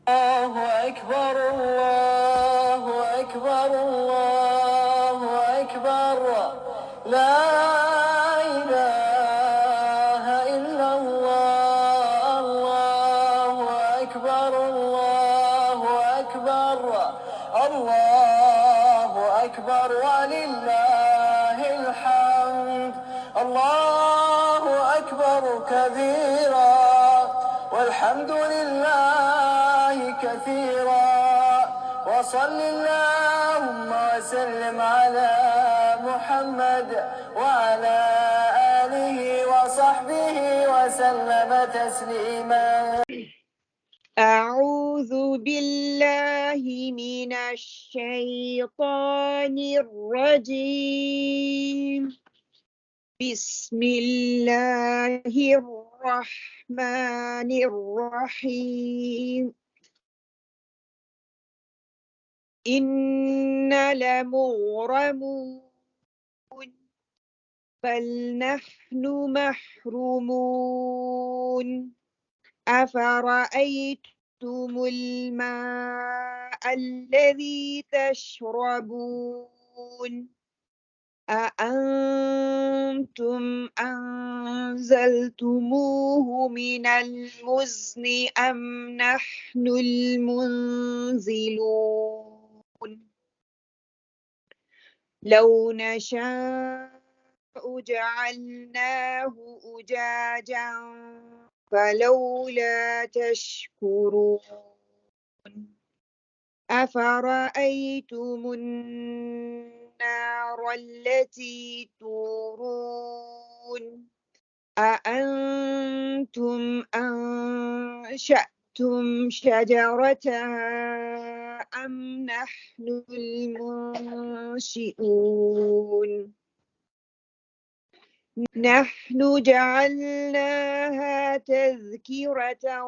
الله أكبر الله أكبر الله أكبر لا إله إلا الله الله أكبر الله أكبر الله أكبر ولله الحمد الله أكبر كبيرا والحمد لله كثيرا وصل اللهم وسلم على محمد وعلى آله وصحبه وسلم تسليما. أعوذ بالله من الشيطان الرجيم. بسم الله الرحمن الرحيم. إنا لمغرمون بل نحن محرومون. أفرأيتم الماء الذي تشربون أأنتم أنزلتموه من المزن أم نحن المنزلون. لو نشاء جعلناه أجاجا فلولا تشكرون. أفرأيتم النار التي تورون أأنتم أنشأتم شجرتها أم نحن المنشئون. نحن جعلناها تذكرة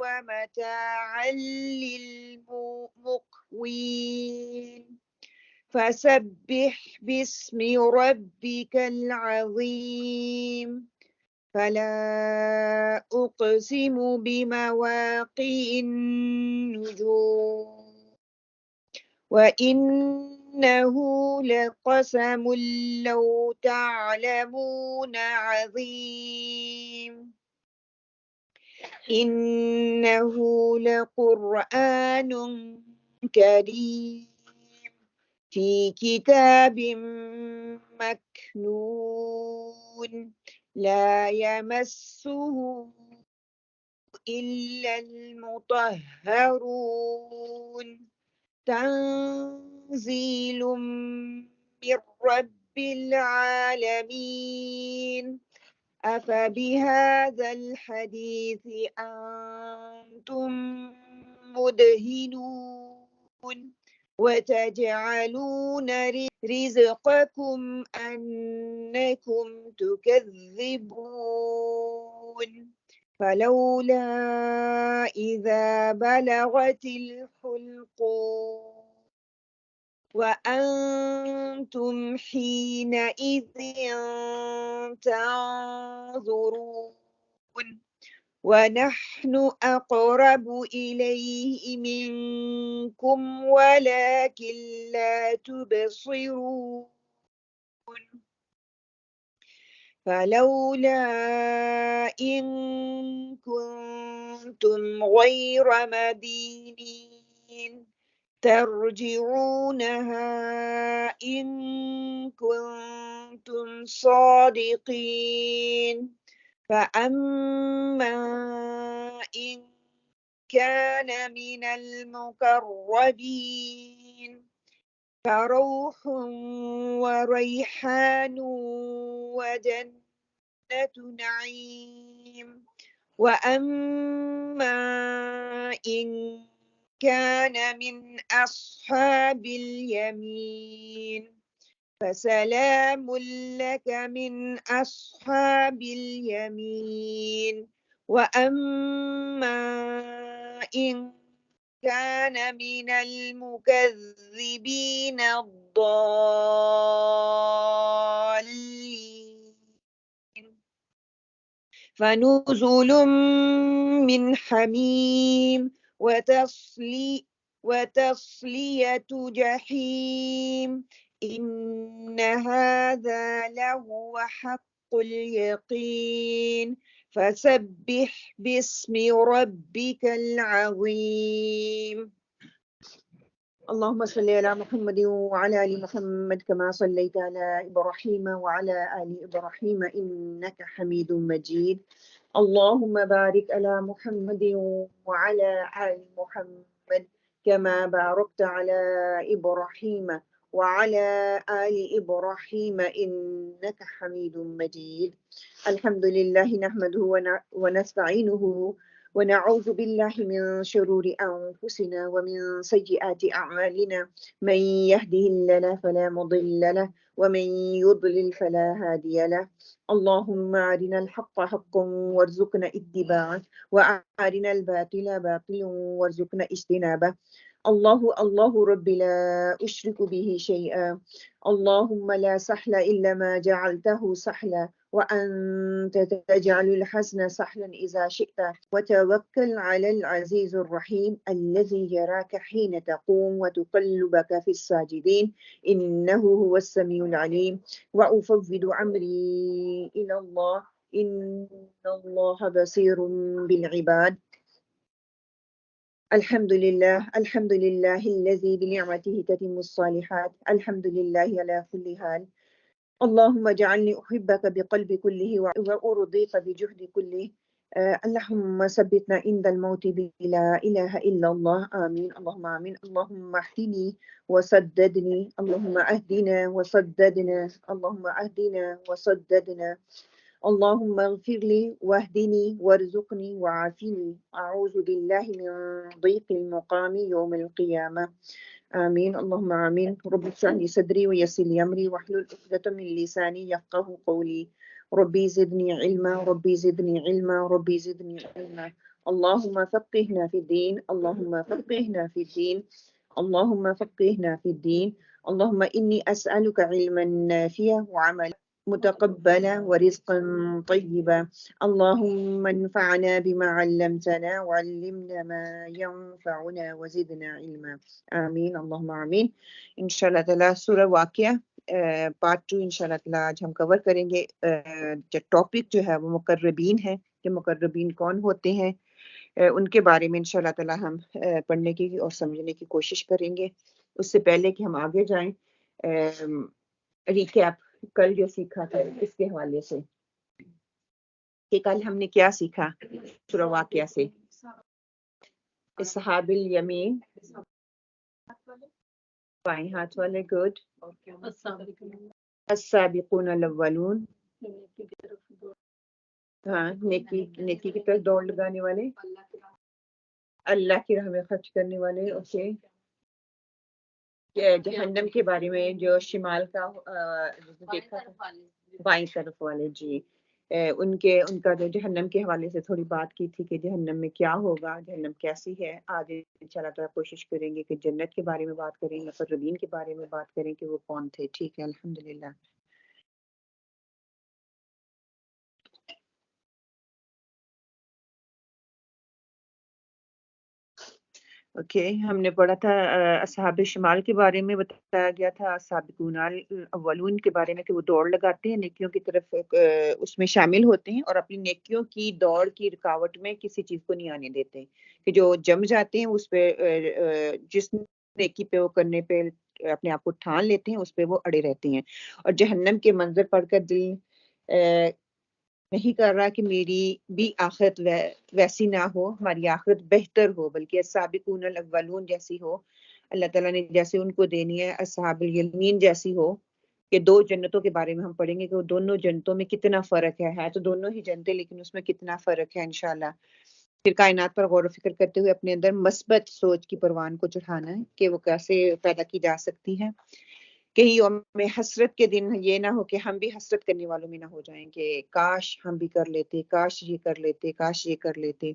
ومتاعا للمقوين. فسبح باسم ربك العظيم. فلا أقسم بمواقع النجوم وإنه لقسم لو تعلمون عظيم. إنه لقرآن كريم في كتاب مكنون لا يمسه إلا المطهرون. تنزيل من رب العالمين. أفبهذا الحديث أنتم مدهنون وتجعلون رزقكم أنكم تكذبون. فلولا إذا بلغت الحلقوم وأنتم حينئذ تنظرون ونحن أقرب إليه منكم ولكن لا تبصرون. فلولا إن كنتم غير مدينين ترجعونها إن كنتم صادقين. فأما إن كان من المقربين فروح وريحان وجنة نعيم. وأما إن كان من أصحاب اليمين فسلام لك من أصحاب اليمين. وأما إن كان من المكذبين الضالين فنزل من حميم وتصلية جحيم إن هذا لهو حق اليقين فسبح باسم ربك العظيم. اللهم صل على محمد وعلى آل محمد كما صليت على إبراهيم وعلى آل إبراهيم إنك حميد مجيد. اللهم بارك على محمد وعلى آل محمد كما باركت على إبراهيم وعلى آل إبراهيم إنك حميد مجيد. الحمد لله نحمده ونستعينه ونعوذ بالله من شرور أنفسنا ومن سيئات أعمالنا من يهده الله فلا مضل له ومن يضلل فلا هادي له. اللهم أرنا الحق حقا وارزقنا اتباعه وأرنا الباطل باطلا وارزقنا اجتنابه. الله ربي لا أشرك به شيئا. اللهم لا سهل إلا ما جعلته سهلا وأنت تجعل الحزن سهلا إذا شئت. وتوكل على العزيز الرحيم الذي يراك حين تقوم وتقلبك في الساجدين إنه هو السميع العليم. وأفوض أمري إلى الله إن الله بصير بالعباد. الحمد لله الذي بنعمته تتم الصالحات. الحمد لله على كل حال. اللهم اجعلني أحبك بقلبي كله وأرضيك بجهد كله. اللهم ثبتنا عند الموت بلا إله إلا الله. آمين اللهم آمين. اللهم اهدني وسددني. اللهم اهدنا وسددنا. اللهم اهدنا وسددنا. اللهم اغفر لي واهدني وارزقني وعافني. أعوذ بالله من ضيق المقام يوم القيامة. آمين اللهم آمين. رب اشرح لي صدري ويسر لي أمري واحلل عقدة من لساني يفقه قولي. ربي زدني علما ربي زدني علما ربي زدني علما. اللهم فقهنا في الدين. اللهم فقهنا في الدين. اللهم فقهنا في الدين. اللهم إني أسألك علما نافعا وعملا متقبلا ورزقا طيبا. اللهم انفعنا بما علمتنا وعلمنا ما ينفعنا وزدنا علما. آمین اللہم آمین. انشاءاللہ تعالیٰ سورہ واقعہ پارٹ 2 انشاءاللہ تعالیٰ آج ہم کور کریں گے. ٹاپک جو ہے وہ مقربین ہے کہ مقربین کون ہوتے ہیں، ان کے بارے میں انشاءاللہ تعالیٰ ہم پڑھنے کی اور سمجھنے کی کوشش کریں گے. اس سے پہلے کہ ہم آگے جائیں، ریکیپ کل جو سیکھا تھا اس کے حوالے سے کہ کل ہم نے کیا سیکھا سورہ واقعہ سے. اصحاب الیمین، بائیں ہاتھ والے، گڈ. السابقون الاولون، ہاں نیکی کی طرف دوڑ لگانے والے، اللہ کی راہ میں خرچ کرنے والے. اوکے. جہنم کے بارے میں جو شمال کا دیکھا تھا، بائیں طرف والے، جی ان کا جو جہنم کے حوالے سے تھوڑی بات کی تھی کہ جہنم میں کیا ہوگا، جہنم کیسی ہے. آج انشاءاللہ تعالیٰ کوشش کریں گے کہ جنت کے بارے میں بات کریں، مقربین کے بارے میں بات کریں کہ وہ کون تھے. ٹھیک ہے، الحمدللہ. اوکے، ہم نے پڑھا تھا اصحاب شمال کے بارے میں، بتایا گیا تھا سابقون الاولون کے بارے میں کہ وہ دوڑ لگاتے ہیں نیکیوں کی طرف، اس میں شامل ہوتے ہیں اور اپنی نیکیوں کی دوڑ کی رکاوٹ میں کسی چیز کو نہیں آنے دیتے، کہ جو جم جاتے ہیں اس پہ، جس نیکی پہ وہ کرنے پہ اپنے آپ کو ٹھان لیتے ہیں اس پہ وہ اڑے رہتے ہیں. اور جہنم کے منظر پڑھ کر دل نہیں کر رہا کہ میری بھی آخرت ویسی نہ ہو، ہماری آخرت بہتر ہو، بلکہ السابقون الاولون جیسی ہو. اللہ تعالیٰ نے جیسے ان کو دینی ہے اصحاب الیمین جیسی ہو. کہ 2 جنتوں کے بارے میں ہم پڑھیں گے کہ وہ دونوں جنتوں میں کتنا فرق ہے تو دونوں ہی جنتیں لیکن اس میں کتنا فرق ہے انشاءاللہ. پھر کائنات پر غور و فکر کرتے ہوئے اپنے اندر مثبت سوچ کی پروان کو چڑھانا ہے کہ وہ کیسے پیدا کی جا سکتی ہے. کہیں یوم حسرت کے دن یہ نہ ہو کہ ہم بھی حسرت کرنے والوں میں نہ ہو جائیں کہ کاش ہم بھی کر لیتے، کاش یہ کر لیتے، کاش یہ کر لیتے.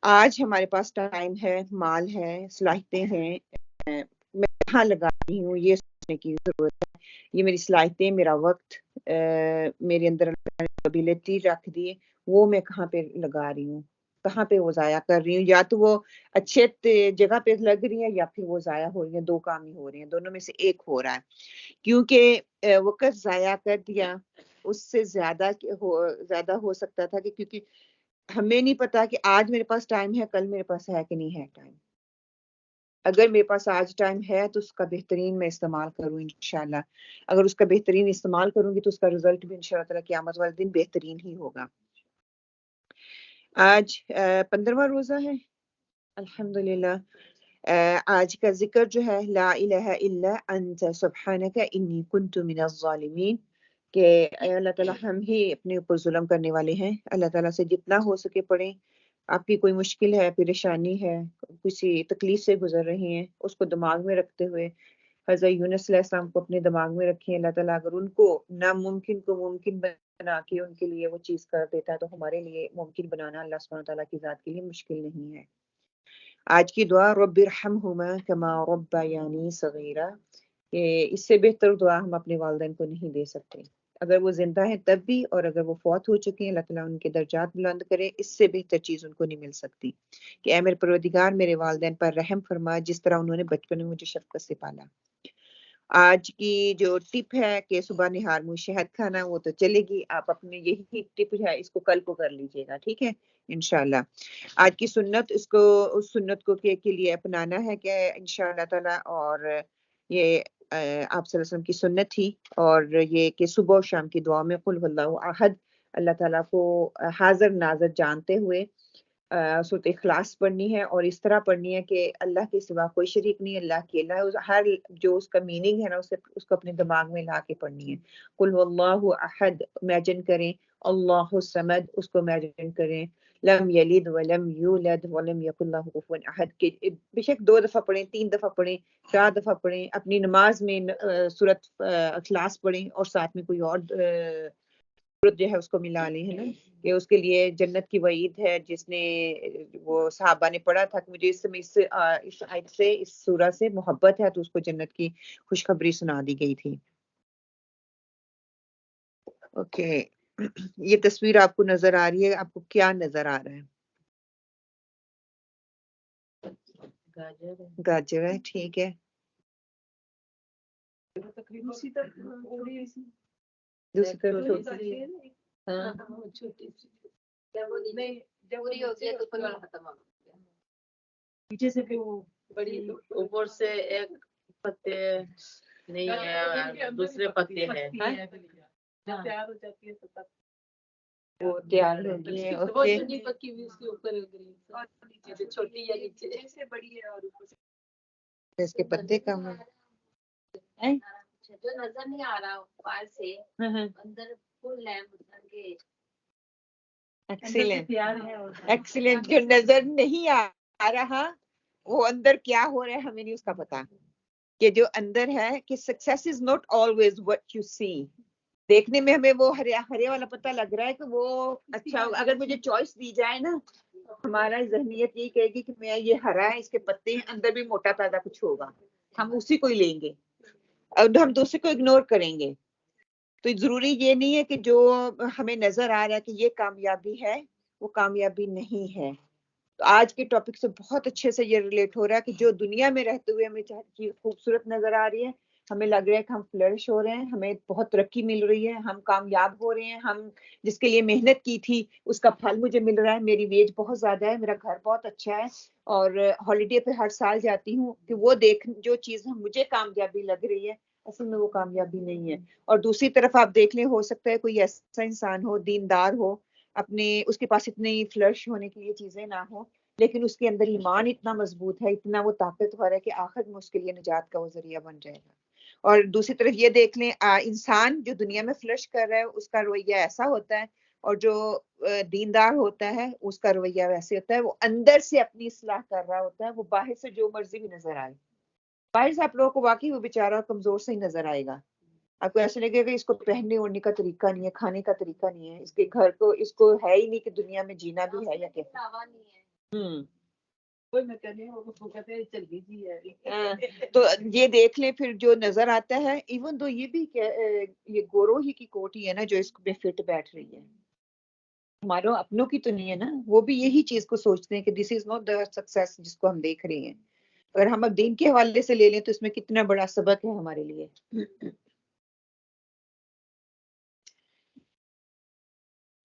آج ہمارے پاس ٹائم ہے، مال ہے، صلاحیتیں ہیں، میں کہاں لگا رہی ہوں یہ سوچنے کی ضرورت ہے. یہ میری صلاحیتیں، میرا وقت، میرے اندر ابیلٹی رکھ دیے، وہ میں کہاں پہ لگا رہی ہوں. کہاں پہ وہ ضائع کر رہی ہوں، یا تو وہ اچھے جگہ پہ لگ رہی ہیں یا پھر وہ ضائع ہو رہی ہیں، دو کام ہی ہو رہے ہیں، دونوں میں سے ایک ہو رہا ہے، کیونکہ وقت ضائع کر دیا اس سے زیادہ ہو سکتا تھا، کہ کیونکہ ہمیں نہیں پتا کہ آج میرے پاس ٹائم ہے، کل میرے پاس ہے کہ نہیں ہے ٹائم. اگر میرے پاس آج ٹائم ہے تو اس کا بہترین میں استعمال کروں انشاءاللہ. اگر اس کا بہترین استعمال کروں گی تو اس کا رزلٹ بھی انشاءاللہ تعالی قیامت والے دن بہترین ہی ہوگا. آج 15واں روزہ ہے الحمدللہ. آج کا ذکر جو ہے لا الہ الا انت سبحانک انی کنت من الظالمین، کہ اے اللہ تعالیٰ ہم ہی اپنے اوپر ظلم کرنے والے ہیں. اللہ تعالیٰ سے جتنا ہو سکے پڑھیں. آپ کی کوئی مشکل ہے، پریشانی ہے، کسی تکلیف سے گزر رہی ہیں، اس کو دماغ میں رکھتے ہوئے حضرت یونس علیہ السلام کو اپنے دماغ میں رکھیں. اللہ تعالیٰ اگر ان کو ناممکن کو ممکن بنا کے ان کے لیے وہ چیز کر دیتا ہے تو ہمارے لیے ممکن بنانا اللہ سبحانہ تعالیٰ کی ذات کے لیے مشکل نہیں ہے. آج کی دعا رب ارحمہما کما ربیانی صغیرا، کہ اس سے بہتر دعا ہم اپنے والدین کو نہیں دے سکتے. اگر وہ زندہ ہیں تب بھی، اور اگر وہ فوت ہو چکے ہیں اللہ تعالیٰ ان کے درجات بلند کرے، اس سے بہتر چیز ان کو نہیں مل سکتی کہ اے میرے پروردگار میرے والدین پر رحم فرما جس طرح انہوں نے بچپن میں مجھے شفقت سے پالا. آج کی جو ٹپ ہے کہ صبح نہار منہ شہد کھانا، وہ تو چلے گی، آپ اپنے یہی ٹپ ہے اس کو کل کو کر لیجئے گا، ٹھیک ہے انشاءاللہ. آج کی سنت، اس سنت کو کے لیے اپنانا ہے کہ انشاءاللہ تعالی، اور یہ آپ صلی اللہ علیہ وسلم کی سنت تھی، اور یہ کہ صبح و شام کی دعا میں قل هو اللہ احد، اللہ تعالیٰ کو حاضر ناظر جانتے ہوئے سورۃ اخلاص پڑھنی ہے، اور اس طرح پڑھنی ہے کہ اللہ کے سوا کوئی شریک نہیں، اللہ کی اللہ، ہر جو اس کا میننگ ہے نا اس کو اپنے دماغ میں لا کے پڑھنی ہے. قل هو اللہ احد امیجن کریں، اللہ الصمد اس کو امیجن کریں، لم یلد ولم یولد ولم یکن له کفوا احد، کہ بے شک 2 دفعہ پڑھیں، 3 دفعہ پڑھیں، 4 دفعہ پڑھیں، اپنی نماز میں سورۃ اخلاص پڑھیں، اور ساتھ میں کوئی اور سورت جو ہے اس کو ملا لیں، ہے نا، کہ اس کے لیے جنت کی وعید ہے. جس نے وہ صحابہ نے پڑھا تھا کہ مجھے اس آیت سے اس سورہ سے محبت ہے، تو اس کو جنت کی خوشخبری سنا دی گئی تھی. اوکے، یہ تصویر آپ کو نظر آ رہی ہے، آپ کو کیا نظر آ رہا ہے؟ گاجر ہے، ٹھیک ہے. دوسری طرف ہاں پیچھے سے بڑی اوپر سے ایک پتے نہیں ہے، دوسرے پتے ہیں. تیار ہو جاتی ہے تو وہ تیار ہو گئی ہے. اوکے، پکی ہوئی اس کے اوپر چھوٹی یا نیچے سے بڑی ہے، اور اوپر سے اس کے پتے کم ہیں. جو نظر نہیں آ رہا باہر سے اندر فل ہے، مطلب کہ ایکسیلنٹ ایکسیلنٹ. جو نظر نہیں آ رہا وہ اندر کیا ہو رہا ہے ہمیں نہیں اس کا پتا، کہ جو اندر ہے کہ success is not always what you see. دیکھنے میں ہمیں وہ ہرے والا پتہ لگ رہا ہے کہ وہ اچھا ہوگا. اگر مجھے چوائس دی جائے نا، ہمارا ذہنیت یہ کہے گی کہ میں یہ ہرا ہے، اس کے پتے ہیں، اندر بھی موٹا تازہ کچھ ہوگا، ہم اسی کو ہی لیں گے اور ہم دوسرے کو اگنور کریں گے. تو ضروری یہ نہیں ہے کہ جو ہمیں نظر آ رہا ہے کہ یہ کامیابی ہے وہ کامیابی نہیں ہے. تو آج کے ٹاپک سے بہت اچھے سے یہ ریلیٹ ہو رہا ہے کہ جو دنیا میں رہتے ہوئے ہمیں چیز خوبصورت نظر آ رہی ہے، ہمیں لگ رہا ہے کہ ہم فلرش ہو رہے ہیں، ہمیں بہت ترقی مل رہی ہے، ہم کامیاب ہو رہے ہیں، ہم جس کے لیے محنت کی تھی اس کا پھل مجھے مل رہا ہے، میری ویج بہت زیادہ ہے، میرا گھر بہت اچھا ہے، اور ہالیڈے پہ ہر سال جاتی ہوں، کہ وہ جو چیز مجھے کامیابی لگ رہی ہے اصل میں وہ کامیابی نہیں ہے. اور دوسری طرف آپ دیکھ لیں، ہو سکتا ہے کوئی ایسا انسان ہو، دیندار ہو، اس کے پاس اتنی فلرش ہونے کے لیے چیزیں نہ ہو، لیکن اس کے اندر ایمان اتنا مضبوط ہے، اتنا وہ طاقتور ہے کہ آخر میں اس کے لیے نجات کا وہ ذریعہ بن جائے گا. اور دوسری طرف یہ دیکھ لیں، انسان جو دنیا میں فلرش کر رہا ہے اس کا رویہ ایسا ہوتا ہے، اور جو دیندار ہوتا ہے اس کا رویہ ویسے ہوتا ہے، وہ اندر سے اپنی اصلاح کر رہا ہوتا ہے، وہ باہر سے جو مرضی بھی نظر آئے. باہر سے آپ لوگوں کو واقعی وہ بیچارہ کمزور سے ہی نظر آئے گا، آپ کو ایسا لگے گا کہ اس کو پہننے اوڑھنے کا طریقہ نہیں ہے، کھانے کا طریقہ نہیں ہے، اس کے گھر کو اس کو ہے ہی نہیں کہ دنیا میں جینا بھی ہے یا کیسے. تو یہ دیکھ لیں پھر جو نظر آتا ہے، ایون تو یہ بھی یہ گورو ہی کی کوٹ ہی ہے نا جو اس میں فٹ بیٹھ رہی ہے. ہماروں اپنوں کی تو نہیں ہے نا، وہ بھی یہی چیز کو سوچتے ہیں کہ دس از ناٹ دا سکسیس جس کو ہم دیکھ رہے ہیں. اگر ہم اب دین کے حوالے سے لے لیں تو اس میں کتنا بڑا سبق ہے ہمارے لیے.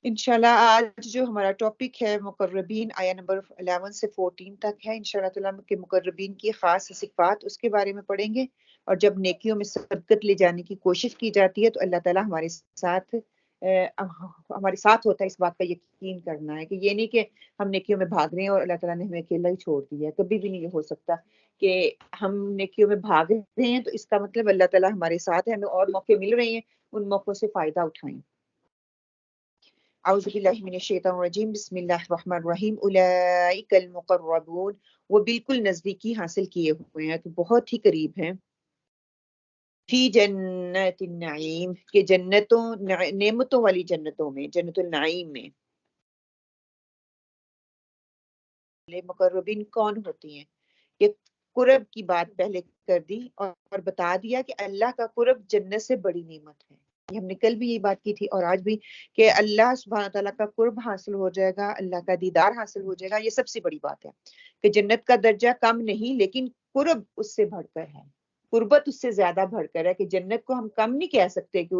انشاءاللہ آج جو ہمارا ٹاپک ہے مقربین، آیا نمبر 11 سے 14 تک ہے. انشاءاللہ تعالیٰ کے مقربین کی خاص صفات اس کے بارے میں پڑھیں گے، اور جب نیکیوں میں سبقت لے جانے کی کوشش کی جاتی ہے تو اللہ تعالیٰ ہمارے ساتھ ہوتا ہے. اس بات کا یقین کرنا ہے کہ یہ نہیں کہ ہم نیکیوں میں بھاگ رہے ہیں اور اللہ تعالیٰ نے ہمیں اکیلا ہی چھوڑ دیا ہے. کبھی بھی نہیں یہ ہو سکتا کہ ہم نیکیوں میں بھاگ رہے ہیں تو اس کا مطلب اللہ تعالیٰ ہمارے ساتھ ہے، ہمیں اور موقع مل رہے ہیں، ان موقعوں سے فائدہ اٹھائیں. اعوذ باللہ من الشیطان الرجیم، بسم اللہ الرحمن الرحیم. اولئک المقربون، وہ بالکل نزدیکی حاصل کیے ہوئے ہیں، تو بہت ہی قریب ہیں. فی جنت النعیم، کہ جنتوں نعمتوں والی جنتوں میں، جنت النعیم میں. مقربین کون ہوتی ہیں؟ یہ قرب کی بات پہلے کر دی اور بتا دیا کہ اللہ کا قرب جنت سے بڑی نعمت ہے. یہ ہم نے کل بھی یہ بات کی تھی اور آج بھی، کہ اللہ سبحانہ تعالیٰ کا قرب حاصل ہو جائے گا، اللہ کا دیدار حاصل ہو جائے گا. یہ سب سے بڑی بات ہے کہ جنت کا درجہ کم نہیں، لیکن قرب اس سے بڑھ کر ہے، قربت اس سے زیادہ بڑھ کر ہے. کہ جنت کو ہم کم نہیں کہہ سکتے کہ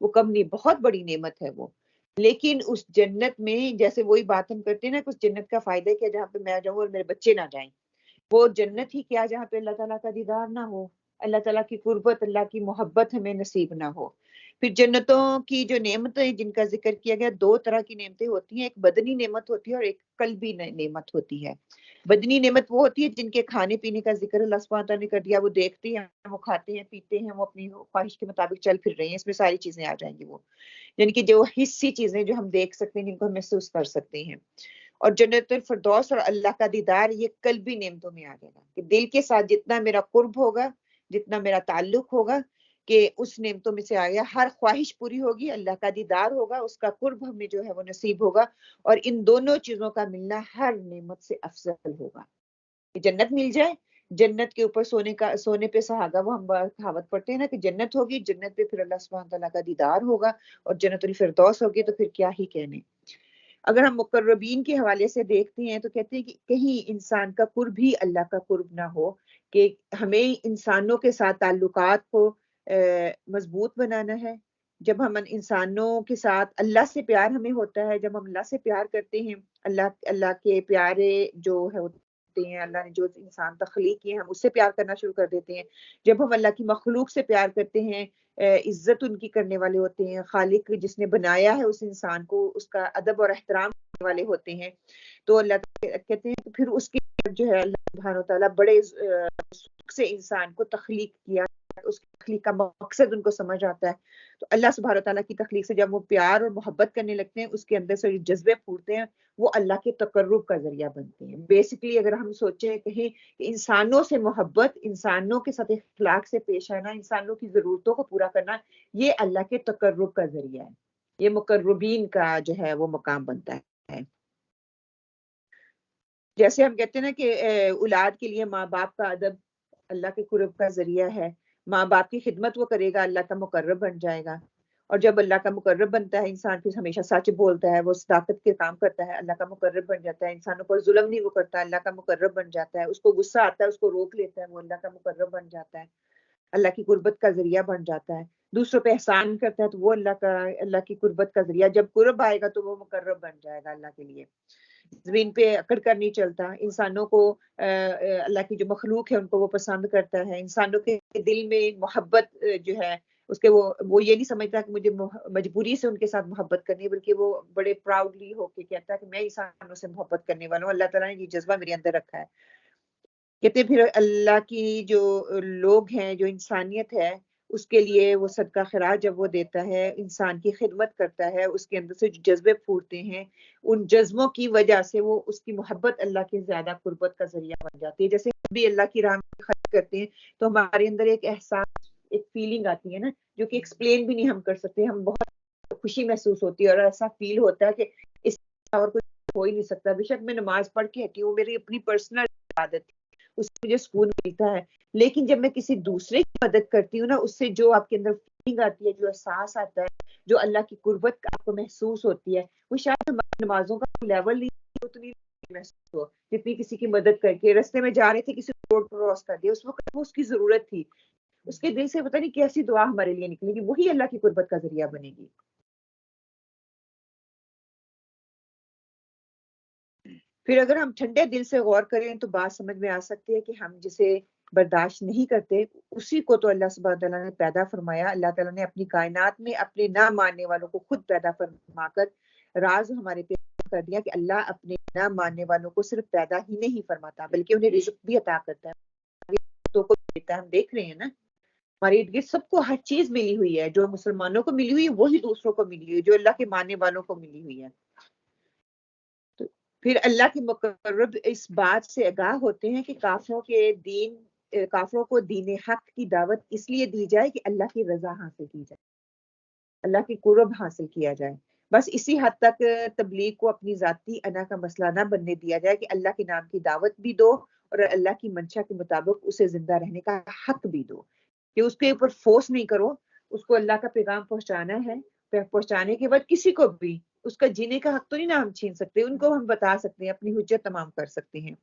وہ کم نہیں، بہت بڑی نعمت ہے وہ. لیکن اس جنت میں جیسے وہی بات ہم کرتے ہیں نا کہ اس جنت کا فائدہ کیا جہاں پہ میں جاؤں اور میرے بچے نہ جائیں. وہ جنت ہی کیا جہاں پہ اللہ تعالیٰ کا دیدار نہ ہو، اللہ تعالیٰ کی قربت، اللہ کی محبت ہمیں نصیب نہ ہو. پھر جنتوں کی جو نعمتیں جن کا ذکر کیا گیا، دو طرح کی نعمتیں ہوتی ہیں، ایک بدنی نعمت ہوتی ہے اور ایک قلبی نعمت ہوتی ہے. بدنی نعمت وہ ہوتی ہے جن کے کھانے پینے کا ذکر اللہ سبحانہ تعالیٰ نے کر دیا. وہ دیکھتے ہیں، وہ کھاتے ہیں، پیتے ہیں، وہ اپنی خواہش کے مطابق چل پھر رہے ہیں. اس میں ساری چیزیں آ جائیں گی، وہ یعنی کہ جو حصی چیزیں جو ہم دیکھ سکتے ہیں، جن کو ہم محسوس کر سکتے ہیں. اور جنت الفردوس اور اللہ کا دیدار، یہ قلبی نعمتوں میں آ جائے گا کہ دل کے ساتھ جتنا میرا قرب ہوگا، جتنا میرا تعلق ہوگا، کہ اس نعمتوں میں سے آیا، ہر خواہش پوری ہوگی، اللہ کا دیدار ہوگا، اس کا قرب ہمیں جو ہے وہ نصیب ہوگا. اور ان دونوں چیزوں کا ملنا ہر نعمت سے افضل ہوگا. کہ جنت مل جائے، جنت کے اوپر سونے پہ سہاگا، وہ ہم کہاوت پڑھتے ہیں نا کہ جنت ہوگی، جنت پہ پھر اللہ سبحانہ تعالیٰ کا دیدار ہوگا، اور جنت الفردوس ہوگی تو پھر کیا ہی کہنے. اگر ہم مقربین کے حوالے سے دیکھتے ہیں تو کہتے ہیں کہ کہیں انسان کا قرب ہی اللہ کا قرب نہ ہو، کہ ہمیں انسانوں کے ساتھ تعلقات کو مضبوط بنانا ہے. جب ہم انسانوں کے ساتھ، اللہ سے پیار ہمیں ہوتا ہے جب ہم اللہ سے پیار کرتے ہیں. اللہ کے پیارے جو ہوتے ہیں، اللہ نے جو انسان تخلیق کیے ہیں، ہم اس سے پیار کرنا شروع کر دیتے ہیں. جب ہم اللہ کی مخلوق سے پیار کرتے ہیں، عزت ان کی کرنے والے ہوتے ہیں، خالق جس نے بنایا ہے اس انسان کو، اس کا ادب اور احترام کرنے والے ہوتے ہیں، تو اللہ کہتے ہیں کہ پھر اس کی جو ہے اللہ سبحانہ و تعالیٰ بڑے سوچ سے انسان کو تخلیق کیا، اس کی تخلیق کا مقصد ان کو سمجھ آتا ہے. تو اللہ سبحانہ و تعالیٰ کی تخلیق سے جب وہ پیار اور محبت کرنے لگتے ہیں، اس کے اندر سے جو جذبے پھوٹتے ہیں، وہ اللہ کے تقرب کا ذریعہ بنتے ہیں. بیسیکلی اگر ہم سوچیں کہیں کہ انسانوں سے محبت، انسانوں کے ساتھ اخلاق سے پیش آنا، انسانوں کی ضرورتوں کو پورا کرنا، یہ اللہ کے تقرب کا ذریعہ ہے. یہ مقربین کا جو ہے وہ مقام بنتا ہے. جیسے ہم کہتے ہیں نا کہ اولاد کے لیے ماں باپ کا ادب اللہ کے قرب کا ذریعہ ہے. ماں باپ کی خدمت وہ کرے گا، اللہ کا مقرب بن جائے گا. اور جب اللہ کا مقرب بنتا ہے انسان، پھر ہمیشہ سچ بولتا ہے، وہ صداقت کے کام کرتا ہے، اللہ کا مقرب بن جاتا ہے. انسانوں پر ظلم نہیں وہ کرتا، اللہ کا مقرب بن جاتا ہے. اس کو غصہ آتا ہے، اس کو روک لیتا ہے، وہ اللہ کا مقرب بن جاتا ہے، اللہ کی قربت کا ذریعہ بن جاتا ہے. دوسروں پہ احسان کرتا ہے تو وہ اللہ کی قربت کا ذریعہ. جب قرب آئے گا تو وہ مقرب بن جائے گا اللہ کے لیے. زمین پہ اکڑ کر نہیں چلتا، انسانوں کو اللہ کی جو مخلوق ہے ان کو وہ پسند کرتا ہے. انسانوں کے دل میں محبت جو ہے اس کے، وہ یہ نہیں سمجھتا کہ مجھے مجبوری سے ان کے ساتھ محبت کرنی ہے، بلکہ وہ بڑے پراؤڈلی ہو کے کہتا ہے کہ میں انسانوں سے محبت کرنے والا ہوں، اللہ تعالیٰ نے یہ جذبہ میرے اندر رکھا ہے. کہتے پھر اللہ کی جو لوگ ہیں، جو انسانیت ہے، اس کے لیے وہ صدقہ خیرات جب وہ دیتا ہے، انسان کی خدمت کرتا ہے، اس کے اندر سے جو جذبے پھوٹتے ہیں، ان جذبوں کی وجہ سے وہ اس کی محبت اللہ کے زیادہ قربت کا ذریعہ بن جاتی ہے. جیسے ہم بھی اللہ کی راہ میں خرچ کرتے ہیں تو ہمارے اندر ایک احساس، ایک فیلنگ آتی ہے نا، جو کہ ایکسپلین بھی نہیں ہم کر سکتے. ہم بہت خوشی محسوس ہوتی ہے اور ایسا فیل ہوتا ہے کہ اس اور کوئی ہو ہی نہیں سکتا. بے شک میں نماز پڑھ کے ہٹی ہوں، میری اپنی پرسنل عادت ہے، اس سے مجھے سکون ملتا ہے. لیکن جب میں کسی دوسرے کی مدد کرتی ہوں نا، اس سے جو آپ کے اندر فیلنگ آتی ہے، جو احساس آتا ہے، جو اللہ کی قربت آپ کو محسوس ہوتی ہے، وہ شاید ہماری نمازوں کا لیول نہیں اتنی محسوس ہو جتنی کسی کی مدد کر کے رستے میں جا رہے تھے، کسی روڈ کراس کر دیا، اس وقت وہ اس کی ضرورت تھی، اس کے دل سے پتہ نہیں کیسی دعا ہمارے لیے نکلے گی، وہی اللہ کی قربت کا ذریعہ بنے گی۔ پھر اگر ہم ٹھنڈے دل سے غور کریں تو بات سمجھ میں آ سکتی ہے کہ ہم جسے برداشت نہیں کرتے اسی کو تو اللہ سبحانہ تعالیٰ نے پیدا فرمایا۔ اللہ تعالیٰ نے اپنی کائنات میں اپنے نہ ماننے والوں کو خود پیدا فرما کر راز ہمارے پہ کر دیا کہ اللہ اپنے نہ ماننے والوں کو صرف پیدا ہی نہیں فرماتا بلکہ انہیں رزق بھی عطا کرتا ہے، تو کو دیتا ہے۔ ہم دیکھ رہے ہیں نا ہمارے ارد گرد سب کو ہر چیز ملی ہوئی ہے، جو مسلمانوں کو ملی ہوئی ہے وہی دوسروں کو ملی ہوئی ہے، جو اللہ کے ماننے والوں کو ملی ہوئی ہے۔ پھر اللہ کے مقرب اس بات سے آگاہ ہوتے ہیں کہ کافروں کو دین حق کی دعوت اس لیے دی جائے کہ اللہ کی رضا حاصل کی جائے، اللہ کی قرب حاصل کیا جائے۔ بس اسی حد تک تبلیغ کو اپنی ذاتی انا کا مسئلہ نہ بننے دیا جائے کہ اللہ کے نام کی دعوت بھی دو اور اللہ کی منشا کے مطابق اسے زندہ رہنے کا حق بھی دو، کہ اس کے اوپر فورس نہیں کرو، اس کو اللہ کا پیغام پہنچانا ہے، پہنچانے کے بعد کسی کو بھی اس کا جینے کا حق تو نہیں نا ہم چھین سکتے، ان کو ہم بتا سکتے ہیں، اپنی حجت تمام کر سکتے ہیں۔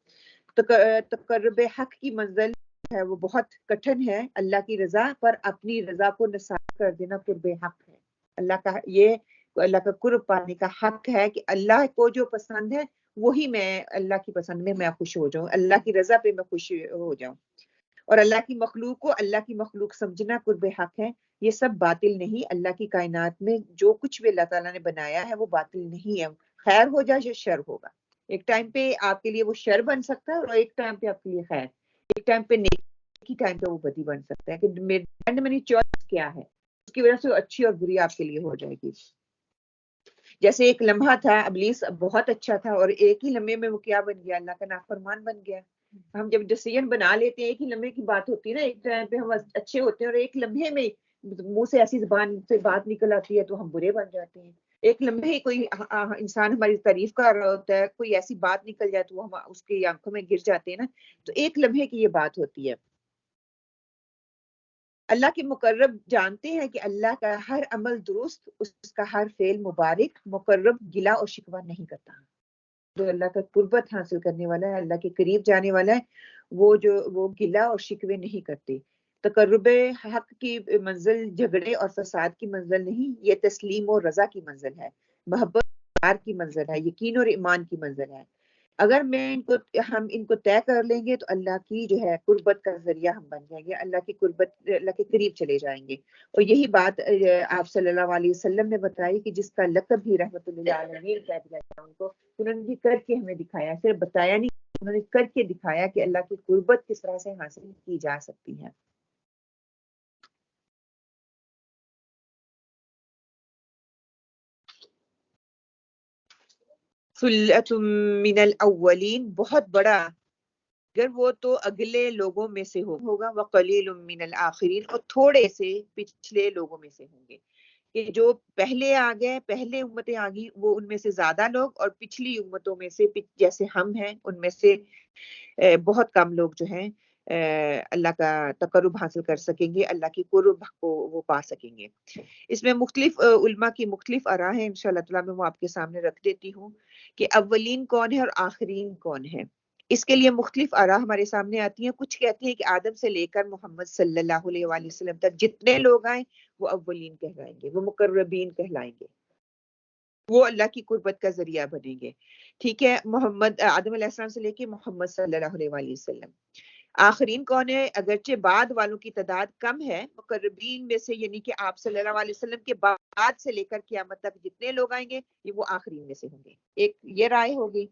تقرب حق کی منزل ہے وہ بہت کٹھن ہے، اللہ کی رضا پر اپنی رضا کو نثار کر دینا قرب حق ہے۔ اللہ کا قرب پانے کا حق ہے کہ اللہ کو جو پسند ہے وہی میں اللہ کی پسند میں خوش ہو جاؤں، اللہ کی رضا پہ میں خوش ہو جاؤں، اور اللہ کی مخلوق کو اللہ کی مخلوق سمجھنا قرب حق ہے۔ یہ سب باطل نہیں، اللہ کی کائنات میں جو کچھ بھی اللہ تعالیٰ نے بنایا ہے وہ باطل نہیں ہے، خیر ہو جائے یا شر ہوگا، ایک ٹائم پہ آپ کے لیے وہ شر بن سکتا ہے اور ایک ٹائم پہ آپ کے لیے خیر، ایک ٹائم پہ نیکی ٹائم پہ وہ بدی بن سکتا ہے، کہ میری چوائس کیا ہے، اس کی وجہ سے وہ اچھی اور بری آپ کے لیے ہو جائے گی۔ جیسے ایک لمحہ تھا ابلیس بہت اچھا تھا اور ایک ہی لمحے میں وہ کیا بن گیا، اللہ کا نافرمان بن گیا۔ ہم جب ڈیسیژن بنا لیتے ہیں ایک ہی لمحے کی بات ہوتی ہے نا، ایک ٹائم پہ ہم اچھے ہوتے ہیں اور ایک لمحے میں منہ سے ایسی زبان سے بات نکل آتی ہے تو ہم برے بن جاتے ہیں۔ ایک لمحے ہی کوئی انسان ہماری تعریف کر رہا ہوتا ہے، کوئی ایسی بات نکل جائے تو ہم اس کی آنکھوں میں گر جاتے ہیں نا، تو ایک لمحے کی یہ بات ہوتی ہے۔ اللہ کے مقرب جانتے ہیں کہ اللہ کا ہر عمل درست، اس کا ہر فعل مبارک، مقرب گلہ اور شکوہ نہیں کرتا۔ جو اللہ کا قربت حاصل کرنے والا ہے، اللہ کے قریب جانے والا ہے، وہ گلہ اور شکوے نہیں کرتے۔ تقرب حق کی منزل جھگڑے اور فساد کی منزل نہیں، یہ تسلیم و رضا کی منزل ہے، محبت کی منزل ہے، یقین اور ایمان کی منزل ہے۔ اگر ہم ان کو طے کر لیں گے تو اللہ کی جو ہے قربت کا ذریعہ ہم بن جائیں گے، اللہ کے قریب چلے جائیں گے۔ اور یہی بات آپ صلی اللہ علیہ وسلم نے بتائی کہ جس کا لقب بھی رحمت للعالمین کہہ دیا گیا ان کو، انہوں نے بھی کر کے ہمیں دکھایا، صرف بتایا نہیں، انہوں نے کر کے دکھایا کہ اللہ کی قربت کس طرح سے حاصل کی جا سکتی ہے۔ سلۃ من الاولین، بہت بڑا اگر وہ تو اگلے لوگوں میں سے ہوگا، وقلیل من الآخرین، اور تھوڑے سے پچھلے لوگوں میں سے ہوں گے، کہ جو پہلے آ گئے، پہلے امتیں آ گئی، وہ ان میں سے زیادہ لوگ، اور پچھلی امتوں میں سے جیسے ہم ہیں ان میں سے بہت کم لوگ جو ہیں اللہ کا تقرب حاصل کر سکیں گے، اللہ کی قرب کو وہ پا سکیں گے۔ اس میں مختلف علماء کی مختلف آراء ہیں، انشاءاللہ تعالیٰ میں وہ آپ کے سامنے رکھ دیتی ہوں کہ اولین کون ہے اور آخرین کون ہے۔ اس کے لیے مختلف آراء ہمارے سامنے آتی ہیں۔ کچھ کہتے ہیں کہ آدم سے لے کر محمد صلی اللہ علیہ وآلہ وسلم تک جتنے لوگ آئیں وہ اولین کہلائیں گے، وہ مقربین کہلائیں گے، وہ اللہ کی قربت کا ذریعہ بنیں گے۔ ٹھیک ہے، آدم علیہ السلام سے لے کے محمد صلی اللہ علیہ وآلہ وسلم۔ آخرین کون ہے؟ اگرچہ بعد والوں کی تعداد کم ہے، مقربین میں سے یعنی کہ آپ صلی اللہ علیہ وسلم کے بعد سے لے کر قیامت تک جتنے لوگ آئیں گے یہ وہ آخرین میں سے ہوں گے۔ ایک یہ رائے ہوگی،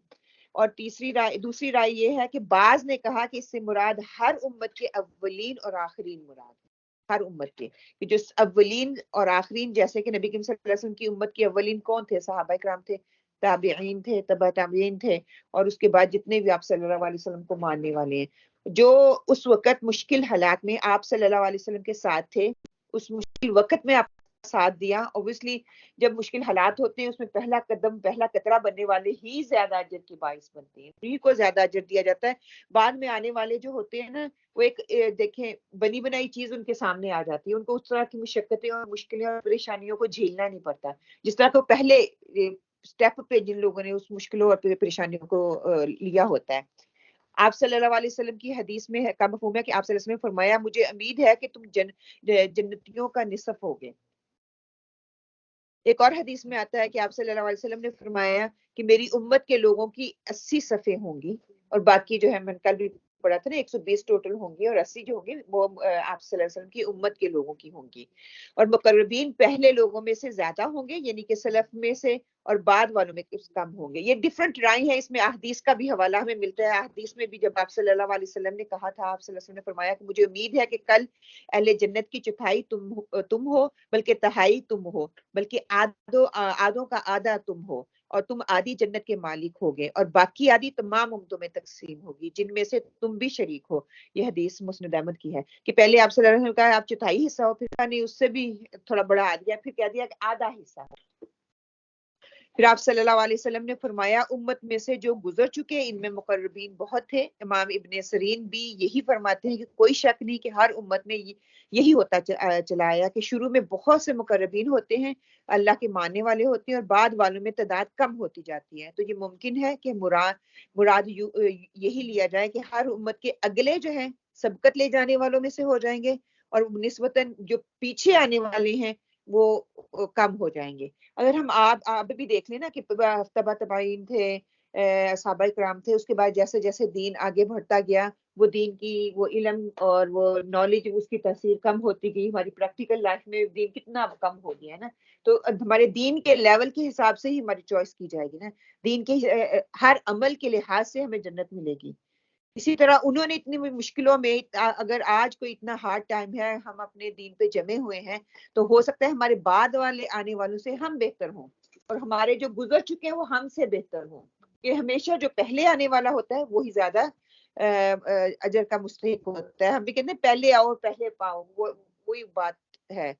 اور دوسری رائے یہ ہے کہ بعض نے کہا کہ اس سے مراد ہر امت کے اولین اور آخرین مراد ہے، ہر امت کے، کہ جو اولین اور آخرین، جیسے کہ نبی کریم صلی اللہ علیہ وسلم کی امت کے اولین کون تھے؟ صحابہ کرام تھے، تابعین تھے، تبع تابعین تھے، اور اس کے بعد جتنے بھی آپ صلی اللہ علیہ وسلم کو ماننے والے ہیں، جو اس وقت مشکل حالات میں آپ صلی اللہ علیہ وسلم کے ساتھ تھے، اس مشکل وقت میں آپ ساتھ دیا. اوبویسلی جب مشکل حالات ہوتے ہیں اس میں پہلا قدم پہلا قطرہ بننے والے ہی زیادہ اجر کی باعث بنتے ہیں, انہیں کو زیادہ اجر دیا جاتا ہے. بعد میں آنے والے جو ہوتے ہیں نا وہ ایک دیکھیں بنی بنائی چیز ان کے سامنے آ جاتی ہے, ان کو اس طرح کی مشقتیں اور مشکلیں اور پریشانیوں کو جھیلنا نہیں پڑتا جس طرح کو پہلے سٹیپ پہ جن لوگوں نے اس مشکلوں اور پریشانیوں کو لیا ہوتا ہے. آپ صلی اللہ علیہ وسلم کی حدیث میں کا مفہوم ہے کہ آپ صلی اللہ علیہ وسلم نے فرمایا مجھے امید ہے کہ تم جنتیوں کا نصف ہوگے. ایک اور حدیث میں آتا ہے کہ آپ صلی اللہ علیہ وسلم نے فرمایا کہ میری امت کے لوگوں کی 80 صفیں ہوں گی اور باقی جو ہے میں کل بھی پڑھا تھا نا 120 ٹوٹل ہوں گی اور 80 جو ہوں گی وہ آپ صلی اللہ علیہ وسلم کی امت کے لوگوں کی ہوں گی. اور مقربین پہلے لوگوں میں سے زیادہ ہوں گے یعنی کہ سلف میں سے اور بعد والوں میں کچھ کم ہوں گے. یہ ڈفرنٹ رائے ہے, اس میں احادیث کا بھی حوالہ ہمیں ملتا ہے. احادیث میں بھی جب آپ صلی اللہ علیہ وسلم نے کہا تھا آپ صلی اللہ علیہ وسلم نے فرمایا کہ مجھے امید ہے کہ کل اہل جنت کی چوتھائی تم ہو بلکہ تہائی تم ہو بلکہ آدھوں کا آدھا تم ہو اور تم آدھی جنت کے مالک ہوگے اور باقی آدھی تمام امتوں میں تقسیم ہوگی جن میں سے تم بھی شریک ہو. یہ حدیث مسند احمد کی ہے کہ پہلے آپ صلی اللہ علیہ وسلم نے کہا آپ چوتھائی حصہ ہو, پھر کہا نہیں اس سے بھی تھوڑا بڑا آ گیا, پھر کہہ دیا کہ آدھا حصہ ہو. پھر آپ صلی اللہ علیہ وسلم نے فرمایا امت میں سے جو گزر چکے ان میں مقربین بہت تھے. امام ابن سرین بھی یہی فرماتے ہیں کہ کوئی شک نہیں کہ ہر امت میں یہی ہوتا چلا آیا کہ شروع میں بہت سے مقربین ہوتے ہیں, اللہ کے ماننے والے ہوتے ہیں اور بعد والوں میں تعداد کم ہوتی جاتی ہے. تو یہ ممکن ہے کہ مراد یہی لیا جائے کہ ہر امت کے اگلے جو ہیں سبقت لے جانے والوں میں سے ہو جائیں گے اور نسبتاً جو پیچھے آنے والے ہیں وہ کم ہو جائیں گے. اگر ہم آپ بھی دیکھ لیں نا کہ تبع تبعین تھے, صحابہ کرام تھے, اس کے بعد جیسے جیسے دین آگے بڑھتا گیا وہ دین کی وہ علم اور وہ نالج اس کی تاثیر کم ہوتی گئی. ہماری پریکٹیکل لائف میں دین کتنا کم ہو گیا ہے نا, تو ہمارے دین کے لیول کے حساب سے ہی ہماری چوائس کی جائے گی نا. دین کے ہر عمل کے لحاظ سے ہمیں جنت ملے گی. اسی طرح انہوں نے اتنی مشکلوں میں اگر آج کوئی اتنا ہارڈ ٹائم ہے ہم اپنے دین پہ جمے ہوئے ہیں تو ہو سکتا ہے ہمارے بعد والے آنے والوں سے ہم بہتر ہوں اور ہمارے جو گزر چکے ہیں وہ ہم سے بہتر ہوں. کہ ہمیشہ جو پہلے آنے والا ہوتا ہے وہی زیادہ اجر کا مستحق ہوتا ہے. ہم بھی کہتے ہیں پہلے آؤ پہلے پاؤ, وہی بات ہے.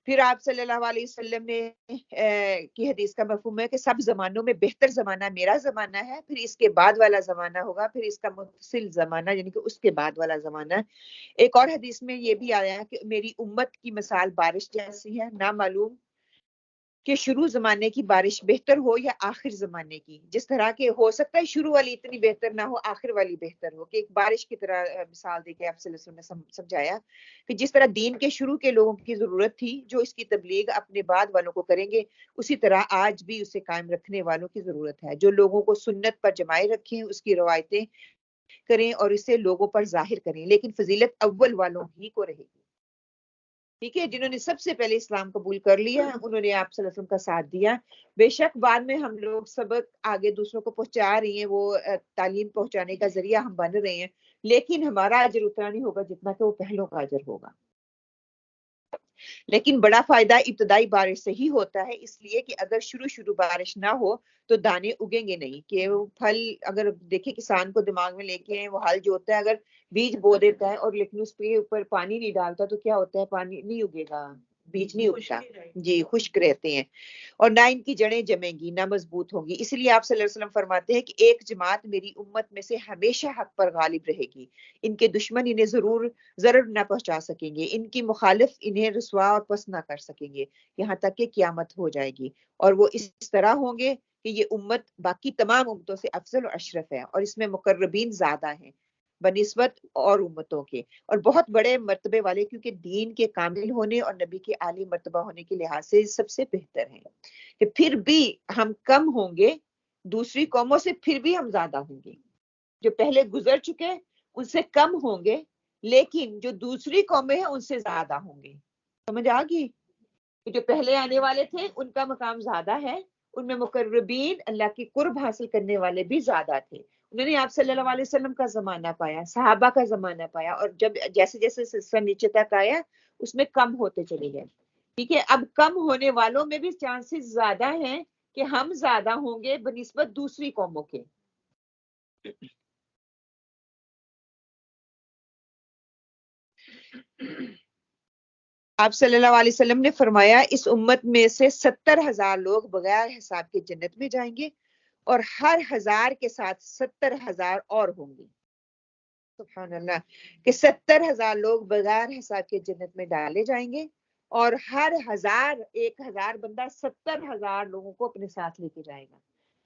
پھر آپ صلی اللہ علیہ وسلم نے کی حدیث کا مفہوم ہے کہ سب زمانوں میں بہتر زمانہ میرا زمانہ ہے, پھر اس کے بعد والا زمانہ ہوگا, پھر اس کا متصل زمانہ یعنی کہ اس کے بعد والا زمانہ. ایک اور حدیث میں یہ بھی آیا ہے کہ میری امت کی مثال بارش جیسی ہے, نہ معلوم کہ شروع زمانے کی بارش بہتر ہو یا آخر زمانے کی. جس طرح کے ہو سکتا ہے شروع والی اتنی بہتر نہ ہو آخر والی بہتر ہو, کہ ایک بارش کی طرح مثال دے کے آپ صلی اللہ علیہ وسلم نے سمجھایا کہ جس طرح دین کے شروع کے لوگوں کی ضرورت تھی جو اس کی تبلیغ اپنے بعد والوں کو کریں گے, اسی طرح آج بھی اسے قائم رکھنے والوں کی ضرورت ہے جو لوگوں کو سنت پر جمائے رکھیں, اس کی روایتیں کریں اور اسے لوگوں پر ظاہر کریں, لیکن فضیلت اول والوں ہی کو رہے گی. ٹھیک ہے, جنہوں نے سب سے پہلے اسلام قبول کر لیا انہوں نے آپ صلی اللہ علیہ وسلم کا ساتھ دیا. بے شک بعد میں ہم لوگ سبق آگے دوسروں کو پہنچا رہی ہیں, وہ تعلیم پہنچانے کا ذریعہ ہم بن رہے ہیں, لیکن ہمارا اجر اتنا نہیں ہوگا جتنا کہ وہ پہلوں کا اجر ہوگا. لیکن بڑا فائدہ ابتدائی بارش سے ہی ہوتا ہے, اس لیے کہ اگر شروع بارش نہ ہو تو دانے اگیں گے نہیں. کہ وہ پھل اگر دیکھیں کسان کو دماغ میں لے کے وہ ہل جو ہوتا ہے اگر بیج بو دیتا ہے اور لیکن اس پہ اوپر پانی نہیں ڈالتا تو کیا ہوتا ہے, پانی نہیں اگے گا, بیج نہیں اگتا, جی خشک رہتے ہیں اور نہ ان کی جڑیں جمیں گی نہ مضبوط ہوں گی. اس لیے آپ صلی اللہ علیہ وسلم فرماتے ہیں کہ ایک جماعت میری امت میں سے ہمیشہ حق پر غالب رہے گی, ان کے دشمن انہیں ضرر نہ پہنچا سکیں گے, ان کی مخالف انہیں رسوا اور پس نہ کر سکیں گے یہاں تک کہ قیامت ہو جائے گی. اور وہ اس طرح ہوں گے کہ یہ امت باقی تمام امتوں سے افضل اور اشرف ہے اور اس میں مقربین زیادہ ہیں بنسبت اور امتوں کے, اور بہت بڑے مرتبے والے, کیونکہ دین کے کامل ہونے اور نبی کے عالی مرتبہ ہونے کے لحاظ سے سب سے بہتر ہیں. کہ پھر بھی ہم کم ہوں گے دوسری قوموں سے, پھر بھی ہم زیادہ ہوں گے. جو پہلے گزر چکے ان سے کم ہوں گے, لیکن جو دوسری قومیں ہیں ان سے زیادہ ہوں گے. سمجھ آ گئی, جو پہلے آنے والے تھے ان کا مقام زیادہ ہے, ان میں مقربین اللہ کی قرب حاصل کرنے والے بھی زیادہ تھے. انہوں نے آپ صلی اللہ علیہ وسلم کا زمانہ پایا, صحابہ کا زمانہ پایا, اور جب جیسے جیسے سلسلہ نیچے تک آیا اس میں کم ہوتے چلے گئے. ٹھیک ہے, اب کم ہونے والوں میں بھی چانسز زیادہ ہیں کہ ہم زیادہ ہوں گے بنسبت دوسری قوموں کے. آپ صلی اللہ علیہ وسلم نے فرمایا اس امت میں سے 70,000 لوگ بغیر حساب کے جنت میں جائیں گے اور ہر 1000 کے ساتھ 70,000 اور ہوں گے. سبحان اللہ کہ 70,000 لوگ بغیر حساب کے جنت میں ڈالے جائیں گے اور ہر 1000 بندہ 70,000 لوگوں کو اپنے ساتھ لے کے جائے گا.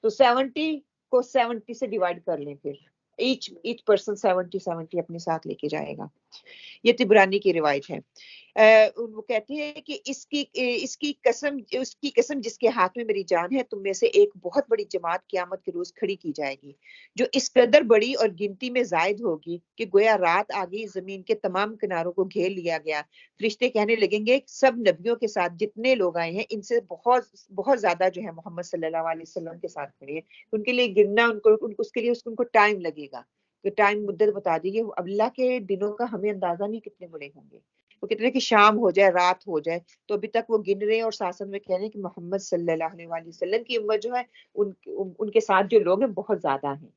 تو 70 کو 70 سے ڈیوائڈ کر لیں پھر ایچ پرسن 70 اپنے ساتھ لے کے جائے گا. یہ طبرانی کی روایت ہے. وہ کہتے ہیں کہ اس کی قسم جس کے ہاتھ میں میری جان ہے تم میں سے ایک بہت بڑی جماعت قیامت کے روز کھڑی کی جائے گی جو اس قدر بڑی اور گنتی میں زائد ہوگی کہ گویا رات آ گئی زمین کے تمام کناروں کو گھیر لیا گیا. فرشتے کہنے لگیں گے سب نبیوں کے ساتھ جتنے لوگ آئے ہیں ان سے بہت بہت زیادہ جو ہے محمد صلی اللہ علیہ وسلم کے ساتھ کھڑے ہیں. ان کے لیے گرنا اس کے لیے ان کو ٹائم لگے گا کہ ٹائم مدت بتا دیجیے. اللہ کے دنوں کا ہمیں اندازہ نہیں کتنے بڑے ہوں گے. وہ کتنے کی شام ہو جائے رات ہو جائے تو ابھی تک وہ گن رہے ہیں اور ساسن میں کہہ رہے ہیں کہ محمد صلی اللہ علیہ وسلم کی امت جو ہے ان کے ساتھ جو لوگ ہیں بہت زیادہ ہیں.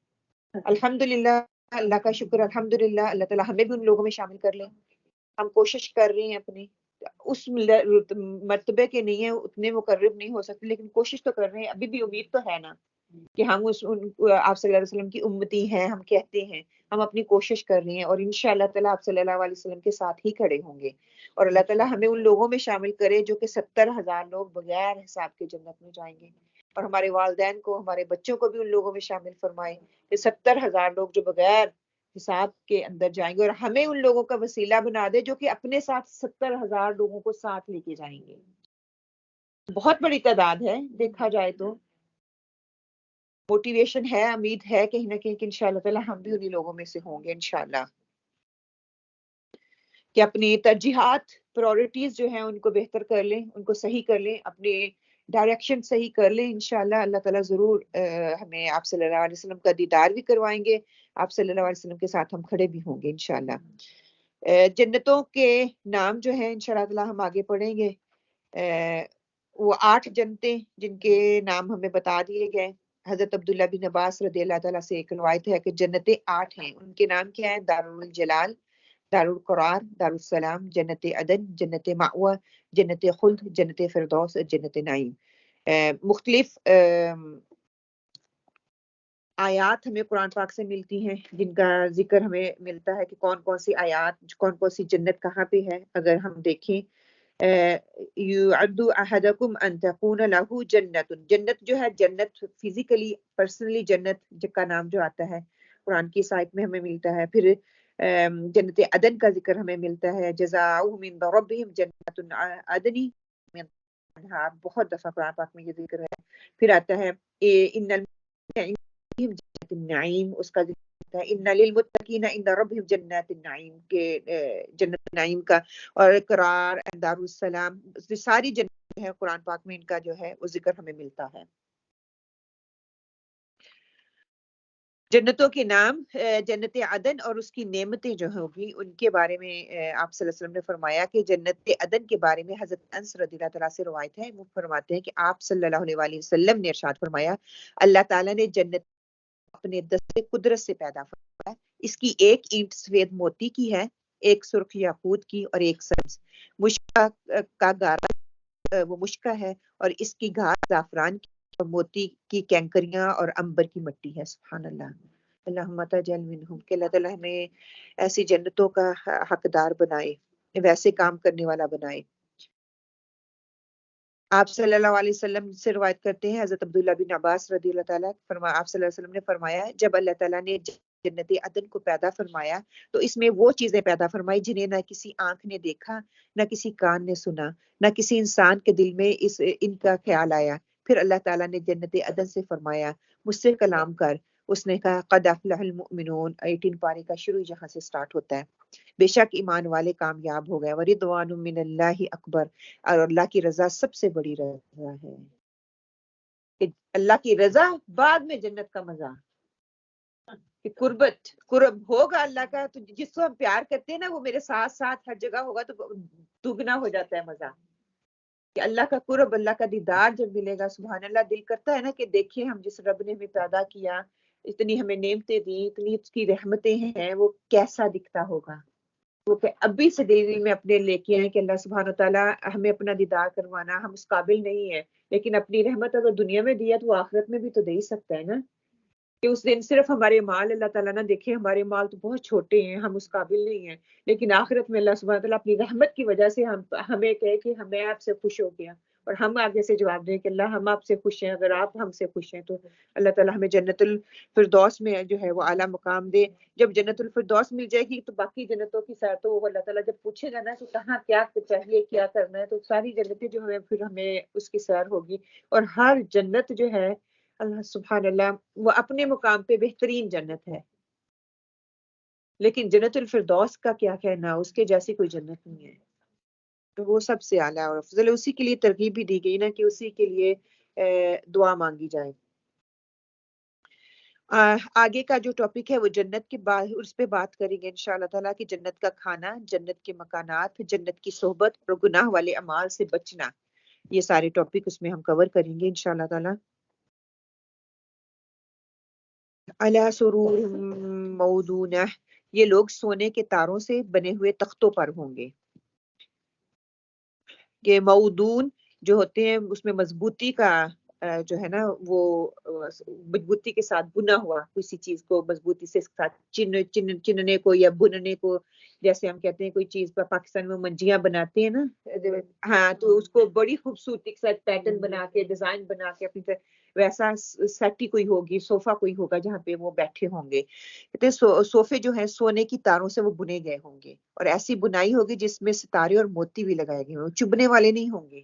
الحمدللہ اللہ کا شکر الحمدللہ اللہ تعالیٰ ہمیں بھی ان لوگوں میں شامل کر لیں. ہم کوشش کر رہے ہیں اپنی اس مرتبے کے نہیں ہیں اتنے مقرب نہیں ہو سکتے لیکن کوشش تو کر رہے ہیں. ابھی بھی امید تو ہے نا کہ ہم آپ صلی اللہ علیہ وسلم کی امتی ہیں. ہم کہتے ہیں ہم اپنی کوشش کر رہے ہیں اور انشاءاللہ تعالیٰ آپ صلی اللہ علیہ وسلم کے ساتھ ہی کھڑے ہوں گے اور اللہ تعالیٰ ہمیں ان لوگوں میں شامل کرے جو کہ 70,000 لوگ بغیر حساب کے جنت میں جائیں گے اور ہمارے والدین کو ہمارے بچوں کو بھی ان لوگوں میں شامل فرمائے کہ 70,000 لوگ جو بغیر حساب کے اندر جائیں گے اور ہمیں ان لوگوں کا وسیلہ بنا دے جو کہ اپنے ساتھ 70,000 لوگوں کو ساتھ لے کے جائیں گے. بہت بڑی تعداد ہے دیکھا جائے تو. موٹیویشن ہے امید ہے کہیں نہ کہیں کہ انشاءاللہ تعالیٰ ہم بھی انہی لوگوں میں سے ہوں گے انشاءاللہ کہ اپنی ترجیحات پرائورٹیز جو ہیں ان کو بہتر کر لیں ان کو صحیح کر لیں اپنے ڈائریکشن صحیح کر لیں. انشاءاللہ اللہ تعالیٰ ضرور ہمیں آپ صلی اللہ علیہ وسلم کا دیدار بھی کروائیں گے. آپ صلی اللہ علیہ وسلم کے ساتھ ہم کھڑے بھی ہوں گے انشاءاللہ. جنتوں کے نام جو ہیں انشاءاللہ تعالیٰ ہم آگے پڑھیں گے. وہ 8 جنتیں جن کے نام ہمیں بتا دیے گئے. حضرت عبداللہ بن عباس رضی اللہ تعالیٰ سے ایک روایت ہے کہ جنتیں 8 ہیں. ان کے نام کیا ہیں؟ دار الجلال، دار القرار، دار السلام، جنت عدن، جنت مأوہ، جنت خلد، جنت فردوس، جنت نعیم. مختلف آیات ہمیں قرآن پاک سے ملتی ہیں جن کا ذکر ہمیں ملتا ہے کہ کون کون سی آیات کون کون سی جنت کہاں پہ ہے. اگر ہم دیکھیں یعد احدکم ان تکون لہ جنت، جنت جو ہے جنت فزیکلی پرسنلی جنت کا نام جو آتا ہے قرآن کی اس آیت میں ہمیں ملتا ہے. پھر جنت عدن کا ذکر ہمیں ملتا ہے. جزاؤہم عند ربہم جنت عدن، بہت دفعہ قرآن پاک میں یہ ذکر ہے. پھر آتا ہے ان جنت النعیم، اس کا ذکر ہے ان للمتقین عند ربہم جنات النعیم کے جنت النعیم کا. اور قرار، دار السلام، ساری جنت ہے قرآن پاک میں ان کا جو ہے وہ ذکر ہمیں ملتا ہے. جنتوں کے نام، جنت عدن اور اس کی نعمتیں جو ہوگی ان کے بارے میں آپ صلی اللہ علیہ وسلم نے فرمایا کہ جنت عدن کے بارے میں حضرت انس رضی اللہ تعالیٰ سے روایت ہے. وہ فرماتے ہیں کہ آپ صلی اللہ علیہ وسلم نے ارشاد فرمایا اللہ تعالیٰ نے جنت اپنے دست قدرت سے پیدا فرمایا. اس کی ایک اینٹ سفید موتی کی ہے، ایک سرخ یاقوت کی اور ایک سبز. مشکا کا گارا وہ مشکا ہے اور اس کی گھاس زعفران کی اور موتی کی کینکریاں اور عنبر کی مٹی ہے. سبحان اللہ. اللہم تجعل منہم کہ اللہ تعالیٰ ہمیں ایسی جنتوں کا حقدار بنائے، ویسے کام کرنے والا بنائے. آپ صلی اللہ علیہ وسلم سے روایت کرتے ہیں حضرت عبداللہ بن عباس رضی اللہ تعالیٰ آپ صلی اللہ علیہ وسلم نے فرمایا جب اللہ تعالیٰ نے جنت عدن کو پیدا فرمایا تو اس میں وہ چیزیں پیدا فرمائی جنہیں نہ کسی آنکھ نے دیکھا، نہ کسی کان نے سنا، نہ کسی انسان کے دل میں ان کا خیال آیا. پھر اللہ تعالیٰ نے جنت عدن سے فرمایا مجھ سے کلام کر. اس نے کہا قد افلح المؤمنون، 18 پارے کا شروع یہاں سے سٹارٹ ہوتا ہے. بے شک ایمان والے کامیاب ہو گئے. وردوان من اللہ اکبر، اور اللہ کی رضا سب سے بڑی رضا ہے. کہ اللہ کی رضا بعد میں جنت کا مزہ، کہ قرب ہوگا اللہ کا تو جس کو ہم پیار کرتے ہیں نا وہ میرے ساتھ ساتھ ہر جگہ ہوگا تو دگنا ہو جاتا ہے مزہ. کہ اللہ کا قرب، اللہ کا دیدار جب ملے گا سبحان اللہ دل کرتا ہے نا کہ دیکھیں ہم جس رب نے ہمیں پیدا کیا، اتنی ہمیں نعمتیں دی، اتنی اس کی رحمتیں ہیں، وہ کیسا دکھتا ہوگا. وہ کہ ابھی سے دل میں اپنے لے کے آئے کہ اللہ سبحانہ و تعالیٰ ہمیں اپنا دیدار کروانا، ہم اس قابل نہیں ہیں، لیکن اپنی رحمت اگر دنیا میں دیا تو وہ آخرت میں بھی تو دے ہی سکتا ہے نا، کہ اس دن صرف ہمارے مال اللہ تعالیٰ نہ دیکھے، ہمارے مال تو بہت چھوٹے ہیں، ہم اس قابل نہیں ہیں، لیکن آخرت میں اللہ سبحانہ تعالیٰ اپنی رحمت کی وجہ سے ہمیں کہے کہ ہمیں آپ سے خوش ہو گیا، اور ہم آگے سے جواب دیں کہ اللہ ہم آپ سے خوش ہیں، اگر آپ ہم سے خوش ہیں تو اللہ تعالیٰ ہمیں جنت الفردوس میں جو ہے وہ اعلیٰ مقام دے۔ جب جنت الفردوس مل جائے گی تو باقی جنتوں کی سیر تو وہ اللہ تعالیٰ جب پوچھے گا نا تو کہاں کیا چاہیے کیا کرنا ہے، تو ساری جنتیں جو ہے پھر ہمیں اس کی سیر ہوگی، اور ہر جنت جو ہے اللہ سبحان اللہ وہ اپنے مقام پہ بہترین جنت ہے، لیکن جنت الفردوس کا کیا کہنا، اس کے جیسی کوئی جنت نہیں ہے، تو وہ سب سے اعلیٰ اور افضل ہے، اسی کے لیے ترغیب بھی دی گئی نا کہ اسی کے لیے دعا مانگی جائے۔ آگے کا جو ٹاپک ہے وہ جنت کے بعد اس پہ بات کریں گے انشاءاللہ تعالیٰ کہ جنت کا کھانا، جنت کے مکانات، جنت کی صحبت اور گناہ والے اعمال سے بچنا، یہ سارے ٹاپک اس میں ہم کور کریں گے انشاءاللہ تعالیٰ۔ علی سرور موضونہ، یہ لوگ سونے کے تاروں سے بنے ہوئے تختوں پر ہوں گے، کہ موضون جو ہوتے ہیں اس میں مضبوطی کا جو ہے نا وہ مضبوطی کے ساتھ بنا ہوا کسی چیز کو مضبوطی سے ساتھ چننے کو یا بننے کو، جیسے ہم کہتے ہیں کوئی چیز پر پاکستان میں منجیاں بناتے ہیں نا، ہاں تو اس کو بڑی خوبصورتی کے ساتھ پیٹرن بنا کے ڈیزائن بنا کے اپنی ویسا سیٹ ہی کوئی ہوگی، صوفہ کوئی ہوگا جہاں پہ وہ بیٹھے ہوں گے، کہتے ہیں صوفے جو ہیں سونے کی تاروں سے وہ بنے گئے ہوں گے، اور ایسی بنائی ہوگی جس میں ستارے اور موتی بھی لگائے گئے ہوں گے، چبھنے والے نہیں ہوں گے،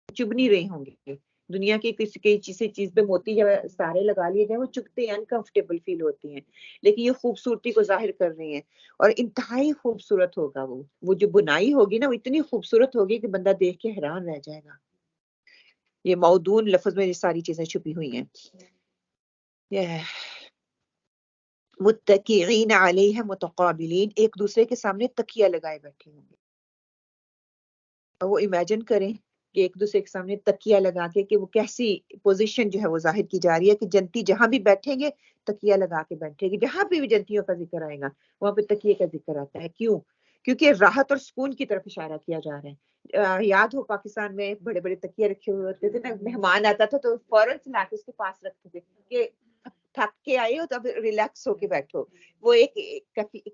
چبھ نہیں رہے ہوں گے، دنیا کی کسی چیز پہ موتی یا ستارے لگا لیے جائیں وہ چبھتے ہیں، انکمفرٹیبل فیل ہوتی ہیں، لیکن یہ خوبصورتی کو ظاہر کر رہی ہیں، اور انتہائی خوبصورت ہوگا وہ جو بنائی ہوگی نا وہ اتنی خوبصورت ہوگی کہ بندہ دیکھ کے حیران رہ جائے گا۔ یہ موضون لفظ میں یہ ساری چیزیں چھپی ہوئی ہیں۔ متکئین علیہ متقابلین، ایک دوسرے کے سامنے تکیہ لگائے بیٹھے ہوں گے، اور وہ امیجن کریں کہ ایک دوسرے کے سامنے تکیہ لگا کے کہ وہ کیسی پوزیشن جو ہے وہ ظاہر کی جا رہی ہے کہ جنتی جہاں بھی بیٹھیں گے تکیہ لگا کے بیٹھے گی، جہاں پہ بھی جنتیوں کا ذکر آئے گا وہاں پہ تکیے کا ذکر آتا ہے، کیوں؟ کیونکہ راحت اور سکون کی طرف اشارہ کیا جا رہا ہے۔ یاد ہو پاکستان میں بڑے بڑے تکیے رکھے ہوئے ہوتے تھے نا، مہمان آتا تھا تو فوراً سے لا کے اس کے پاس رکھتے تھے کہ تھک کے آئے ہو تو اب ریلیکس ہو کے بیٹھو، وہ ایک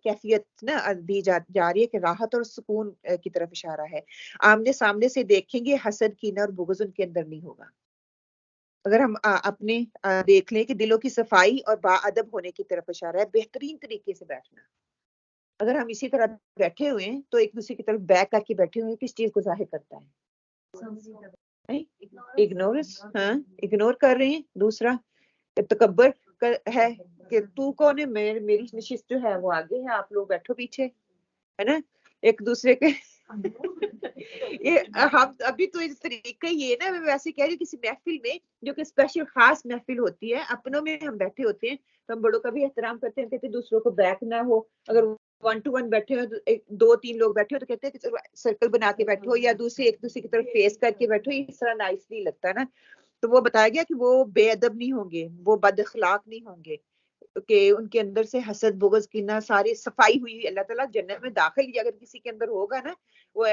کیفیت نا دی جا رہی ہے کہ راحت اور سکون کی طرف اشارہ ہے۔ آمنے سامنے سے دیکھیں گے، حسد کینہ اور بغض ان کے اندر نہیں ہوگا۔ اگر ہم اپنے دیکھ لیں کہ دلوں کی صفائی اور باادب ہونے کی طرف اشارہ ہے، بہترین طریقے سے بیٹھنا۔ اگر ہم اسی طرح بیٹھے ہوئے ہیں تو ایک دوسرے کی طرف بیک کر کے بیٹھے ہوئے کس چیز کو ظاہر کرتا ہے؟ اگنورنس، ہاں اگنور کر رہے ہیں۔ دوسرا تکبر ہے کہ تو کون ہے، میری نشست جو ہے وہ آگے ہے، آپ لوگ بیٹھو پیچھے، ہے نا، ایک دوسرے کے ہم ابھی تو اس طریقے یہ نا، میں ویسے کہہ رہی ہوں کسی محفل میں جو کہ اسپیشل خاص محفل ہوتی ہے، اپنوں میں ہم بیٹھے ہوتے ہیں تو ہم بڑوں کا بھی احترام کرتے ہیں، کہتے ہیں دوسروں کو بیک نہ ہو، اگر 1 to 1 بیٹھے ہو تو 2-3 لوگ بیٹھے ہو تو کہتے ہیں کہ سرکل بنا کے بیٹھو یا ایک دوسرے کی طرف فیس کر کے بیٹھو، اس طرح نائس نہیں لگتا نا۔ تو وہ بتایا گیا کہ وہ بے ادب نہیں ہوں گے، وہ بد اخلاق نہیں ہوں گے، کہ ان کے اندر سے حسد بغض کینہ ساری صفائی ہوئی۔ اللہ تعالیٰ جنت میں داخل ہی اگر کسی کے اندر ہوگا نا، وہ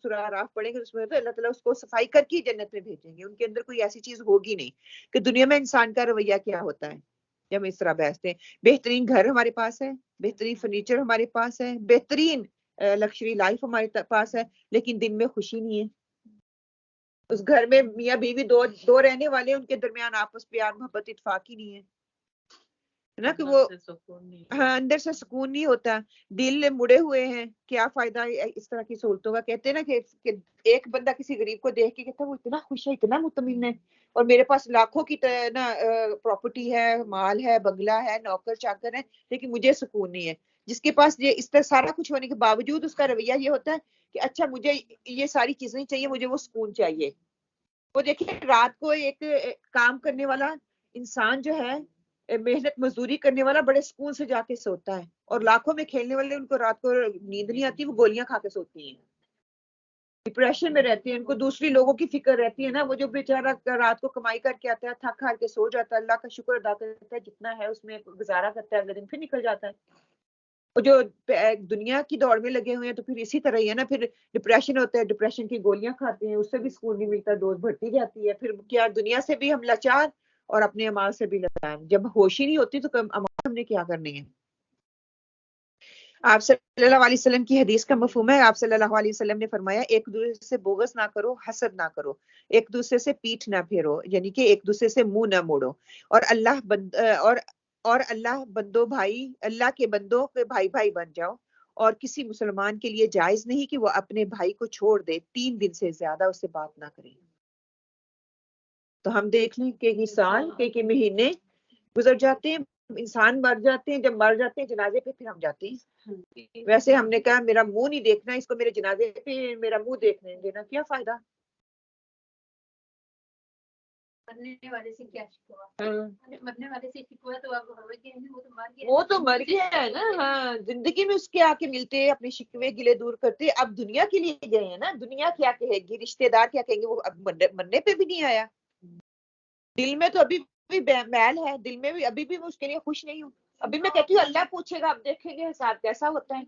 سورہ اعراف پڑھیں گے اس میں تو اللہ تعالیٰ اس کو صفائی کر کے جنت میں بھیجیں گے، ان کے اندر کوئی ایسی چیز ہوگی نہیں۔ کہ دنیا میں انسان کا رویہ کیا ہوتا ہے جب ہم اس طرح بیٹھتے ہیں، بہترین گھر ہمارے پاس ہے، بہترین فرنیچر ہمارے پاس ہے، بہترین لکشری لائف ہمارے پاس ہے، لیکن دن میں خوشی نہیں ہے۔ اس گھر میں میاں بیوی دو رہنے والے، ان کے درمیان آپس پیار محبت اتفاق ہی نہیں ہے نا، کہ وہ ہاں اندر سے سکون نہیں ہوتا، دل مڑے ہوئے ہیں، کیا فائدہ اس طرح کی سہولتوں کا۔ کہتے ہیں نا کہ ایک بندہ کسی غریب کو دیکھ کے کہتا ہے وہ اتنا خوش ہے، اتنا مطمئن ہے، اور میرے پاس لاکھوں کی نا پراپرٹی ہے، مال ہے، بنگلہ ہے، نوکر چاکر ہے، لیکن مجھے سکون نہیں ہے۔ جس کے پاس یہ اس طرح سارا کچھ ہونے کے باوجود اس کا رویہ یہ ہوتا ہے کہ اچھا مجھے یہ ساری چیزیں چاہیے، مجھے وہ سکون چاہیے۔ وہ دیکھیں رات کو ایک کام کرنے والا انسان جو ہے، محنت مزدوری کرنے والا بڑے سکون سے جا کے سوتا ہے، اور لاکھوں میں کھیلنے والے ان کو رات کو نیند نہیں آتی، وہ گولیاں کھا کے سوتی ہیں، ڈپریشن میں رہتے ہیں، ان کو دوسری لوگوں کی فکر رہتی ہے نا۔ وہ جو بیچارہ رات کو کمائی کر کے آتا ہے، تھک ہار کے سو جاتا ہے، اللہ کا شکر ادا کرتا ہے جتنا ہے اس میں گزارا کرتا ہے، اگلے دن پھر نکل جاتا ہے۔ جو دنیا کی دوڑ میں لگے ہوئے ہیں تو پھر اسی طرح ہی ہے نا، پھر ڈپریشن ہوتا ہے، ڈپریشن کی گولیاں کھاتے ہیں، اس سے بھی سکون نہیں ملتا، دوز بڑھتی جاتی ہے، پھر کیا دنیا سے بھی ہم لاچار اور اپنے اعمال سے بھی لاچار. جب ہوش ہی نہیں ہوتی تو اعمال ہم نے کیا کرنے ہیں. آپ صلی اللہ علیہ وسلم کی حدیث کا مفہوم ہے، آپ صلی اللہ علیہ وسلم نے فرمایا ایک دوسرے سے بغض نہ کرو، حسد نہ کرو، ایک دوسرے سے پیٹھ نہ پھیرو، یعنی کہ ایک دوسرے سے منہ نہ موڑو، اور اللہ بندو بھائی، اللہ کے بندوں کے بھائی بھائی بن جاؤ، اور کسی مسلمان کے لیے جائز نہیں کہ وہ اپنے بھائی کو چھوڑ دے 3 دن سے زیادہ اس سے بات نہ کرے. تو ہم دیکھ لیں کہ سال کے مہینے گزر جاتے ہیں، انسان مر جاتے ہیں، جب مر جاتے ہیں جنازے پہ پھر ہم جاتے ہیں. ویسے ہم نے کہا میرا منہ نہیں دیکھنا، اس کو میرے جنازے پہ میرا منہ دیکھنے دینا کیا فائدہ. مرنے والے سے کیا شکوا، مرنے والے سے شکوا تو اب وہ تو مر گیا ہے نا. ہاں، زندگی میں اس کے آ کے ملتے، اپنے شکوے گلے دور کرتے، اب دنیا کے لیے گئے ہیں نا، دنیا کیا کہے گی، رشتے دار کیا کہیں گے، وہ اب مرنے پہ بھی نہیں آیا. دل میں تو ابھی بھی میل ہے، دل میں بھی ابھی بھی میں اس کے لیے خوش نہیں ہوں. ابھی میں کہتی ہوں اللہ پوچھے گا، اب دیکھیں گے حساب کیسا ہوتا ہے.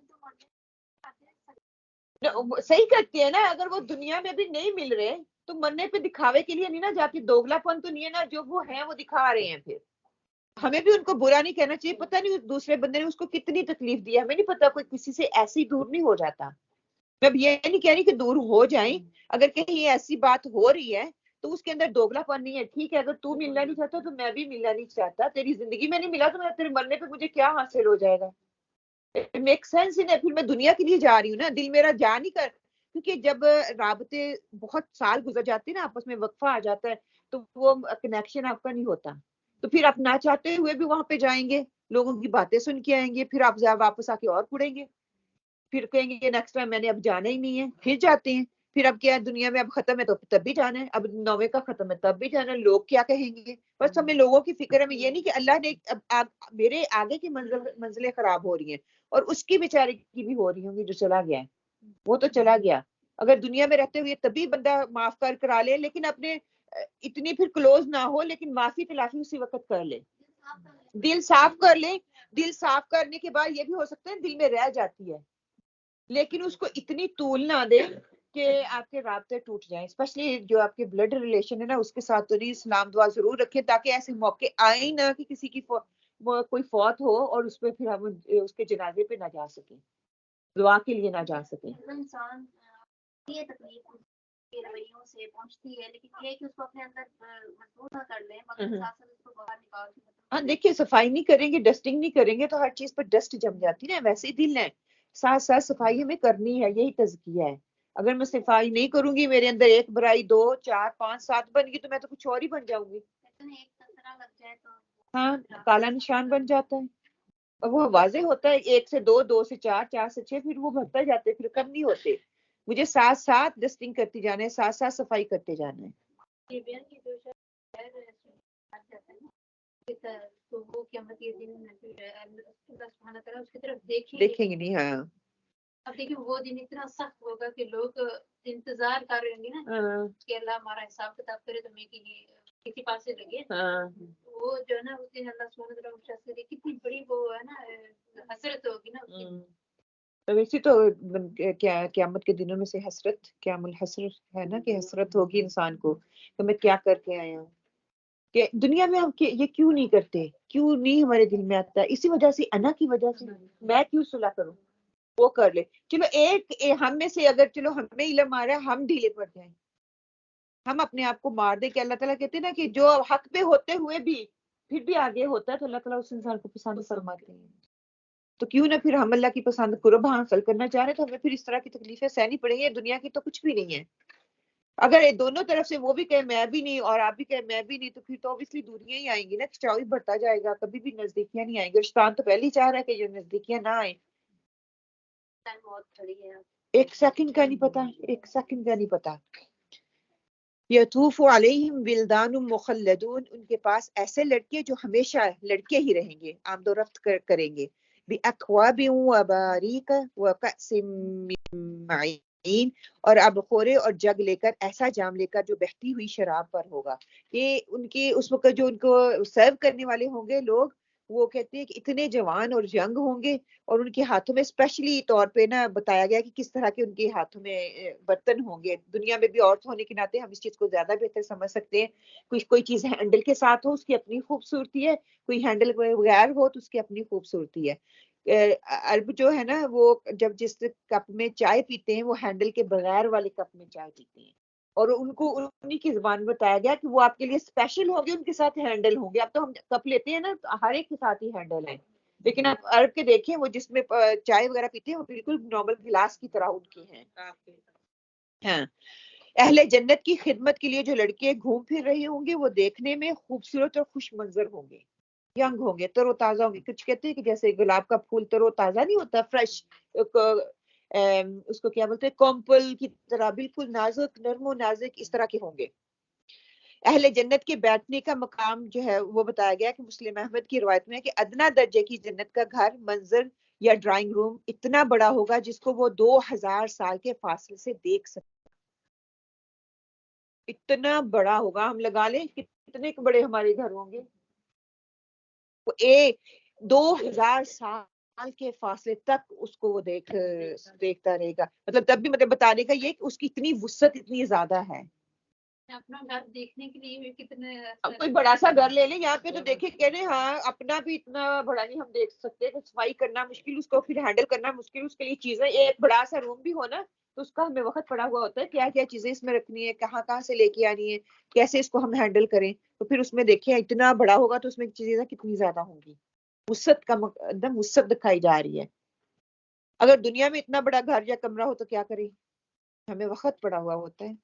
صحیح کرتی ہے نا، اگر وہ دنیا میں بھی نہیں مل رہے تو مرنے پہ دکھاوے کے لیے نہیں نا جاتی. دوگلا پن تو نہیں ہے نا، جو وہ ہیں وہ دکھا رہے ہیں. پھر ہمیں بھی ان کو برا نہیں کہنا چاہیے. پتہ نہیں دوسرے بندے نے اس کو کتنی تکلیف دی ہے، ہمیں نہیں پتا. کوئی کسی سے ایسی دور نہیں ہو جاتا. میں یہ نہیں کہہ رہی کہ دور ہو جائیں، اگر کہیں ایسی بات ہو رہی ہے تو اس کے اندر دوگلا پن نہیں ہے. ٹھیک ہے، اگر تو ملنا نہیں چاہتا تو میں بھی ملنا نہیں چاہتا. تیری زندگی میں نہیں ملا تو میں تیرے مرنے پہ مجھے کیا حاصل ہو جائے گا. میک سینس ہی نہیں. پھر میں دنیا کے لیے جا رہی ہوں نا، دل میرا جا نہیں کر. کیونکہ جب رابطے بہت سال گزر جاتے ہیں نا، آپس میں وقفہ آ جاتا ہے تو وہ کنیکشن آپ کا نہیں ہوتا. تو پھر آپ نہ چاہتے ہوئے بھی وہاں پہ جائیں گے، لوگوں کی باتیں سن کے آئیں گے، پھر آپ واپس آ کے اور پڑیں گے، پھر کہیں گے کہ نیکسٹ ٹائم میں نے اب جانا ہی نہیں ہے. پھر جاتے ہیں. پھر اب کیا دنیا میں اب ختم ہے تو تب بھی جانا ہے، اب 9ویں کا ختم ہے تب بھی جانا ہے. لوگ کیا کہیں گے؟ بس ہمیں لوگوں کی فکر ہے. میں یہ نہیں کہ اللہ نے میرے آگے کی منزلیں خراب ہو رہی ہیں اور اس کی بیچارے کی بھی ہو رہی ہوں گی جو چلا گیا ہے. وہ تو چلا گیا. اگر دنیا میں رہتے ہوئے تبھی بندہ معاف کرا لے، لیکن اپنے اتنی پھر کلوز نہ ہو، لیکن معافی تلافی اسی وقت کر لے. دل صاف کر لے. دل صاف کرنے کے بعد یہ بھی ہو سکتا ہے دل میں رہ جاتی ہے، لیکن اس کو اتنی طول نہ دے کہ آپ کے رابطے ٹوٹ جائیں. اسپیشلی جو آپ کے بلڈ ریلیشن ہے نا، اس کے ساتھ تو نہیں. سلام دعا ضرور رکھیں تاکہ ایسے موقع آئیں نہ کہ کسی کی کوئی فوت ہو اور اس پہ پھر ہم اس کے جنازے پہ نہ جا سکیں، دعا کے لیے نہ جا سکیں. انسان یہ تکلیف کے رویوں سے پہنچتی ہے، لیکن یہ کہ اس کو اپنے اندر مضبوط نہ کر لیں، مگر ساتھ ساتھ اس کو باہر نکال کے. ہاں دیکھیے، صفائی نہیں کریں گے، ڈسٹنگ نہیں کریں گے تو ہر چیز پر ڈسٹ جم جاتی ہے نا. ویسے ہی دل ہے، ساتھ ساتھ صفائی ہمیں کرنی ہے. یہی تزکیہ ہے. اگر میں صفائی نہیں کروں گی، میرے اندر 1 برائی 2 4 5 7 بن گی تو میں تو کچھ اور ہی بن جاؤں گی. ہاں، کالا نشان بن جاتا ہے. اور وہ واضح ہوتا ہے 1 سے 2 2 سے 4 4 سے 6، پھر وہ بڑھتا جاتے، پھر کم نہیں ہوتے. مجھے ساتھ ساتھ ڈسٹنگ کرتی جانا ہے، ساتھ ساتھ صفائی کرتے جانا ہے. تو وہ قیامت کے دن اللہ سبحانہ تعالیٰ اس کی طرف دیکھیں گے نہیں. ہاں، اب دیکھیں وہ دن اتنا سخت ہوگا کہ لوگ انتظار کر رہے ہوں گے نا کہ اللہ ہمارا حساب کتاب کرے تو میں کسی پاس سے لگے. وہ جو ہے نا اس دن اللہ سبحانہ تعالیٰ اس شخص کے لیے کتنی بڑی وہ ہے نا حسرت ہوگی نا اس دن. ویسے تو قیامت کے دنوں میں سے حسرت قیام الحسرت ہے نا، کہ حسرت ہوگی انسان کو کہ میں کیا کر کے آیا ہوں. کہ دنیا میں ہم یہ کیوں نہیں کرتے، کیوں نہیں ہمارے دل میں آتا ہے؟ اسی وجہ سے، انا کی وجہ سے. میں کیوں صلح کروں؟ وہ کر لے. چلو ایک ہم میں سے اگر چلو ہمیں علم آ رہا ہے، ہم ڈھیلے پڑ جائیں، ہم اپنے آپ کو مار دیں. کہ اللہ تعالیٰ کہتے ہیں نا کہ جو حق پہ ہوتے ہوئے بھی پھر بھی آگے ہوتا ہے تو اللہ تعالیٰ اس انسان کو پسند فرماتے ہیں. تو کیوں نہ پھر ہم اللہ کی پسند قرب حاصل کرنا چاہ رہے تو ہمیں پھر اس طرح کی تکلیفیں سہنی پڑیں گی. دنیا کی تو کچھ بھی نہیں ہے. اگر دونوں طرف سے وہ بھی کہے میں بھی نہیں اور آپ بھی کہے میں بھی نہیں، تو پھر تو obviously دوریاں ہی آئیں گی نا، کھچاؤ ہی بڑھتا جائے گا، کبھی بھی نزدیکیاں نہیں آئیں گی. شیطان تو پہلے ہی چاہ رہا ہے کہ یہ نزدیکیاں نہ آئیں. ایک سیکنڈ کا نہیں پتا، ایک سیکنڈ کا نہیں پتا. یطوف علیہم ولدان مخلدون، ان کے پاس ایسے لڑکے جو ہمیشہ لڑکے ہی رہیں گے، آمد و رفت کریں گے. بِأَكْوَابٍ وَأَبَارِيقَ وَكَأْسٍ مِّن مَّعِينٍ، اور اب خورے اور جگ لے کر، ایسا جام لے کر جو بہتی ہوئی شراب پر ہوگا. یہ ان کے اس وقت جو ان کو سرو کرنے والے ہوں گے لوگ، وہ کہتے ہیں کہ اتنے جوان اور ینگ ہوں گے اور ان کے ہاتھوں میں اسپیشلی طور پہ نا بتایا گیا کہ کس طرح کے ان کے ہاتھوں میں برتن ہوں گے. دنیا میں بھی عورت ہونے کے ناطے ہم اس چیز کو زیادہ بہتر سمجھ سکتے ہیں. کوئی چیز ہینڈل کے ساتھ ہو اس کی اپنی خوبصورتی ہے, کوئی ہینڈل بغیر ہو تو اس کی اپنی خوبصورتی ہے. عرب جو ہے نا وہ جب جس کپ میں چائے پیتے ہیں وہ ہینڈل کے بغیر والے کپ میں چائے پیتے ہیں, اور ان کو انہی کی زبان میں بتایا گیا کہ وہ آپ کے لیے اسپیشل ہوں گے, ان کے ساتھ ہینڈل ہوں گے. اب تو ہم کپ لیتے ہیں نا ہر ایک کے ساتھ ہی ہینڈل ہے, لیکن آپ عرب کے دیکھیں وہ جس میں چائے وغیرہ پیتے ہیں وہ بالکل نارمل گلاس کی طرح ان کے ہیں. ہاں, اہل جنت کی خدمت کے لیے جو لڑکے گھوم پھر رہے ہوں گے وہ دیکھنے میں خوبصورت اور خوش منظر ہوں گے, ینگ ہوں گے, تر و تازہ ہوں گے. کچھ کہتے ہیں کہ جیسے گلاب کا پھول تر و تازہ نہیں ہوتا, فریش, اس کو کیا بولتے ہیں, کومپل کی طرح بالکل نازک, نرم و نازک, اس طرح کے ہوں گے. اہل جنت کے بیٹھنے کا مقام جو ہے وہ بتایا گیا کہ مسلم احمد کی روایت میں ہے کہ ادنا درجے کی جنت کا گھر, منظر یا ڈرائنگ روم اتنا بڑا ہوگا جس کو وہ 2000 سال کے فاصلے سے دیکھ سکتے. اتنا بڑا ہوگا, ہم لگا لیں کتنے بڑے ہمارے گھر ہوں گے, 2000 سال کے فاصلے تک اس کو وہ دیکھتا رہے گا. مطلب تب بھی مطلب بتانے کا یہ کہ اس کی اتنی وسعت اتنی زیادہ ہے. اپنا گھر دیکھنے کے لیے کتنے, اب کوئی بڑا سا گھر لے لیں یہاں پہ تو دیکھیں کہ نہیں, ہاں اپنا بھی اتنا بڑا نہیں ہم دیکھ سکتے, صفائی کرنا مشکل, اس کو پھر ہینڈل کرنا مشکل, اس کے لیے چیزیں, ایک بڑا سا روم بھی ہونا تو اس کا ہمیں وقت پڑا ہوا ہوتا ہے کیا کیا چیزیں اس میں رکھنی ہے, کہاں سے لے کے آنی ہے, کیسے اس کو ہم ہینڈل کریں. تو پھر اس میں دیکھیں اتنا بڑا ہوگا تو اس میں چیزیں کتنی زیادہ ہوں گی. وسعت کا ایک دم وسعت دکھائی جا رہی ہے. اگر دنیا میں اتنا بڑا گھر یا کمرہ ہو تو کیا کریں, ہمیں وقت پڑا ہوا ہوتا ہے.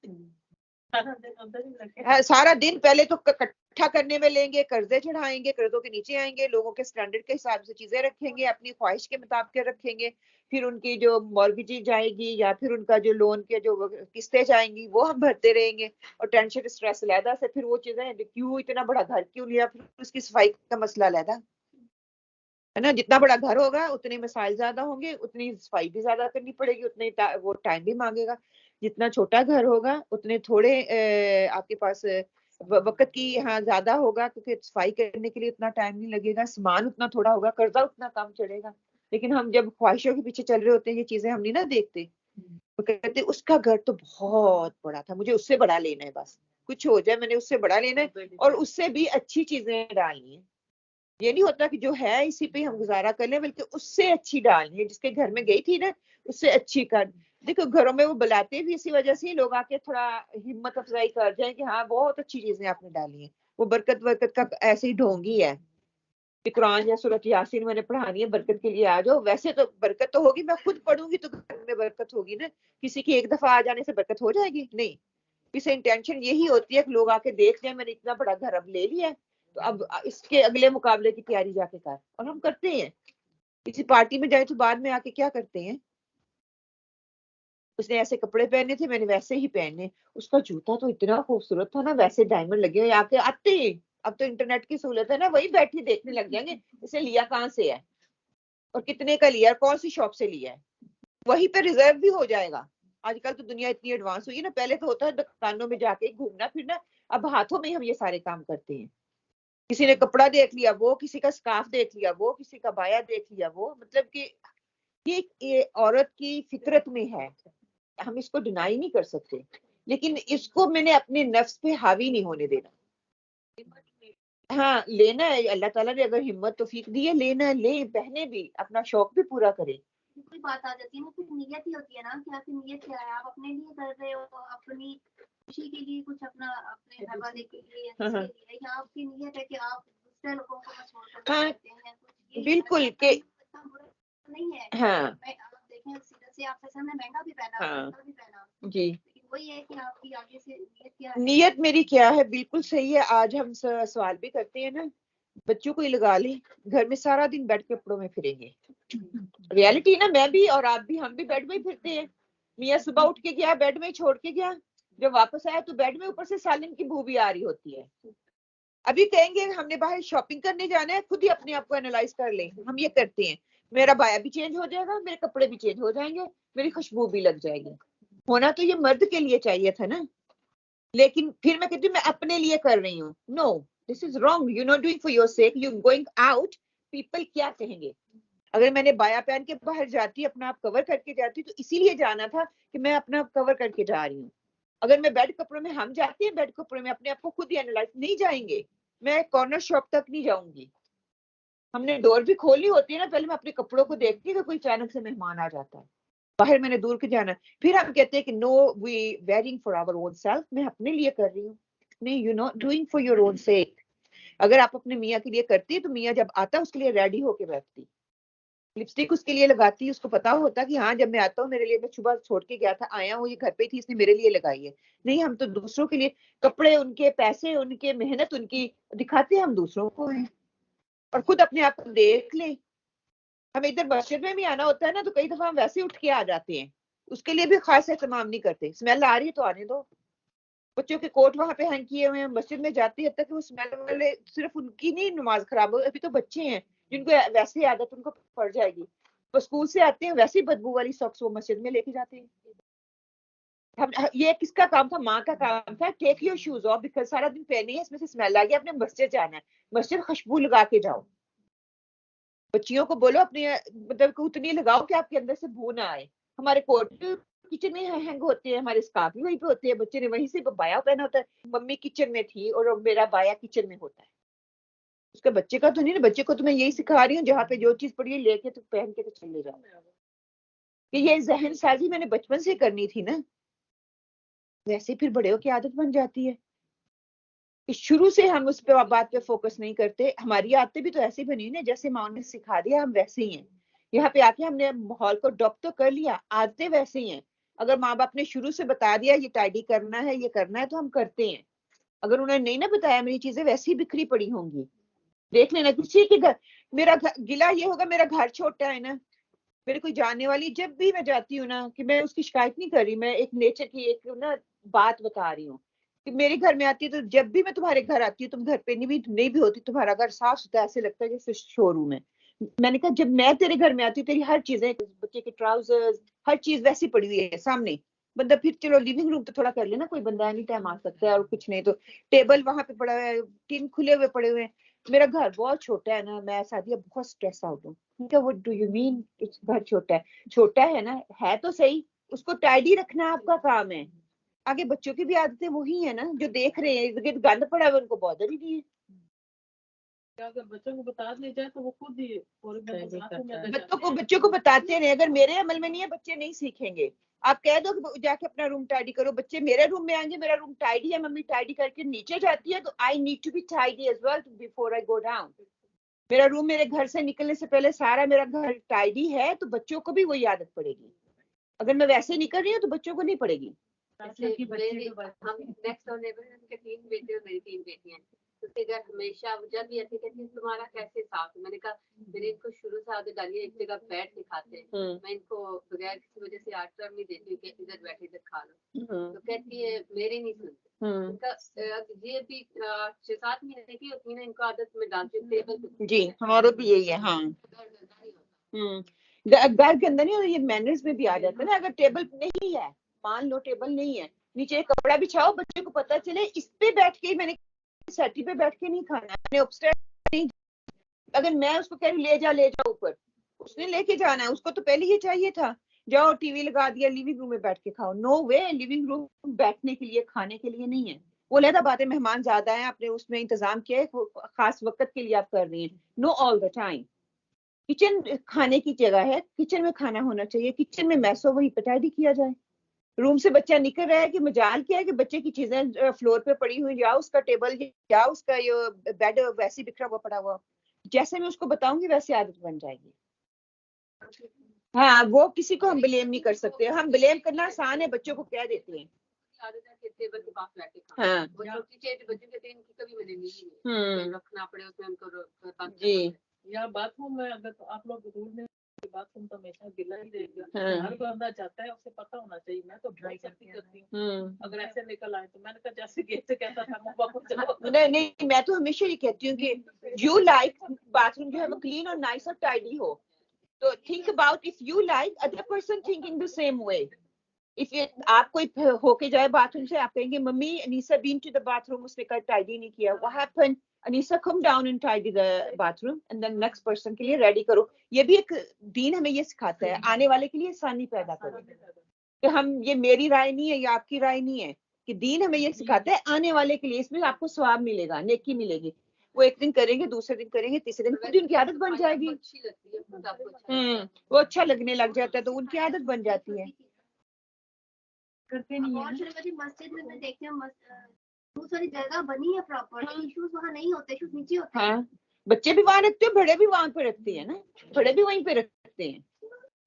سارا دن پہلے تو اکٹھا کرنے میں لیں گے, قرضے چڑھائیں گے, قرضوں کے نیچے آئیں گے, لوگوں کے سٹینڈرڈ کے حساب سے چیزیں رکھیں گے, اپنی خواہش کے مطابق رکھیں گے, پھر ان کی جو مورگیج جائے گی یا پھر ان کا جو لون کے جو قسطیں جائیں گی وہ ہم بھرتے رہیں گے, اور ٹینشن اسٹریس علیحدہ سے. پھر وہ چیزیں کیوں اتنا بڑا گھر کیوں لیا, پھر اس کی صفائی کا مسئلہ علیحدہ ہے نا. جتنا بڑا گھر ہوگا اتنے مسائل زیادہ ہوں گے, اتنی صفائی بھی زیادہ کرنی پڑے گی, اتنے وہ ٹائم بھی مانگے گا. جتنا چھوٹا گھر ہوگا اتنے تھوڑے آپ کے پاس وقت کی یہاں زیادہ ہوگا, کیونکہ صفائی کرنے کے لیے اتنا ٹائم نہیں لگے گا, سامان اتنا تھوڑا ہوگا, قرضہ اتنا کم چڑھے گا. لیکن ہم جب خواہشوں کے پیچھے چل رہے ہوتے ہیں یہ چیزیں ہم نہیں نا دیکھتے, وہ کہتے اس کا گھر تو بہت بڑا تھا, مجھے اس سے بڑا لینا ہے, بس کچھ ہو جائے میں نے اس سے بڑا لینا ہے, اور اس سے بھی اچھی چیزیں ڈالنی ہیں. یہ نہیں ہوتا کہ جو ہے اسی پہ ہم گزارا کر لیں, بلکہ اس سے اچھی ڈالنی ہے. جس کے گھر میں گئی تھی نا اس سے اچھی کر. دیکھو گھروں میں وہ بلاتے بھی اسی وجہ سے لوگ آ کے تھوڑا ہمت افزائی کر جائیں کہ ہاں بہت اچھی چیزیں آپ نے ڈالی ہیں. وہ برکت کا ایسے ہی ڈھونگی ہے. قرآن یا سورۃ یاسین میں نے پڑھانی ہے, برکت کے لیے آ جاؤ. ویسے تو برکت تو ہوگی, میں خود پڑھوں گی تو گھر میں برکت ہوگی نا. کسی کی ایک دفعہ آ جانے سے برکت ہو جائے گی نہیں. اسے انٹینشن یہی ہوتی ہے کہ لوگ آ کے دیکھ جائیں میں نے اتنا بڑا گھر اب لے لیا ہے, تو اب اس کے اگلے مقابلے کی تیاری جا کے کر. اور ہم کرتے ہیں, کسی پارٹی میں جائیں تو بعد میں آ کے کیا کرتے ہیں, اس نے ایسے کپڑے پہنے تھے میں نے ویسے ہی پہنے, اس کا جوتا تو اتنا خوبصورت تھا نا, ویسے ڈائمنڈ لگے ہوئے آ کے آتے ہیں. اب تو انٹرنیٹ کی سہولت ہے نا, وہی بیٹھے دیکھنے لگ جائیں گے اسے لیا کہاں سے ہے اور کتنے کا لیا, کون سی شاپ سے لیا ہے, وہی پہ ریزرو بھی ہو جائے گا. آج کل تو دنیا اتنی ایڈوانس ہوئی ہے نا, پہلے تو ہوتا ہے دکانوں میں جا کے گھومنا پھرنا, اب ہاتھوں میں ہی ہم یہ سارے کام کرتے ہیں. کسی نے کپڑا دیکھ لیا وہ, کسی کا سکارف دیکھ لیا وہ, کسی کا بایا دیکھ لیا وہ. مطلب کہ یہ عورت کی فطرت میں ہے, ہم اس کو ڈینائی نہیں کر سکتے, لیکن اس کو میں نے اپنے نفس پہ حاوی نہیں ہونے دینا. ہاں لینا ہے, اللہ تعالیٰ نے اگر ہمت توفیق دی ہے لینا ہے, لیں, پہنے بھی, اپنا شوق بھی پورا کریں. کوئی بات آ جاتی ہے نا, پھر نیت ہی ہوتی ہے نا کہ آپ کی نیت کیا ہے, آپ اپنے لیے کر رہے ہو, اپنی خوشی کے لیے کچھ اپنا اپنے گھر والے کے لیے یا یا آپ کی نیت ہے کہ آپ دوسرے لوگوں کو مسحور کرنا چاہتے ہیں. بالکل کہ نہیں ہے. ہاں آپ دیکھیں سیدھا سے آپ کے سامنے مہنگا بھی پہنا بھی پہنا جی, وہی ہے کہ آپ کی آگے سے نیت کیا ہے. نیت میری کیا ہے, بالکل صحیح ہے. آج ہم سوال بھی کرتے ہیں نا, بچوں کو ہی لگا لیں, گھر میں سارا دن بیڈ کے کپڑوں میں پھریں گے. ریالٹی نا, میں بھی اور آپ بھی, ہم بھی بیڈ میں ہی پھرتے ہیں. میاں صبح اٹھ کے گیا بیڈ میں ہی چھوڑ کے گیا, جب واپس آیا تو بیڈ میں اوپر سے سالن کی بو بھی آ رہی ہوتی ہے. ابھی کہیں گے ہم نے باہر شاپنگ کرنے جانا ہے, خود ہی اپنے آپ کو انالائز کر لیں. ہم یہ کرتے ہیں, میرا بایا بھی چینج ہو جائے گا, میرے کپڑے بھی چینج ہو جائیں گے, میری خوشبو بھی لگ جائے گی. ہونا تو یہ مرد کے لیے چاہیے تھا نا, لیکن پھر میں کہتی ہوں میں اپنے لیے کر رہی ہوں. No, this is wrong. You not doing for your sake, you going out people کیا کہیں گے. اگر میں نے بایا پہن کے باہر جاتی اپنا آپ کور کر کے جاتی تو اسی لیے جانا تھا کہ میں اپنا آپ کور کر کے جا رہی ہوں. اگر میں بیڈ کپڑوں میں, ہم جاتے ہیں بیڈ کپڑوں میں اپنے آپ کو خود ہی اینالائز نہیں جائیں گے. میں کارنر شاپ تک نہیں جاؤں گی. ہم نے ڈور بھی کھولی ہوتی ہے نا, پہلے میں اپنے کپڑوں کو دیکھتی ہوں کہ کوئی اچانک سے مہمان آ جاتا ہے باہر, میں نے دور کے جانا. پھر ہم کہتے ہیں کہ no we wearing for our own self, میں اپنے لیے کر رہی ہوں. نہیں, you no doing for your own sake. اگر آپ اپنے میاں کے لیے کرتی تو میاں جب آتا اس کے لیے ریڈی ہو کے بیٹھتی, لپسٹک اس کے لیے لگاتی, اس کو پتا ہوتا کہ ہاں جب میں آتا ہوں میرے لیے, میں صبح چھوڑ کے گیا تھا آیا ہوں, یہ گھر پہ تھی اس نے میرے لیے لگائی ہے. نہیں, ہم تو دوسروں کے لیے کپڑے, ان کے پیسے, ان کے محنت ان کی دکھاتے ہیں ہم دوسروں کو ہیں, اور خود اپنے آپ کو دیکھ لیں. ہمیں ادھر مسجد میں بھی آنا ہوتا ہے نا تو کئی دفعہ ہم ویسے اٹھ کے آ جاتے ہیں, اس کے لیے بھی خاص اہتمام نہیں کرتے. اسمیل آ رہی ہے تو آنے دو. بچوں کے کوٹ وہاں پہ ہینگ کیے ہوئے ہیں, مسجد میں جاتی ہے تک کہ وہ اسمیل والے, صرف ان کی نہیں نماز خراب ہو, ابھی تو بچے ہیں جن کو ویسے عادت ان کو پڑ جائے گی. وہ اسکول سے آتے ہیں ویسی بدبو والی ساکس وہ مسجد میں لے کے جاتے ہیں. یہ کس کا کام تھا؟ ماں کا کام تھا. Take your shoes of, because سارا دن پہنی ہے, اس میں سے اسمیل آ گیا, اپنے مسجد جانا ہے, مسجد خوشبو لگا کے جاؤ. بچیوں کو بولو اپنے مطلب اتنی لگاؤ کہ آپ کے اندر سے بو نہ آئے. ہمارے کوٹ کچن میں ہینگ ہوتے ہیں, ہمارے اسکارف بھی وہیں پہ ہوتے ہیں, بچے نے وہیں سے بایا پہنا ہوتا ہے. ممی کچن میں تھی اور میرا بایا کچن میں ہوتا ہے. اس کا بچے کا تو نہیں نا, بچے کو تو میں یہی سکھا رہی ہوں جہاں پہ جو چیز پڑی ہے لے کے تو پہن کے تو چلے جاؤ. کہ یہ ذہن سازی میں نے بچپن سے کرنی تھی نا, ویسے پھر بڑے ہو کی عادت بن جاتی ہے. شروع سے ہم اس پہ بات پہ فوکس نہیں کرتے. ہماری عادتیں بھی تو ایسی بنی نا, جیسے ماں نے سکھا دیا ہم ویسے ہی ہیں. یہاں پہ آ کے ہم نے ماحول کو اڈاپٹ تو کر لیا, عادتیں ویسے ہی ہیں. اگر ماں باپ نے شروع سے بتا دیا یہ ٹائڈی کرنا ہے, یہ کرنا ہے, تو ہم کرتے ہیں. اگر انہوں نے نہیں نہ بتایا, میری چیزیں ویسے ہی بکھری پڑی ہوں گی. دیکھ لینا کسی کے گھر, میرا گلا یہ ہوگا میرا گھر چھوٹا ہے نا, میرے کوئی جاننے والی جب بھی میں جاتی ہوں نا, کہ میں اس کی شکایت نہیں کر رہی, میں ایک نیچر کی ایک نا بات بتا رہی ہوں کہ میرے گھر میں آتی ہے تو جب بھی میں تمہارے گھر آتی ہوں, تم گھر پہ نہیں بھی ہوتی, تمہارا گھر صاف ستھرا ایسے لگتا ہے جیسے شو روم ہے. میں نے کہا جب میں تیرے گھر میں آتی ہوں تیری ہر چیزیں, بچے کے ٹراؤزر, ہر چیز ویسی پڑی ہوئی ہے سامنے. بندہ پھر چلو لیونگ روم تو تھوڑا کر لینا, کوئی بندہ اینی ٹائم آ سکتا ہے, اور کچھ نہیں تو ٹیبل وہاں پہ پڑا ہوا ہے, ٹین کھلے ہوئے پڑے ہوئے ہیں. میرا گھر بہت چھوٹا ہے نا, میں سادیا بہت اسٹریس آؤٹ ہوں. What do you mean گھر چھوٹا ہے؟ چھوٹا ہے نا, ہے تو صحیح, اس کو ٹائڈی رکھنا آپ کا کام ہے. آگے بچوں کی بھی عادتیں وہی ہیں نا, جو دیکھ رہے ہیں گند پڑا ہے ان کو بادر ہی نہیں ہے. اگر بچوں کو بتا دیا جائے تو وہ خود ہی بچوں کو بتاتے رہے. اگر میرے عمل میں نہیں ہے بچے نہیں سیکھیں گے. آپ کہہ دو کہ جا کے اپنا روم ٹائڈی کرو, بچے میرے روم میں آئیں گے, میرا روم ٹائڈی ہے, ممی ٹائڈی کر کے نیچے جاتی ہے تو I need to be tidy as well before I go down. میرا روم میرے گھر سے نکلنے سے پہلے سارا میرا گھر ٹائڈی ہے, تو بچوں کو بھی وہی عادت پڑے گی. اگر میں ویسے نہیں کر رہی ہوں تو بچوں کو نہیں پڑے گی. ہم نیکسٹ ڈور نیبر ہیں, ان کے 3 بیٹے اور میری 3 بیٹیاں ہیں. اس کے گھر ہمیشہ جب بھی ایسے کہتی ہیں تمہارا کیسے صاف ہے. میں نے کہا میں نے ان کو شروع سے عادت ڈالی ہے, ایک جگہ بیٹھ دکھاتے ہیں, میں ان کو بغیر کسی وجہ سے آرٹ ٹرم نہیں دیتی ہوں کہ ادھر بیٹھے ادھر کھا لو. تو کہتی ہے میرے نہیں سنتے. یہ بھی 6-7 مہینے کی ہوتی ہے نا, ان کو عادت میں ڈالتی ہوں ٹیبل. جی ہمارا بھی یہی ہے. ہاں گھر کے اندر نہیں, یہ مینرز میں بھی آ جاتا ہے نا. اگر ٹیبل نہیں ہے, مان لو ٹیبل نہیں ہے, نیچے ایک کپڑا بچھاؤ, بچے کو پتا چلے اس پہ بیٹھ کے, میں نے سیٹی پہ بیٹھ کے نہیں کھانا, اگر میں اس کو کہہ لے جا اوپر, اس نے لے کے جانا ہے, اس کو تو پہلے یہ چاہیے تھا جاؤ ٹی وی لگا دیا, لیونگ روم میں بیٹھ کے کھاؤ. نو وے, لیونگ روم بیٹھنے کے لیے کھانے کے لیے نہیں ہے. وہ علیحدہ بات ہے, مہمان زیادہ ہیں, آپ نے اس میں انتظام کیا ہے, خاص وقت کے لیے آپ کر رہی ہیں. نو آل دا ٹائم. کچن کھانے کی جگہ ہے, کچن میں کھانا ہونا چاہیے, کچن میں میسو وہی پٹائڈی کیا جائے. روم سے بچہ نکل رہا ہے کہ مجال کیا ہے کہ بچے کی چیزیں فلور پہ پڑی ہوئی, یا اس کا ٹیبل یا اس کا یہ بیڈ ویسے بکھرا ہوا پڑا ہوا, جیسے میں اس کو بتاؤں گی ویسے عادت بن جائے گی. ہاں وہ کسی کو ہم بلیم نہیں کر سکتے, ہم بلیم کرنا آسان ہے, بچوں کو کہہ دیتے ہیں. ٹیبل کے پاس بیٹھے کھانا, وہ چھوٹی چیز بچوں کے ان کی کبھی میں نے نہیں رکھنا پڑے اس میں ان کو. جی یا باتھ روم میں اگر آپ لوگ رول میں باتھ روم تو ہمیشہ گلا ہی رہے گا, ہر بندہ جاتا ہے, اسے پتا ہونا چاہیے. میں تو ڈرائی کرتی ہوں, اگر ایسے نکل آئے تو میں نے کہا جیسے گیٹ سے کہتا تھا نہیں, میں تو ہمیشہ یہ کہتی ہوں کہ یو لائک باتھ روم جو ہے وہ کلین اور نائس اور ٹائڈی ہو, تو think about if you like other person thinking the same way. آپ کوئی ہو کے جائے باتھ روم سے, آپ کہیں گے mummy Anisa been to the bathroom, اس نے کل ٹائڈی نہیں کیا, what happened, انیسا come down and tidy the bathroom and then next person کے لیے ریڈی کرو. یہ بھی ایک دین ہمیں یہ سکھاتا ہے آنے والے کے لیے آسانی پیدا کرو کہ ہم یہ میری رائے نہیں ہے یا آپ کی رائے نہیں ہے کہ دین ہمیں یہ سکھاتا ہے آنے والے کے لیے اس میں آپ کو ثواب ملے گا نیکی ملے گی. وہ ایک دن کریں گے دوسرے دن کریں گے تیسرے دن خود ان کی عادت بن جائے گی. وہ اچھا لگنے لگ جاتا ہے تو ان کی عادت بن جاتی ہے. کرتے نہیں ہیں مسجد میں دیکھتے ہیں بہت ساری جگہ بنی ہے پراپر ایشوز وہاں نہیں ہوتے ایشوز نیچے ہوتے ہیں. بچے بھی وہاں رکھتے ہیں بڑے بھی وہاں پہ رکھتے ہیں نا بڑے بھی وہیں پہ رکھتے ہیں.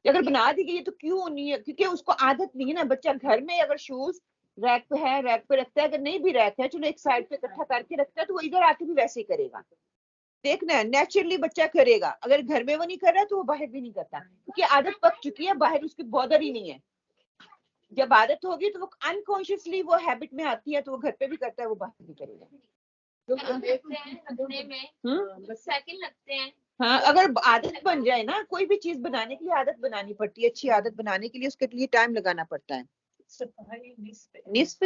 اگر بنا دی گئی تو کیوں نہیں ہے کیونکہ اس کو عادت نہیں ہے نا. بچہ گھر میں اگر شوز ریک پہ ہے ریک پہ رکھتا ہے اگر نہیں بھی ریک ہے چلو ایک سائڈ پہ اکٹھا کر کے رکھتا ہے تو وہ ادھر آ کے بھی ویسے ہی کرے گا. دیکھنا ہے نیچرلی بچہ کرے گا. اگر گھر میں وہ نہیں کر رہا تو وہ باہر بھی نہیں کرتا کیونکہ عادت پک چکی ہے باہر اس کی بودر ہی نہیں ہے. جب عادت ہوگی تو وہ انکانشیسلی وہ ہیبٹ میں آتی ہے تو وہ گھر پہ بھی کرتا ہے وہ باہر بھی کرے گا. ہاں اگر عادت بن جائے نا کوئی بھی چیز بنانے کے لیے عادت بنانی پڑتی ہے. اچھی عادت بنانے کے لیے اس کے لیے ٹائم لگانا پڑتا ہے. نصف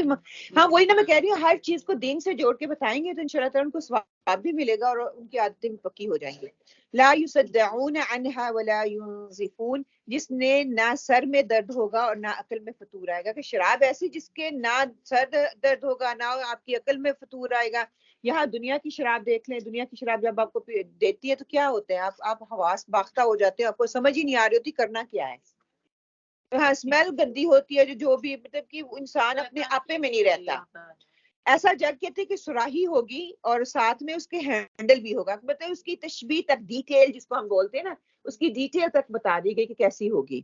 ہاں وہی نا میں کہہ رہی ہوں ہر چیز کو دین سے جوڑ کے بتائیں گے تو انشاءاللہ تعالیٰ ان کو ثواب بھی ملے گا اور ان کی عادتیں بھی پکی ہو جائیں گی. لا یصدعون عنها ولا ينزفون جس نے نہ سر میں درد ہوگا اور نہ عقل میں فطور آئے گا. کہ شراب ایسی جس کے نہ سر درد ہوگا نہ آپ کی عقل میں فطور آئے گا. یہاں دنیا کی شراب دیکھ لیں. دنیا کی شراب جب آپ کو دیتی ہے تو کیا ہوتا ہے آپ حواس باختہ ہو جاتے ہیں. آپ کو سمجھ ہی نہیں آ رہی ہوتی کرنا کیا ہے. ہاں اسمیل گندی ہوتی ہے جو بھی مطلب کہ انسان اپنے آپے میں نہیں رہتا. ایسا جگ کہتے کہ سراہی ہوگی اور ساتھ میں اس کے ہینڈل بھی ہوگا. مطلب اس کی تشبیہ تک ڈیٹیل جس کو ہم بولتے ہیں نا اس کی ڈیٹیل تک بتا دی گئی کہ کیسی ہوگی.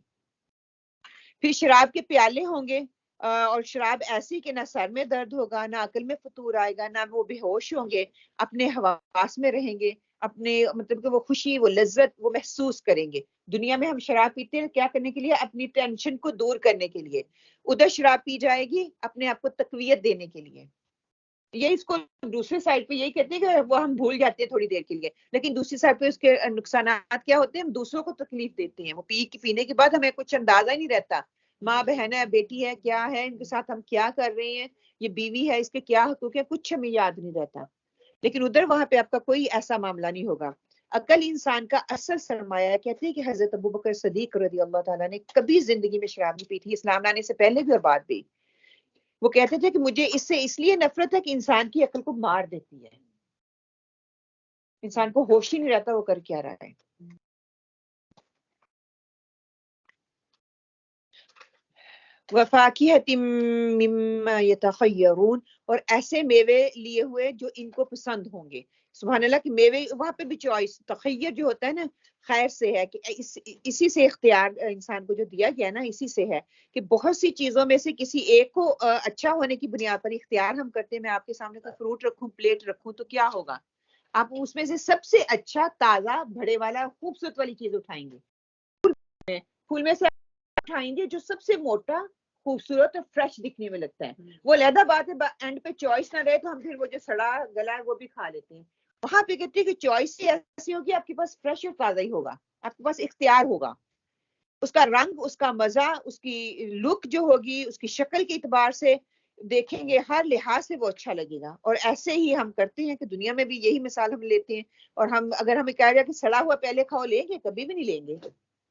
پھر شراب کے پیالے ہوں گے اور شراب ایسی کہ نہ سر میں درد ہوگا نہ عقل میں فطور آئے گا نہ وہ بے ہوش ہوں گے. اپنے حواس میں رہیں گے. اپنے مطلب کہ وہ خوشی وہ لذت وہ محسوس کریں گے. دنیا میں ہم شراب پیتے ہیں کیا کرنے کے لیے اپنی ٹینشن کو دور کرنے کے لیے. ادھر شراب پی جائے گی اپنے آپ کو تقویت دینے کے لیے. یہ اس کو دوسرے سائڈ پہ یہی کہتے ہیں کہ وہ ہم بھول جاتے ہیں تھوڑی دیر کے لیے لیکن دوسری سائڈ پہ اس کے نقصانات کیا ہوتے ہیں. ہم دوسروں کو تکلیف دیتے ہیں. وہ پینے کے بعد ہمیں کچھ اندازہ ہی نہیں رہتا. ماں بہن ہے بیٹی ہے کیا ہے ان کے ساتھ ہم کیا کر رہے ہیں یہ بیوی ہے اس کے کیا حقوق ہے کچھ ہمیں یاد نہیں رہتا. لیکن ادھر وہاں پہ آپ کا کوئی ایسا معاملہ نہیں ہوگا. عقل انسان کا اصل سرمایہ ہے. کہتے ہیں کہ حضرت ابوبکر صدیق رضی اللہ تعالیٰ نے کبھی زندگی میں شراب نہیں پی تھی اسلام لانے سے پہلے بھی اور بعد بھی. وہ کہتے تھے کہ مجھے اس سے اس لیے نفرت ہے کہ انسان کی عقل کو مار دیتی ہے. انسان کو ہوش ہی نہیں رہتا وہ کر کیا رہا ہے. وَفَاكِهَةٍ مِّمَّا يَتَخَيَّرُونَ اور ایسے میوے لیے ہوئے جو ان کو پسند ہوں گے. سبحان اللہ کہ میوے وہاں پہ بھی چوائس تخیر جو ہوتا ہے نا خیر سے ہے کہ اسی سے اختیار انسان کو جو دیا گیا نا اسی سے ہے کہ بہت سی چیزوں میں سے کسی ایک کو اچھا ہونے کی بنیاد پر اختیار ہم کرتے ہیں. میں آپ کے سامنے کوئی فروٹ رکھوں پلیٹ رکھوں تو کیا ہوگا آپ اس میں سے سب سے اچھا تازہ بڑے والا خوبصورت والی چیز اٹھائیں گے. پھول میں سے اٹھائیں گے جو سب سے موٹا خوبصورت اور فریش دکھنے میں لگتا ہے. وہ علیحدہ بات ہے اینڈ پہ چوائس نہ رہے تو ہم پھر وہ جو سڑا گلا ہے وہ بھی کھا لیتے ہیں. وہاں پہ کہتے ہیں کہ چوائس ایسی ہوگی آپ کے پاس فریش اور تازہ ہی ہوگا. آپ کے پاس اختیار ہوگا. اس کا رنگ اس کا مزہ اس کی لک جو ہوگی اس کی شکل کے اعتبار سے دیکھیں گے ہر لحاظ سے وہ اچھا لگے گا. اور ایسے ہی ہم کرتے ہیں کہ دنیا میں بھی یہی مثال ہم لیتے ہیں. اور ہم اگر ہمیں کہا جائے کہ سڑا ہوا پہلے کھاؤ لیں گے کبھی بھی نہیں لیں گے.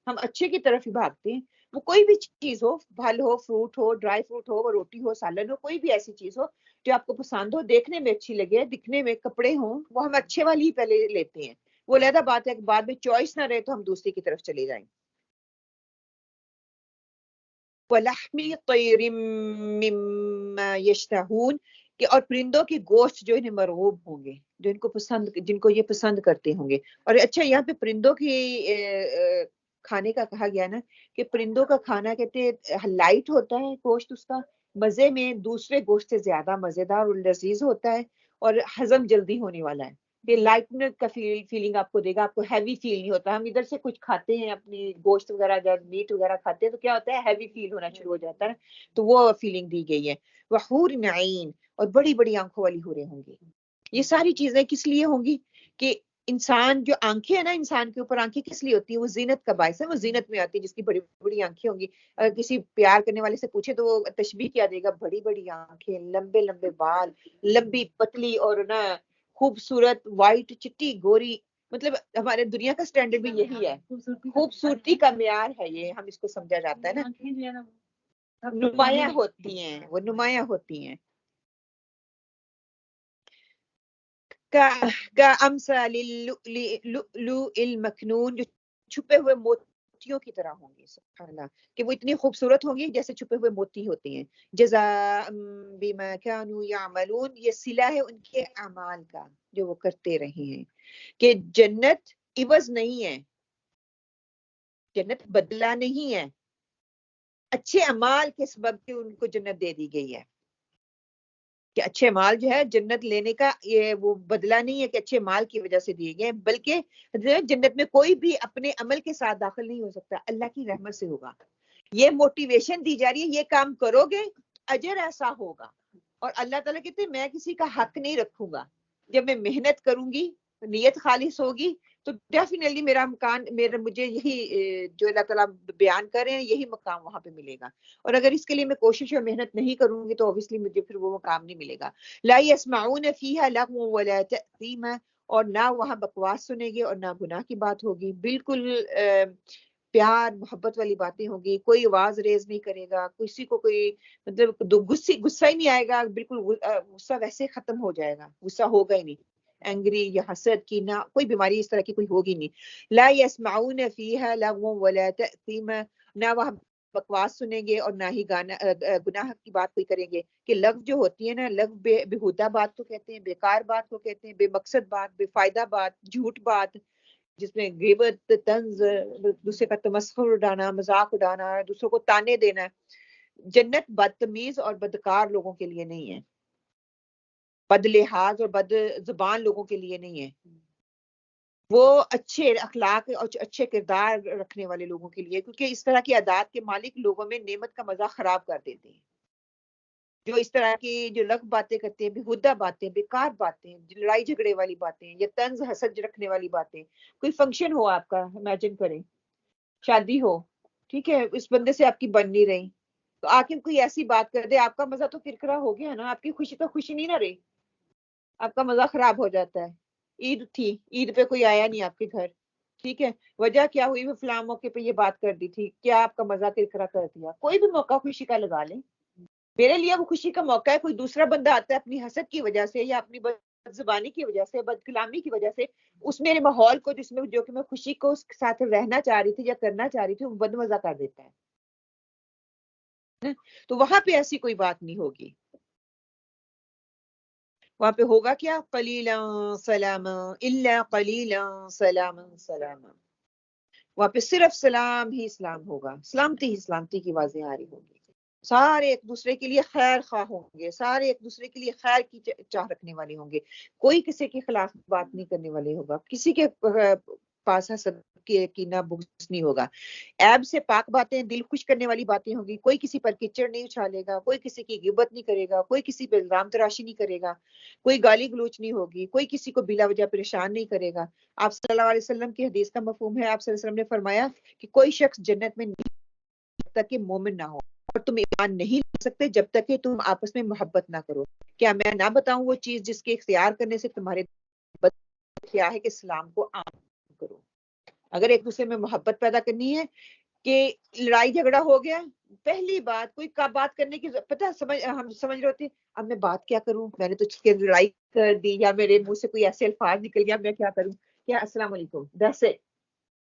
ہم اچھے کی طرف ہی بھاگتے ہیں. وہ کوئی بھی چیز ہو پھل ہو فروٹ ہو ڈرائی فروٹ ہو وہ روٹی ہو سالن ہو کوئی بھی ایسی چیز ہو جو آپ کو پسند ہو دیکھنے میں اچھی لگے دکھنے میں کپڑے ہوں وہ ہم اچھے والی ہی پہلے لیتے ہیں. وہ علیحدہ بات ہے کہ بعد میں چوائس نہ رہے تو ہم دوسری کی طرف چلے جائیں. وَلَحْمِ طَيْرٍ مِّمَّا يَشْتَهُونَ کہ اور پرندوں کے گوشت جو انہیں مرغوب ہوں گے جو ان کو پسند جن کو یہ پسند کرتے ہوں گے. اور اچھا یہاں پہ پرندوں کی کھانے کا کہا گیا نا کہ پرندوں کا کھانا کہتے ہیں لائٹ ہوتا ہے گوشت اس کا مزے میں دوسرے گوشت سے زیادہ مزیدار اور لذیذ ہوتا ہے اور ہضم جلدی ہونے والا ہے. یہ لائٹنس کا فیلنگ آپ کو دے گا. آپ کو ہیوی فیل نہیں ہوتا. ہم ادھر سے کچھ کھاتے ہیں اپنی گوشت وغیرہ جب میٹ وغیرہ کھاتے ہیں تو کیا ہوتا ہے ہیوی فیل ہونا شروع ہو جاتا ہے. تو وہ فیلنگ دی گئی ہے. وحور عین اور بڑی بڑی آنکھوں والی حوریں ہوں گی. یہ ساری چیزیں کس لیے ہوں گی کہ انسان جو آنکھیں ہیں نا انسان کے اوپر آنکھیں کس لیے ہوتی ہیں وہ زینت کا باعث ہے. وہ زینت میں آتی ہے جس کی بڑی بڑی آنکھیں ہوں گی. اگر کسی پیار کرنے والے سے پوچھے تو وہ تشبیہ کیا دے گا بڑی بڑی آنکھیں لمبے لمبے بال لمبی پتلی اور نا خوبصورت وائٹ چٹی گوری، مطلب ہمارے دنیا کا سٹینڈرڈ بھی یہی ہے، خوبصورتی کا معیار ہے یہ، ہم اس کو سمجھا جاتا ہے نا، نمایاں ہوتی ہیں، وہ نمایاں ہوتی ہیں. کا امثال اللؤلؤ المکنون، جو چھپے ہوئے موتیوں کی طرح ہوں گے، سبحان اللہ، کہ وہ اتنی خوبصورت ہوں گی جیسے چھپے ہوئے موتی ہوتے ہیں. جزاء بما كانوا يعملون، یہ صلہ ہے ان کے اعمال کا جو وہ کرتے رہے ہیں، کہ جنت عوض نہیں ہے، جنت بدلہ نہیں ہے، اچھے اعمال کے سبب سے ان کو جنت دے دی گئی ہے، کہ اچھے مال جو ہے جنت لینے کا یہ وہ بدلہ نہیں ہے کہ اچھے مال کی وجہ سے دیے گئے، بلکہ جنت میں کوئی بھی اپنے عمل کے ساتھ داخل نہیں ہو سکتا، اللہ کی رحمت سے ہوگا. یہ موٹیویشن دی جا رہی ہے، یہ کام کرو گے اجر ایسا ہوگا. اور اللہ تعالیٰ کہتے ہیں میں کسی کا حق نہیں رکھوں گا، جب میں محنت کروں گی، نیت خالص ہوگی، تو ڈیفینیٹلی میرا مکان، مجھے یہی جو اللہ تعالیٰ بیان کر رہے ہیں یہی مقام وہاں پہ ملے گا. اور اگر اس کے لیے میں کوشش اور محنت نہیں کروں گی تو اوبیسلی مجھے پھر وہ مقام نہیں ملے گا. لا يسمعون فيها لغوا ولا تأثیما، اور نہ وہاں بکواس سنیں گے اور نہ گناہ کی بات ہوگی، بالکل پیار محبت والی باتیں ہوں گی، کوئی آواز ریز نہیں کرے گا، کسی کو کوئی مطلب غصہ ہی نہیں آئے گا، بالکل غصہ ویسے ختم ہو جائے گا، غصہ ہوگا ہی نہیں، اینگری یا حسد کی نہ کوئی بیماری اس طرح کی کوئی ہوگی نہیں. لا يسمعون فيها لغوا ولا تأثیما، نہ وہاں بکواس سنیں گے اور نہ ہی گناہ کی بات کوئی کریں گے. کہ لغو جو ہوتی ہے نا، لغو بےہودہ بات کو کہتے ہیں، بیکار بات کو کہتے ہیں، بے مقصد بات، بے فائدہ بات، جھوٹ بات، جس میں غیبت، طنز، دوسرے کا تمسخر اڑانا، مذاق اڑانا، دوسروں کو تانے دینا. جنت بدتمیز اور بدکار لوگوں کے لیے نہیں ہے، بد لحاظ اور بد زبان لوگوں کے لیے نہیں ہے، وہ اچھے اخلاق اور اچھے کردار رکھنے والے لوگوں کے لیے، کیونکہ اس طرح کی عادات کے مالک لوگوں میں نعمت کا مزہ خراب کر دیتے ہیں. جو اس طرح کی جو لغو باتیں کرتے ہیں، بےہودہ باتیں، بیکار باتیں، لڑائی جھگڑے والی باتیں یا طنز حسد رکھنے والی باتیں. کوئی فنکشن ہو آپ کا، امیجن کریں شادی ہو، ٹھیک ہے، اس بندے سے آپ کی بن نہیں رہی، تو آ کے کوئی ایسی بات کر دے، آپ کا مزہ تو کرکرا ہو گیا نا، آپ کی خوشی تو خوشی نہیں نہ رہی، آپ کا مزہ خراب ہو جاتا ہے. عید تھی، عید پہ کوئی آیا نہیں آپ کے گھر، ٹھیک ہے، وجہ کیا ہوئی، وہ فلاں موقع پہ یہ بات کر دی تھی، کیا آپ کا مزہ کرکرا کر دیا. کوئی بھی موقع خوشی کا لگا لیں، میرے لیے وہ خوشی کا موقع ہے. کوئی دوسرا بندہ آتا ہے اپنی حسد کی وجہ سے یا اپنی بد زبانی کی وجہ سے، بد کلامی کی وجہ سے، اس میرے ماحول کو جس میں جو کہ میں خوشی کو اس کے ساتھ رہنا چاہ رہی تھی یا کرنا چاہ رہی تھی، وہ بد مزہ کر دیتا ہے. تو وہاں پہ ایسی کوئی بات نہیں ہوگی. وہاں پہ ہوگا کیا، قلیلا سلاما الا قلیلا سلاما سلاما، وہاں پہ صرف سلام ہی سلام ہوگا، سلامتی ہی سلامتی کی آوازیں آ رہی ہوں گی. سارے ایک دوسرے کے لیے خیر خواہ ہوں گے، سارے ایک دوسرے کے لیے خیر کی چاہ رکھنے والے ہوں گے، کوئی کسی کے خلاف بات نہیں کرنے والے ہوگا، کسی کے پاس حسد کینہ بغض نہیں ہوگا. عیب سے پاک باتیں، دل خوش کرنے والی باتیں ہوں گی، کوئی کسی پر کچڑ نہیں اچھالے گا، کوئی کسی کی غیبت نہیں کرے گا، کوئی کسی پہ الزام تراشی نہیں کرے گا، کوئی گالی گلوچ نہیں ہوگی، کوئی کسی کو بلا وجہ پریشان نہیں کرے گا. آپ صلی اللہ علیہ وسلم کی حدیث کا مفہوم ہے، آپ صلی اللہ علیہ وسلم نے فرمایا کہ کوئی شخص جنت میں نہیں جب تک کہ مومن نہ ہو، اور تم ایمان نہیں لا سکتے جب تک کہ تم آپس میں محبت نہ کرو. کیا میں نہ بتاؤں وہ چیز جس کے اختیار کرنے سے تمہارے کیا ہے کہ اسلام کو عام کرو. اگر ایک دوسرے میں محبت پیدا کرنی ہے، کہ لڑائی جھگڑا ہو گیا، پہلی بات کوئی بات کرنے کی پتہ ہم سمجھ رہے ہوتے ہیں اب میں بات کیا کروں، میں نے تو لڑائی کر دی یا میرے منہ سے کوئی ایسے الفاظ نکل گیا، میں کیا کروں، کیا السلام علیکم ویسے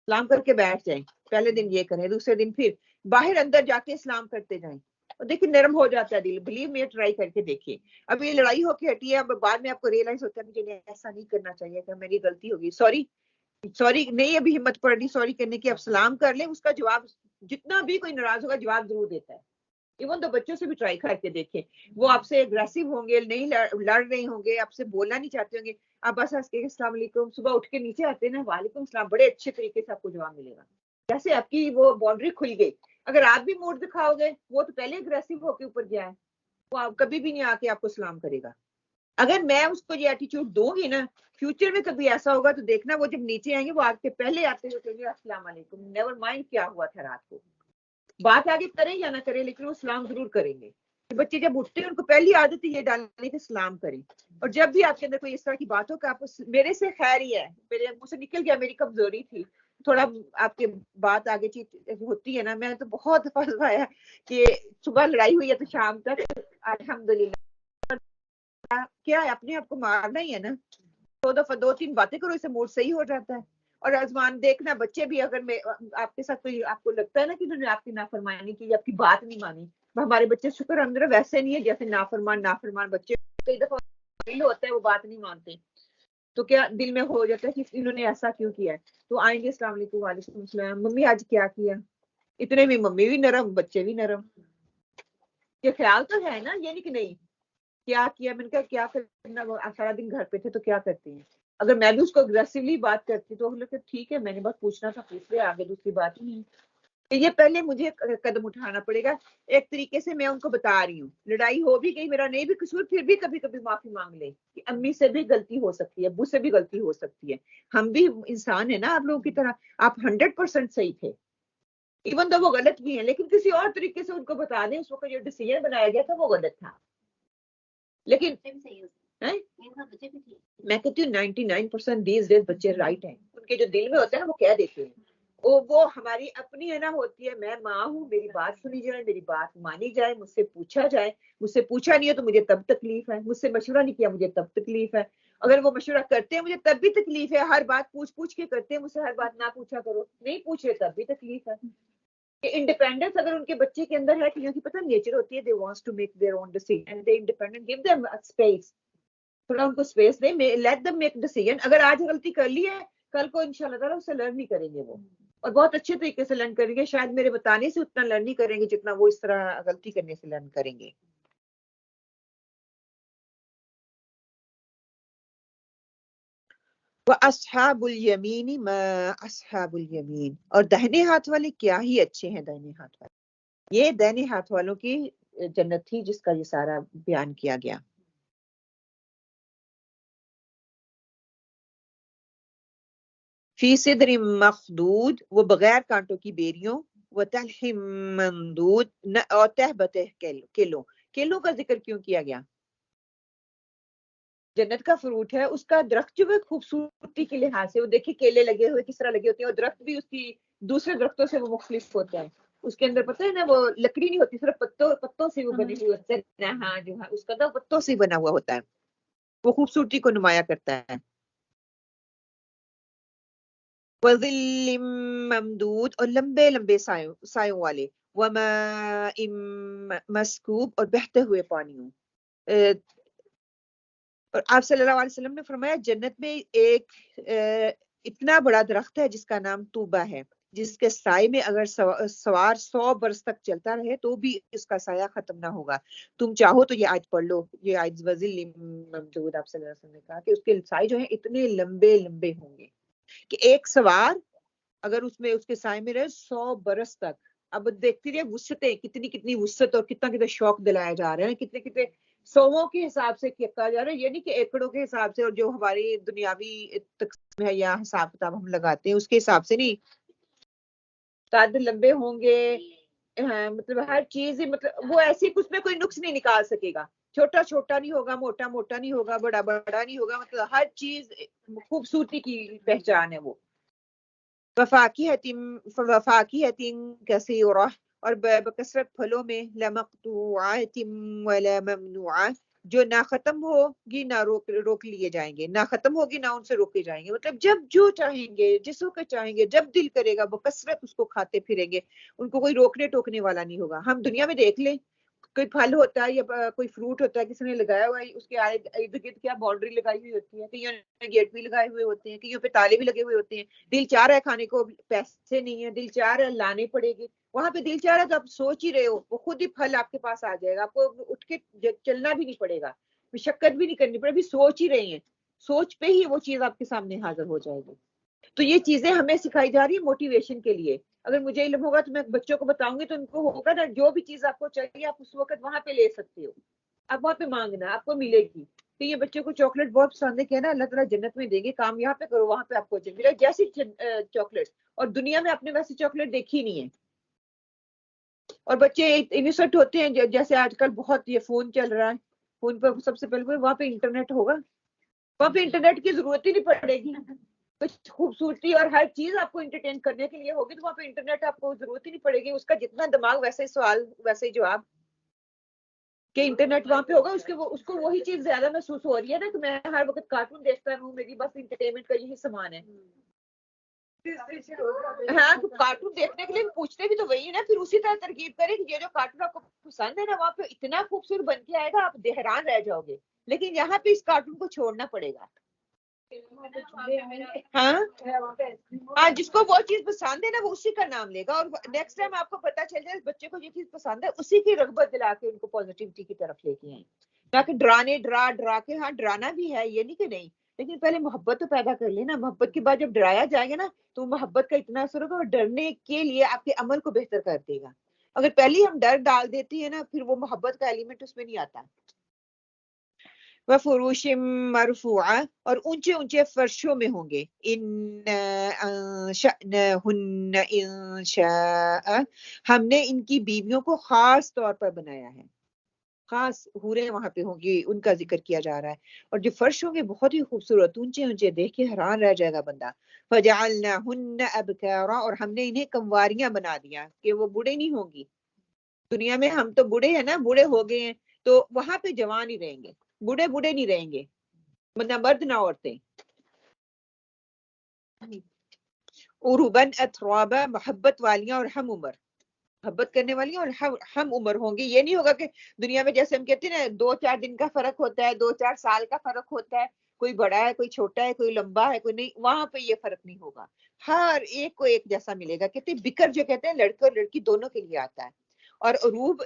سلام کر کے بیٹھ جائیں. پہلے دن یہ کریں، دوسرے دن پھر باہر اندر جا کے سلام کرتے جائیں، اور دیکھیں نرم ہو جاتا ہے دل. بلیو میں ٹرائی کر کے دیکھیں. اب یہ لڑائی ہو کے ہٹی ہے، اب بعد میں آپ کو ریئلائز ہوتا ہے مجھے ایسا نہیں کرنا چاہیے، کہ میری غلطی ہوگی، سوری نہیں، ابھی ہمت پڑ رہی سوری کرنے کی، اب سلام کر لیں. اس کا جواب جتنا بھی کوئی ناراض ہوگا جواب ضرور دیتا ہے. ایون تو بچوں سے بھی ٹرائی کر کے دیکھیں، وہ آپ سے اگریسو ہوں گے، نہیں لڑ رہے ہوں گے، آپ سے بولنا نہیں چاہتے ہوں گے، آپ بس ہنس کے السلام علیکم، صبح اٹھ کے نیچے آتے ہیں نا، وعلیکم السلام، بڑے اچھے طریقے سے آپ کو جواب ملے گا، جیسے آپ کی وہ باؤنڈری کھل گئی. اگر آپ بھی موڈ دکھاؤ گے، وہ تو پہلے اگریسو ہو کے اوپر گیا ہے، وہ آپ کبھی بھی نہیں آ کے آپ کو سلام کرے گا. اگر میں اس کو یہ ایٹیچیوڈ دوں گی نا، فیوچر میں کبھی ایسا ہوگا تو دیکھنا وہ جب نیچے آئیں گے وہ آپ کے پہلے آتے ہوئے کہیں گے السلام علیکم، نیور مائنڈ کیا ہوا تھا رات کو. بات آگے کریں یا نہ کریں لیکن وہ سلام ضرور کریں گے. بچے جب اٹھتے ہیں ان کو پہلی عادت یہ ڈالنے کی سلام کریں، اور جب بھی آپ کے اندر کوئی اس طرح کی بات ہو کہ آپ میرے سے خیر ہی ہے، میرے منہ سے نکل گیا، میری کمزوری تھی، تھوڑا آپ کے بات آگے ہوتی ہے نا، میں تو بہت پایا کہ صبح لڑائی ہوئی ہے تو شام تک الحمدللہ کیا ہے اپنے آپ کو مارنا ہی ہے نا، 2 3 باتیں کرو، اسے موڈ صحیح ہو جاتا ہے۔ اور آزمان دیکھنا بچے بھی، اگر میں آپ کے ساتھ کوئی آپ کو لگتا ہے نا کہ انہوں نے آپ کی نافرمانی کی یا آپ کی بات نہیں مانی، ہمارے بچے شکر اندر ویسے نہیں ہے جیسے نافرمان بچے کئی دفعہ دل ہوتا ہے وہ بات نہیں مانتے، تو کیا دل میں ہو جاتا ہے کہ انہوں نے ایسا کیوں کیا ہے، تو آئیں گے السلام علیکم وعلیکم السلام، ممی آج کیا کیا، اتنے میں ممی بھی نرم بچے بھی نرم، یہ خیال تو ہے نا، یہ نہیں کہ نہیں کیا کیا، میں نے کہا کیا کرنا، وہ سارا دن گھر پہ تھے تو کیا کرتے ہیں، اگر میں بھی اس کو اگریسولی بات کرتی تو ٹھیک ہے میں نے بس پوچھنا تھا پوچھ لیا، آگے دوسری بات ہی نہیں، یہ پہلے مجھے قدم اٹھانا پڑے گا، ایک طریقے سے میں ان کو بتا رہی ہوں، لڑائی ہو بھی گئی، میرا نہیں بھی قصور، پھر بھی کبھی کبھی معافی مانگ لے کہ امی سے بھی غلطی ہو سکتی ہے، ابو سے بھی غلطی ہو سکتی ہے، ہم بھی انسان ہیں نا آپ لوگوں کی طرح، آپ 100% صحیح تھے، ایون تو وہ غلط بھی ہیں، لیکن کسی اور طریقے سے ان کو بتا دیں اس وقت جو ڈیسیژن بنایا گیا تھا وہ غلط تھا، لیکن میں کہتی ہوں 99% دیز ڈیز بچے رائٹ ہیں، ان کے جو دل میں ہوتا ہے وہ کہہ دیتے ہیں، وہ ہماری اپنی ہے نا ہوتی ہے، میں ماں ہوں، میری بات سنی جائے، میری بات مانی جائے، مجھ سے پوچھا جائے، مجھ سے پوچھا نہیں ہے تو مجھے تب تکلیف ہے، مجھ سے مشورہ نہیں کیا مجھے تب تکلیف ہے، اگر وہ مشورہ کرتے ہیں مجھے تب بھی تکلیف ہے، ہر بات پوچھ کے کرتے ہیں، مجھ سے ہر بات نہ پوچھا کرو، نہیں پوچھ رہے تب بھی تکلیف ہے، کہ انڈیپینڈنس اگر ان کے بچے کے اندر ہے، کیونکہ پتہ نیچر ہوتی ہے، they wants to make their own decision and they independent, give them a space، تھوڑا ان کو اسپیس دیں، لیٹ them make decision، اگر آج غلطی کر لی ہے کل کو انشاءاللہ تعالیٰ اس سے لرن نہیں کریں گے وہ، اور بہت اچھے طریقے سے لرن کریں گے، شاید میرے بتانے سے اتنا لرن نہیں کریں گے جتنا وہ اس طرح غلطی کرنے سے لرن کریں گے۔ وَأَصْحَابُ الْيَمِينِ مَا أَصْحَابُ الْيَمِينِ، اور دہنے ہاتھ والے کیا ہی اچھے ہیں دہنے ہاتھ والے، یہ دہنے ہاتھ والوں کی جنت تھی جس کا یہ سارا بیان کیا گیا۔ فی صدر مخدود، وہ بغیر کانٹوں کی بیریوں، وطلح ممدود، اور تہ بتہ کیلوں کا ذکر کیوں کیا گیا؟ جنت کا فروٹ ہے، اس کا درخت جو ہے خوبصورتی کے لحاظ سے، وہ دیکھیں کیلے لگے ہوئے کس طرح لگے ہوتے ہیں، اور درخت بھی اس کی دوسرے درختوں سے وہ مختلف ہوتا ہے، اس کے اندر پتہ ہے نا وہ لکڑی نہیں ہوتی، صرف پتوں سے وہ بنی ہوئی ہوتی ہے، ہاں جو ہے اس کا تو پتوں سے بنا ہوا ہوتا ہے، وہ خوبصورتی کو نمایاں کرتا ہے۔ وَظِلٍّ ممدود، اور لمبے لمبے سایوں والے، وَمَاءٍ مسکوب، اور بہتے ہوئے پانیوں، اور آپ صلی اللہ علیہ وسلم نے فرمایا جنت میں ایک اتنا بڑا درخت ہے جس کا نام طوبہ ہے، جس کے سائے میں اگر سوار 100 برس تک چلتا رہے تو بھی اس کا سایہ ختم نہ ہوگا، تم چاہو تو یہ آیت پڑھ لو، یہ آیت وَظِلٍّ ممدود، آپ صلی اللہ علیہ وسلم نے کہا کہ اس کے سائے جو ہیں اتنے لمبے لمبے ہوں گے کہ ایک سوار اگر اس میں اس کے سائے میں رہے 100 برس تک، اب دیکھتی رہے وسعتیں کتنی کتنی وسعت، اور کتنا کتنا شوق دلایا جا رہا ہے، کتنے کتنے سووں کے حساب سے کیا جا رہا ہے، یہ نہیں کہ ایکڑوں کے حساب سے، اور جو ہماری دنیاوی تقسیم ہے یا حساب کتاب ہم لگاتے ہیں اس کے حساب سے نہیں، تعداد لمبے ہوں گے، مطلب ہر چیز مطلب وہ ایسی اس میں کوئی نقص نہیں نکال سکے گا، چھوٹا چھوٹا نہیں ہوگا، موٹا موٹا نہیں ہوگا، بڑا بڑا نہیں ہوگا، مطلب ہر چیز خوبصورتی کی پہچان ہے وہ۔ وفاکہۃ کثیرہ، اور بکثرت پھلوں میں، لمقطوعۃ ولا ممنوعہ، جو نہ ختم ہوگی نہ روک لیے جائیں گے، نہ ختم ہوگی نہ ان سے روکے جائیں گے، مطلب جب جو چاہیں گے جس وقت چاہیں گے جب دل کرے گا بکثرت اس کو کھاتے پھریں گے، ان کو کوئی روکنے ٹوکنے والا نہیں ہوگا۔ ہم دنیا میں دیکھ لیں کوئی پھل ہوتا ہے یا کوئی فروٹ ہوتا ہے کسی نے لگایا ہوا ہے، اس کے ارد گرد کیا باؤنڈری لگائی ہوئی ہوتی ہے، کئیوں نے گیٹ بھی لگائے ہوئے ہوتے ہیں، کئیوں پہ تالے بھی لگے ہوئے ہوتے ہیں، دل چاہ رہا ہے کھانے کو پیسے نہیں ہے، دل چاہ رہا ہے لانے پڑے گی، وہاں پہ دل چاہ رہا ہے تو آپ سوچ ہی رہے ہو وہ خود ہی پھل آپ کے پاس آ جائے گا، آپ کو اٹھ کے چلنا بھی نہیں پڑے گا، مشقت بھی نہیں کرنی پڑے، ابھی سوچ ہی رہے ہیں، سوچ پہ ہی وہ چیز آپ کے سامنے حاضر ہو جائے گی۔ تو یہ چیزیں ہمیں سکھائی جا رہی ہیں موٹیویشن کے لیے، اگر مجھے علم ہوگا تو میں بچوں کو بتاؤں گی تو ان کو ہوگا نا، جو بھی چیز آپ کو چاہیے آپ اس وقت وہاں پہ لے سکتے ہو، آپ وہاں پہ مانگنا آپ کو ملے گی۔ تو یہ بچوں کو چاکلیٹ بہت پسند ہے، کہنا اللہ تعالیٰ جنت میں دیں گے، کام یہاں پہ کرو وہاں پہ آپ کو ملے جیسی چاکلیٹ، اور دنیا میں آپ نے ویسی چاکلیٹ دیکھی نہیں ہے، اور بچے انیسٹ ہوتے ہیں جیسے آج کل بہت یہ فون چل رہا ہے, فون پہ سب سے پہلے وہاں پہ انٹرنیٹ ہوگا, وہاں پہ انٹرنیٹ کی ضرورت ہی نہیں پڑے گی, کچھ خوبصورتی اور ہر چیز آپ کو انٹرٹین کرنے کے لیے ہوگی تو وہاں پہ انٹرنیٹ آپ کو ضرورت ہی نہیں پڑے گی, اس کا جتنا دماغ ویسے سوال ویسے جواب, کہ انٹرنیٹ وہاں پہ ہوگا اس کو وہی چیز زیادہ محسوس ہو رہی ہے نا کہ میں ہر وقت کارٹون دیکھتا ہوں, میری بس انٹرٹینمنٹ کا یہی سامان ہے. ہاں تو کارٹون دیکھنے کے لیے پوچھتے بھی تو وہی ہے نا, پھر اسی طرح ترغیب کرے کہ یہ جو کارٹون آپ کو پسند ہے نا وہاں پہ اتنا خوبصورت بن کے آئے گا آپ حیران رہ جاؤ گے, لیکن یہاں پہ اس کارٹون کو چھوڑنا پڑے گا. ہاں جس کو وہ چیز پسند ہے نا وہ اسی کا نام لے گا, اور نیکسٹ ٹائم آپ کو پتا چل جائے بچے کو یہ چیز پسند ہے اسی کی رغبت دلا کے ان کو پازیٹیوٹی کی طرف لے کے آئیں, تاکہ ڈرا کے, ہاں ڈرانا بھی ہے یہ نہیں کہ نہیں, لیکن پہلے محبت تو پیدا کر لینا. محبت کے بعد جب ڈرایا جائے گا نا تو محبت کا اتنا اثر ہوگا اور ڈرنے کے لیے آپ کے عمل کو بہتر کر دے گا. اگر پہلے ہم ڈر ڈال دیتے ہیں نا پھر وہ محبت کا ایلیمنٹ اس میں نہیں آتا. وفروش مرفوعہ, اور اونچے اونچے فرشوں میں ہوں گے. انشأنہن انشاء, ہم نے ان کی بیویوں کو خاص طور پر بنایا ہے, خاص حوریں وہاں پہ ہوں گی ان کا ذکر کیا جا رہا ہے. اور جو فرش ہوں گے بہت ہی خوبصورت اونچے اونچے, دیکھ کے حیران رہ جائے گا بندہ. فجعلناہن ابکارا, اور ہم نے انہیں کنواریاں بنا دیا کہ وہ بوڑھے نہیں ہوں گی. دنیا میں ہم تو بوڑھے ہیں نا, بوڑھے ہو گئے ہیں, تو وہاں پہ جوان ہی رہیں گے, بوڑھے نہیں رہیں گے, نہ مرد نہ عورتیں. عرباً اترابا, محبت والیاں اور ہم عمر, محبت کرنے والی اور ہم عمر ہوں گی. یہ نہیں ہوگا کہ دنیا میں جیسے ہم کہتے ہیں نا 2-4 دن کا فرق ہوتا ہے, 2-4 سال کا فرق ہوتا ہے, کوئی بڑا ہے کوئی چھوٹا ہے, کوئی لمبا ہے کوئی نہیں, وہاں پہ یہ فرق نہیں ہوگا, ہر ایک کو ایک جیسا ملے گا. کہتے ہیں بکر جو کہتے ہیں لڑکے اور لڑکی دونوں کے لیے آتا ہے. اور عروب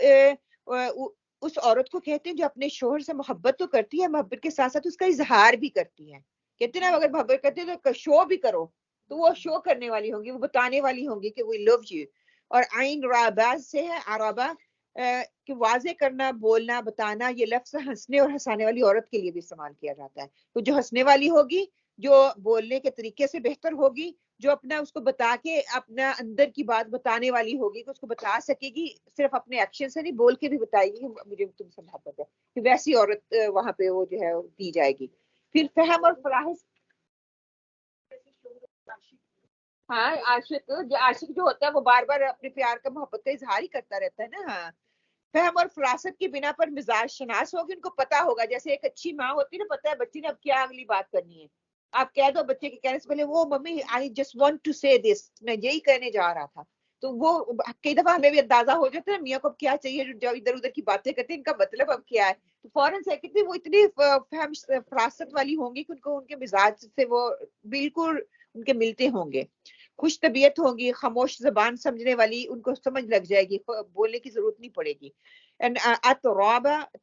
اس عورت کو کہتے ہیں جو اپنے شوہر سے محبت تو کرتی ہے, محبت کے ساتھ ساتھ اس کا اظہار بھی کرتی ہے. کہتے ہیں نا اگر محبت کرتے ہیں تو شو بھی کرو, تو وہ شو کرنے والی ہوں گی, وہ بتانے والی ہوں گی کہ وی لو یو. اور عین راباز سے ہے عربا, کہ واضح کرنا, بولنا, بتانا. یہ لفظ ہنسنے اور ہنسانے والی عورت کے لیے بھی استعمال کیا جاتا ہے. تو جو ہنسنے والی ہوگی, جو بولنے کے طریقے سے بہتر ہوگی, جو اپنا اس کو بتا کے اپنا اندر کی بات بتانے والی ہوگی, کہ اس کو بتا سکے گی, صرف اپنے ایکشن سے نہیں بول کے بھی بتائے گی مجھے تم سے محبت ہے, کہ ویسی عورت وہاں پہ وہ جو ہے دی جائے گی. پھر فہم اور فلاحس, ہاں عاشق جو ہوتا ہے وہ بار بار اپنے پیار کا محبت کا اظہار ہی کرتا رہتا ہے نا. ہاں فہم اور فراست کی بنا پر مزاج شناس ہوگی, ان کو پتا ہوگا. جیسے ایک اچھی ماں ہوتی ہے نا, پتا ہے بچی نے اب کیا اگلی بات کرنی ہے, آپ کہہ دو بچے کے کہنے سے پہلے وہ mummy I just want to say this, میں یہی کہنے جا رہا تھا. تو وہ کئی دفعہ ہمیں بھی اندازہ ہو جاتا ہے میاں کو اب کیا چاہیے, جو ادھر ادھر کی باتیں کرتے ہیں ان کا مطلب اب کیا ہے, تو فوراً سے کتنی وہ اتنی فہم فراست والی ہوں گی کہ ان کو ان کے مزاج سے وہ بالکل ان کے ملتے ہوں گے. خوش طبیعت ہوں گی, خاموش زبان سمجھنے والی, ان کو سمجھ لگ جائے گی, بولنے کی ضرورت نہیں پڑے گی.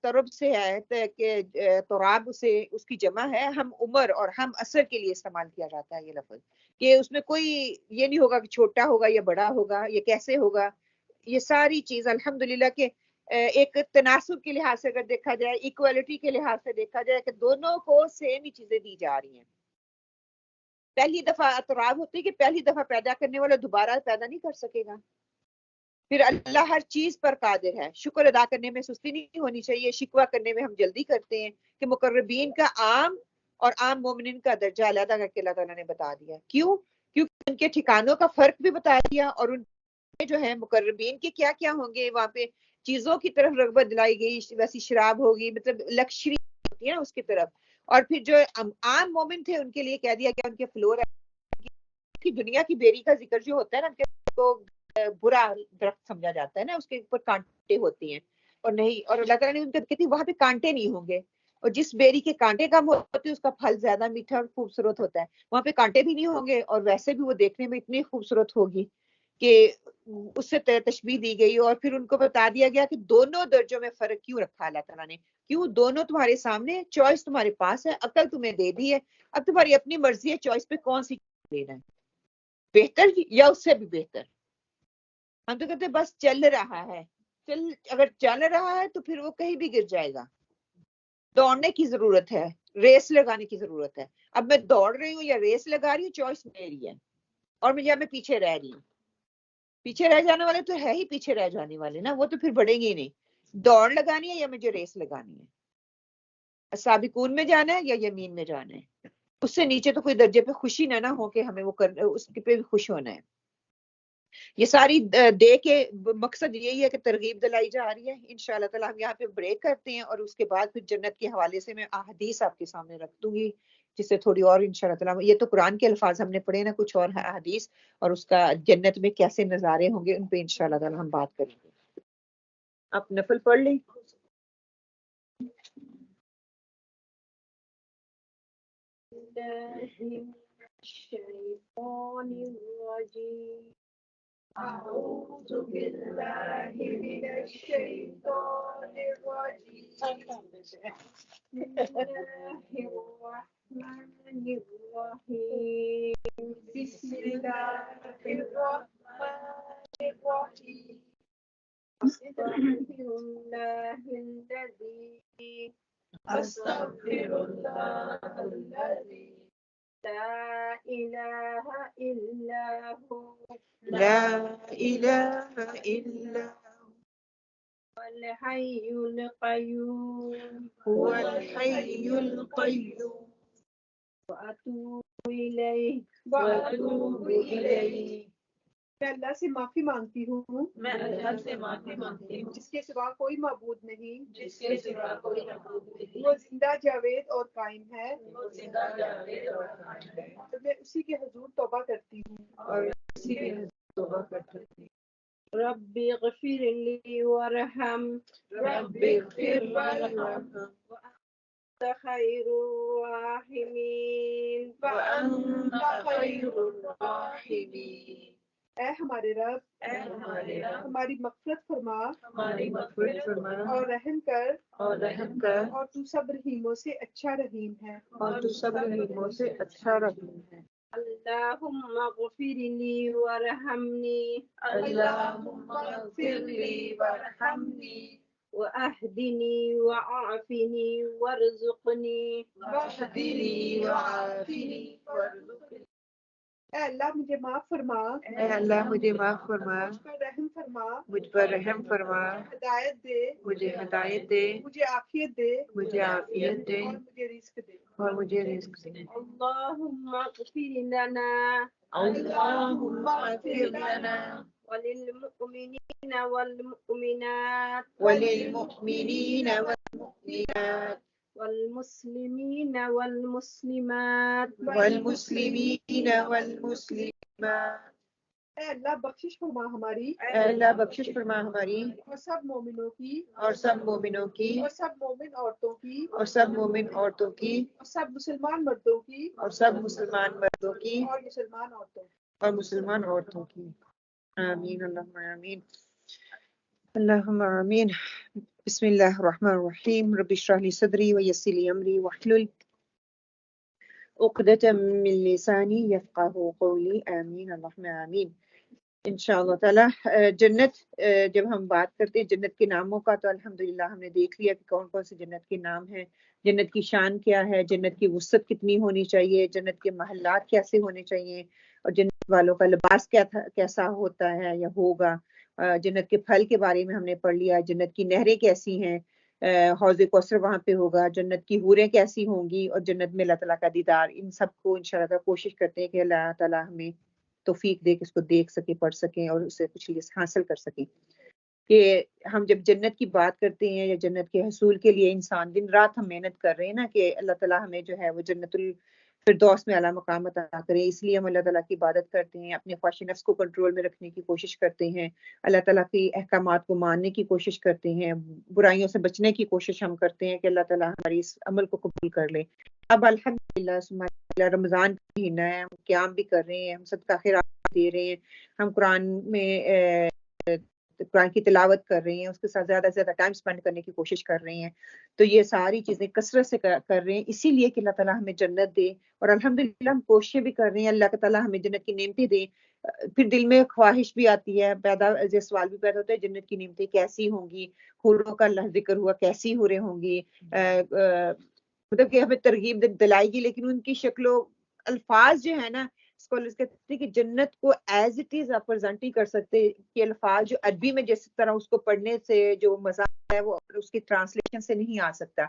ترب سے ہے کہ تراب سے اس کی جمع ہے, ہم عمر اور ہم عصر کے لیے استعمال کیا جاتا ہے یہ لفظ, کہ اس میں کوئی یہ نہیں ہوگا کہ چھوٹا ہوگا یا بڑا ہوگا, یہ کیسے ہوگا. یہ ساری چیز الحمدللہ کہ ایک تناسب کے لحاظ سے اگر دیکھا جائے, ایکوالٹی کے لحاظ سے دیکھا جائے, کہ دونوں کو سیم ہی چیزیں دی جا رہی ہیں. پہلی دفعہ اطراب ہوتی ہے کہ پہلی دفعہ پیدا کرنے والا دوبارہ پیدا نہیں کر سکے گا. پھر اللہ ہر چیز پر قادر ہے, شکر ادا کرنے میں سستی نہیں ہونی چاہیے, شکوہ کرنے میں ہم جلدی کرتے ہیں. کہ مقربین کا عام اور عام مومنین کا درجہ علیحدہ کر کے اللہ تعالیٰ نے بتا دیا. کیوں؟ کیونکہ ان کے ٹھکانوں کا فرق بھی بتا دیا, اور ان جو ہے مقربین کے کیا کیا ہوں گے, وہاں پہ چیزوں کی طرف رغبت دلائی گئی, ویسی شراب ہوگی, مطلب لکشری ہوتی ہے اس کی طرف. اور پھر جو عام مومن تھے ان کے لیے کہہ دیا گیا ان کے فلور کی دنیا کی بیری کا ذکر جو ہوتا ہے نا, کو برا درخت سمجھا جاتا ہے نا, اس کے اوپر کانٹے ہوتی ہیں, اور نہیں, اور اللہ تعالیٰ نے ان کو کہتی وہاں پہ کانٹے نہیں ہوں گے, اور جس بیری کے کانٹے کم ہوتے ہیں اس کا پھل زیادہ میٹھا اور خوبصورت ہوتا ہے. وہاں پہ کانٹے بھی نہیں ہوں گے, اور ویسے بھی وہ دیکھنے میں اتنی خوبصورت ہوگی کہ اس سے تشبیہ دی گئی. اور پھر ان کو بتا دیا گیا کہ دونوں درجوں میں فرق کیوں رکھا اللہ تعالیٰ نے, کیوں, دونوں تمہارے سامنے, چوائس تمہارے پاس ہے, عقل تمہیں دے دی ہے, اب تمہاری اپنی مرضی ہے چوائس پہ کون سی لینا ہے, بہتر یا اس سے بھی بہتر. ہم تو کہتے ہیں بس چل رہا ہے, اگر چل رہا ہے تو پھر وہ کہیں بھی گر جائے گا. دوڑنے کی ضرورت ہے, ریس لگانے کی ضرورت ہے. اب میں دوڑ رہی ہوں یا ریس لگا رہی ہوں, چوائس میری ہے, اور میں پیچھے رہ رہی ہوں. پیچھے رہ جانے والے تو ہے ہی پیچھے رہ جانے والے نا، وہ تو پھر بڑھیں گے ہی نہیں. دوڑ لگانی ہے یا مجھے ریس لگانی ہے، سابقون میں جانا ہے یا یمین میں جانا ہے. اس سے نیچے تو کوئی درجے پہ خوشی نہ ہو کہ ہمیں وہ اس پہ بھی خوش ہونا ہے. یہ ساری دے کے مقصد یہی ہے کہ ترغیب دلائی جا رہی ہے. انشاءاللہ تعالی ہم یہاں پہ بریک کرتے ہیں اور اس کے بعد پھر جنت کے حوالے سے میں احادیث آپ کے سامنے رکھ دوں گی، جس سے تھوڑی اور انشاءاللہ تعالی، یہ تو قرآن کے الفاظ ہم نے پڑھے نا، کچھ اور احادیث اور اس کا جنت میں کیسے نظارے ہوں گے ان پہ انشاءاللہ تعالی ہم بات کریں گے. آپ نفل پڑھ لیں. أعوذ بالله من الشيطان الرجيم. بسم الله الرحمن الرحيم. بسم الله الرحمن الرحيم. أستغفر الله الذي لا إله إلا هو لا إله إلا الحي القيوم هو الحي القيوم وأتوب إليه میں اللہ سے معافی مانگتی ہوں میں اللہ سے معافی مانگتی ہوں جس کے سوا کوئی معبود نہیں، جس کے سوا کوئی معبود نہیں، وہ زندہ جاوید اور قائم ہے، وہ زندہ جاوید اور قائم ہے، اور میں اسی کے حضور توبہ کرتی ہوں. اور اسی کے توبہ کرتی ہوں. رب اغفر لي وارحم رب اغفر وارحم وأنت خير الراحمين. وأنت خير الراحمين. اے ہمارے رب، اے ہمارے رب، ہماری مغفرت فرما ہماری مغفرت فرما اور رحم کر، اور رحم کر، اور تو سب رحیموں سے اچھا رحیم ہے. اور تو سب رحیموں سے اچھا رحیم ہے. اللهم اغفر لي وارحمني اللهم اغفر لي وارحمني وأهدني وعافني وارزقني واهدني وعافني وارزقني. اے اللہ مجھے معاف فرما، اے اللہ مجھے معاف فرما، مجھ پر رحم فرما، مجھ پر رحم فرما، ہدایت دے، مجھے ہدایت دے، مجھے عافیت دے، مجھے عافیت دے، اور مجھے رزق دے. اور مجھے رزق دے. اللهم اغفر لنا اللهم اغفر لنا وللمؤمنين والمؤمنات وللمؤمنين والمؤمنات والمسلمين والمسلمات والمسلمین والمسلمات. اے اللہ بخشش فرما ہماری اے اللہ بخشش فرما ہماری اور سب مومنوں کی، اور سب مومنوں کی اور سب مومن عورتوں کی، اور سب مومن عورتوں کی اور سب مسلمان مردوں کی، اور سب مسلمان مردوں کی اور مسلمان عورتوں کی. اور مسلمان عورتوں کی. آمین اللہم آمین. اللہم آمین. بسم اللہ الرحمن الرحیم. رب اشرح لی صدری ویسر لی امری واحلل عقدۃ من لسانی یفقہوا قولی. آمین اللہم آمین. انشاءاللہ تعالی جنت، جب ہم بات کرتے ہیں جنت کے ناموں کا تو الحمدللہ ہم نے دیکھ لیا کہ کون کون سے جنت کے نام ہیں، جنت کی شان کیا ہے، جنت کی وسعت کتنی ہونی چاہیے، جنت کے محلات کیسے ہونے چاہیے، اور جنت والوں کا لباس کیسا ہوتا ہے یا ہوگا. جنت کے پھل کے بارے میں ہم نے پڑھ لیا، جنت کی نہریں کیسی ہیں، حوض کوثر وہاں پہ ہوگا، جنت کی حوریں کیسی ہوں گی، اور جنت میں اللہ تعالیٰ کا دیدار. ان سب کو انشاءاللہ تعالیٰ کوشش کرتے ہیں کہ اللہ تعالیٰ ہمیں توفیق دے کہ اس کو دیکھ سکیں، پڑھ سکیں اور اسے کچھ چیز حاصل کر سکیں. کہ ہم جب جنت کی بات کرتے ہیں یا جنت کے حصول کے لیے انسان دن رات ہم محنت کر رہے ہیں نا کہ اللہ تعالیٰ ہمیں جو ہے وہ جنت الفردوس میں اعلیٰ مقام عطا کرے. اس لیے ہم اللہ تعالیٰ کی عبادت کرتے ہیں، اپنے خواہش نفس کو کنٹرول میں رکھنے کی کوشش کرتے ہیں، اللہ تعالیٰ کی احکامات کو ماننے کی کوشش کرتے ہیں، برائیوں سے بچنے کی کوشش ہم کرتے ہیں کہ اللہ تعالیٰ ہماری اس عمل کو قبول کر لے. اب الحمدللہ رمضان کا مہینہ ہے، ہم قیام بھی کر رہے ہیں، ہم صدقہ خیرات دے رہے ہیں، ہم قرآن کی تلاوت کر رہے ہیں، اس کے ساتھ زیادہ سے زیادہ ٹائم سپینڈ کرنے کی کوشش کر رہے ہیں. تو یہ ساری چیزیں کثرت سے کر رہے ہیں اسی لیے کہ اللہ تعالیٰ ہمیں جنت دے. اور الحمدللہ ہم کوششیں بھی کر رہے ہیں اللہ تعالیٰ ہمیں جنت کی نعمتیں دے. پھر دل میں خواہش بھی آتی ہے، سوال بھی پیدا ہوتا ہے جنت کی نعمتیں کیسی ہوں گی، حوروں کا اللہ ذکر ہوا کیسی حوریں ہوں گی، مطلب کہ ہمیں ترغیب دلائے گی، لیکن ان کی شکل و الفاظ جو ہے نا اسکالرز کہتے ہیں کہ جنت کو ایز اٹ از آپ پریزنٹ ہی کر سکتے کہ الفاظ جو عربی میں جس طرح اس کو پڑھنے سے جو مزہ ہے وہ اس کی ٹرانسلیشن سے نہیں آ سکتا،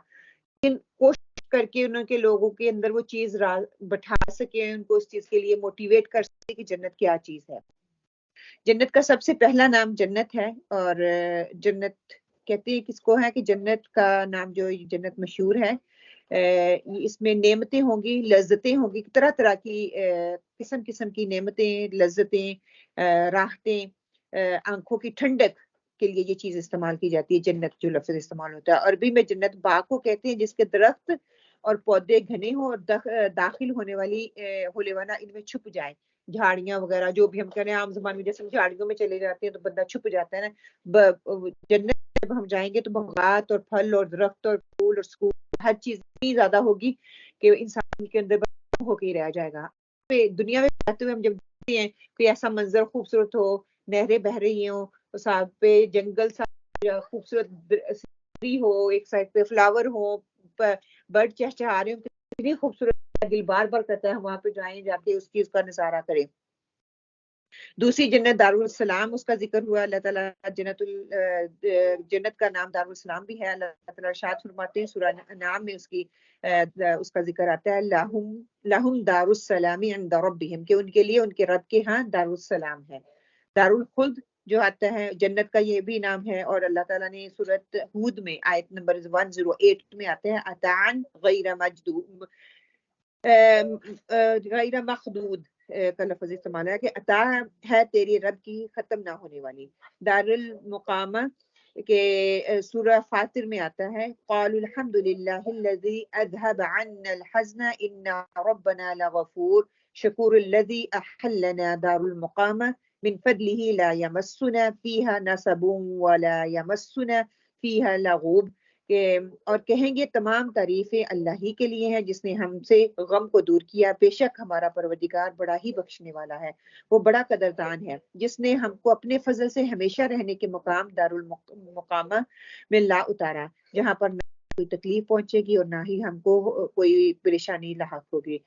لیکن کوشش کر کے ان کے لوگوں کے اندر وہ چیز بٹھا سکے، ان کو اس چیز کے لیے موٹیویٹ کر سکے کہ جنت کیا چیز ہے۔ جنت کا سب سے پہلا نام جنت ہے، اور جنت کہتے ہیں کس کو ہے کہ جنت کا نام جو جنت مشہور ہے، اس میں نعمتیں ہوں گی، لذتیں ہوں گی، طرح طرح کی قسم قسم کی نعمتیں، لذتیں، راحتیں، آنکھوں کی ٹھنڈک کے لیے یہ چیز استعمال کی جاتی ہے۔ جنت جو لفظ استعمال ہوتا ہے عربی میں جنت باغ کو کہتے ہیں جس کے درخت اور پودے گھنے ہوں اور داخل ہونے والا ان میں چھپ جائے، جھاڑیاں وغیرہ جو بھی ہم کہہ رہے ہیں عام زبان میں، جیسے ہم جھاڑیوں میں چلے جاتے ہیں تو بندہ چھپ جاتا ہے نا، جنت جب ہم جائیں گے تو باغات اور پھل اور درخت اور پھول اور سکول ہر چیز اتنی زیادہ ہوگی کہ انسان کے اندر ہو کے ہی رہ جائے گا۔ دنیا میں رہتے ہوئے ہم جب دیکھتے ہیں کوئی ایسا منظر خوبصورت ہو، نہریں بہ رہی ہوں، ساتھ پہ جنگل خوبصورت ہو، ایک سائڈ پہ فلاور ہو، برڈ چہچہا رہے ہوں، کتنی خوبصورت، دل بار بار کرتا ہے ہم وہاں پہ جائیں، جا کے اس چیز کا نظارہ کریں۔ دوسری جنت دارالسلام، اس کا ذکر ہوا، اللہ تعالیٰ جنت کا نام دارالسلام بھی ہے۔ اللہ تعالیٰ ارشاد فرماتے ہیں سورہ انعام میں اس کا ذکر آتا ہے، لہم دارالسلام عند ربہم، کہ ان کے لیے ان کے رب کے ہاں دارالسلام ہے۔ دارالخلد جو آتا ہے جنت کا یہ بھی نام ہے، اور اللہ تعالیٰ نے سورۃ ہود میں آیت نمبر 108 میں آتا ہے عطاء غیر مخدود کا لفظ استعمال ہے کہ عطا ہے تیری رب کی ختم نہ ہونے والی۔ دار المقامہ کہ سورہ فاطر میں آتا ہے، قالوا الحمد للہ الذی اذهب عنا الحزن ان ربنا لغفور شکور الذی احلنا دار المقامہ من فضله لا يمسنا فيها نصب ولا يمسنا فيها لغوب، اور کہیں گے تمام تعریفیں اللہ ہی کے لیے ہیں جس نے ہم سے غم کو دور کیا، بے شک ہمارا پروردگار بڑا ہی بخشنے والا ہے، وہ بڑا قدردان ہے، جس نے ہم کو اپنے فضل سے ہمیشہ رہنے کے مقام دارالمقامہ میں لا اتارا، جہاں پر نہ کوئی تکلیف پہنچے گی اور نہ ہی ہم کو کوئی پریشانی لاحق ہوگی۔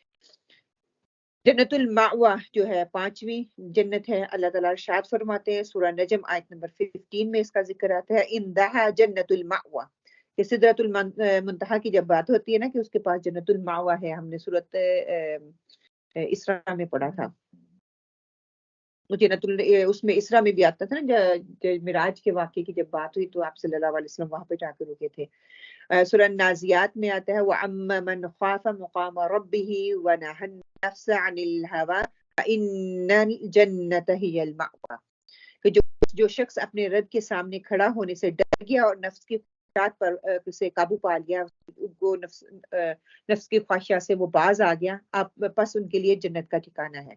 جنت المأوہ جو ہے پانچویں جنت ہے، اللہ تعالیٰ ارشاد فرماتے ہیں سورہ نجم آیت نمبر 15 میں اس کا ذکر آتا ہے، اندہا جنت المأوہ، کہ سدرۃ المنتہا کی جب بات ہوتی ہے نا کہ اس کے پاس جنت المأوہ ہے، ہم نے سورۃ اسراء میں پڑھا تھا، اس میں اسراء میں بھی آتا تھا نا، معراج کے واقعے کی جب بات ہوئی تو آپ صلی اللہ علیہ وسلم وہاں پہ جا کے رکے تھے۔ سورہ نازیات میں آتا ہے وَأَمَّا مَنْ خَافَ مُقَامَ رَبِّهِ وَنَهَى النَّفْسَ عَنِ الْهَوَىٰ فَإِنَّ الْجَنَّةَ هِيَ الْمَأْوَىٰ، کہ جو شخص اپنے رب کے سامنے کھڑا ہونے سے ڈر گیا اور نفس کی خواہشات پر سے قابو پا لیا، ان کو نفس کی خواہشات سے وہ باز آ گیا، پس ان کے لیے جنت کا ٹھکانہ ہے۔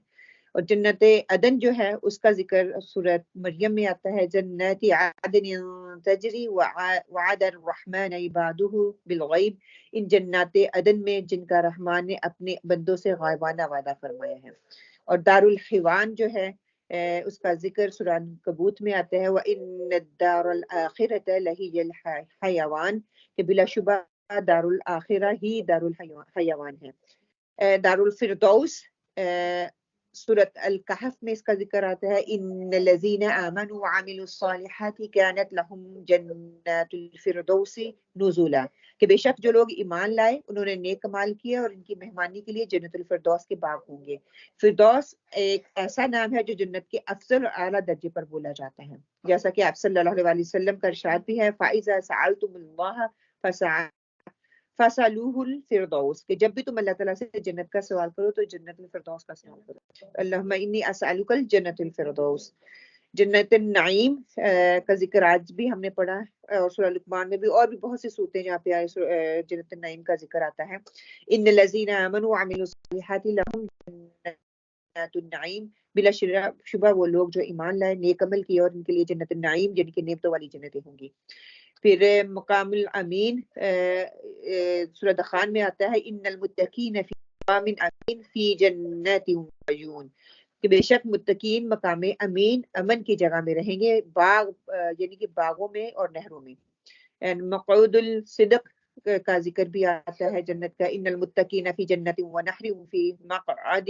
اور جنت عدن جو ہے اس کا ذکر سورۃ مریم میں آتا ہے، جنات عدن تجری وعد الرحمن عبادہ بالغیب، ان جنات عدن میں جن کا رحمان نے اپنے بندوں سے غائبانہ وعدہ فرمایا ہے۔ اور دارالحیوان جو ہے اس کا ذکر سورہ عنکبوت میں آتا ہے، وَإِنَّ الدَّارَ الْآخِرَةَ لَهِيَ الْحَیَوَانُ، کہ بلا شبہ دارالآخرہ ہی دارالحیوان ہے۔ دارالفردوس سورۃ الکہف میں اس کا ذکر آتا ہے، ان الذین آمنوا وعملوا الصالحات كانت لهم جنات الفردوس نزلا، کہ بے شک جو لوگ ایمان لائے انہوں نے نیک اعمال کیے اور ان کی مہمانی کے لیے جنت الفردوس کے باغ ہوں گے۔ فردوس ایک ایسا نام ہے جو جنت کے افضل اور اعلیٰ درجے پر بولا جاتا ہے، جیسا کہ آپ صلی اللہ علیہ وسلم کا ارشاد بھی ہے، فَإِذَا سَأَلْتُمُ اللَّهَ فَاسْأَلُوهُ الْفِرْدَوْسَ، کہ جب بھی تم اللہ تعالیٰ سے جنت کا سوال کرو تو جنت الفردوس کا سوال کرو، اللہم انی اسألک الجنت الفردوس۔ جنت النعیم کا ذکر آج بھی ہم نے پڑھا، اور سورہ لقمان میں بھی اور بھی بہت سی صورتیں جہاں پہ جنت النعیم کا ذکر آتا ہے، ان الذین آمنوا وعملوا الصالحات لهم جنات النعیم، بلا شبہ وہ لوگ جو ایمان لائے، نیک عمل کیے، اور ان کے لیے جنت النعیم جن کی نعمتوں والی جنتیں ہوں گی۔ پھر مقام الامین سورہ دخان میں آتا ہے، ان المتقین فی مقام امین فی جنات وعیون، کہ بے شک متقین مقام امین امن کی جگہ میں رہیں گے، باغ یعنی کہ باغوں میں اور نہروں میں۔ مقعود الصدق کا ذکر بھی آتا ہے جنت کا، ان المتقین فی جنت ونہر فی مقعد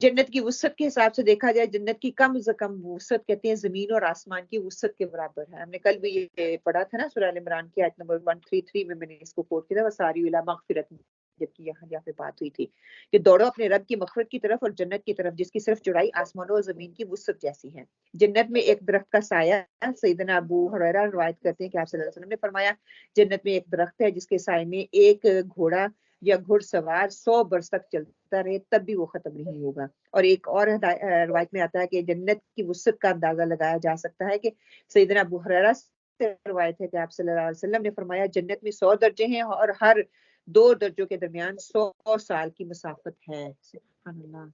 جنت کی وسعت کے حساب سے دیکھا جائے جنت کی کم از کم وسعت کہتے ہیں زمین اور آسمان کی وسعت کے برابر ہے. ہم نے کل بھی یہ پڑھا تھا نا سورہ ال عمران کی آیت نمبر 133 میں نے اس کو کوٹ کیا تھا وساری الی مغفرت، جبکہ یہاں پہ بات ہوئی تھی کہ دوڑو اپنے رب کی مغفرت کی طرف اور جنت کی طرف جس کی صرف چوڑائی آسمانوں اور زمین کی وسعت جیسی ہے. جنت میں ایک درخت کا سایہ، سیدنا ابو ہریرہ روایت کرتے ہیں کہ آپ صلی اللہ علیہ وسلم نے فرمایا جنت میں ایک درخت ہے جس کے سائے میں ایک گھوڑا یا گھڑ سوار 100 برس تک چلتا رہے تب بھی وہ ختم نہیں ہوگا. اور ایک اور روایت میں آتا ہے کہ جنت کی وسعت کا اندازہ لگایا جا سکتا ہے کہ سیدنا ابو ہریرہ سے روایت ہے کہ آپ صلی اللہ علیہ وسلم نے فرمایا جنت میں 100 درجے ہیں اور ہر 2 درجوں کے درمیان 100 سال کی مسافت ہے. سبحان اللہ.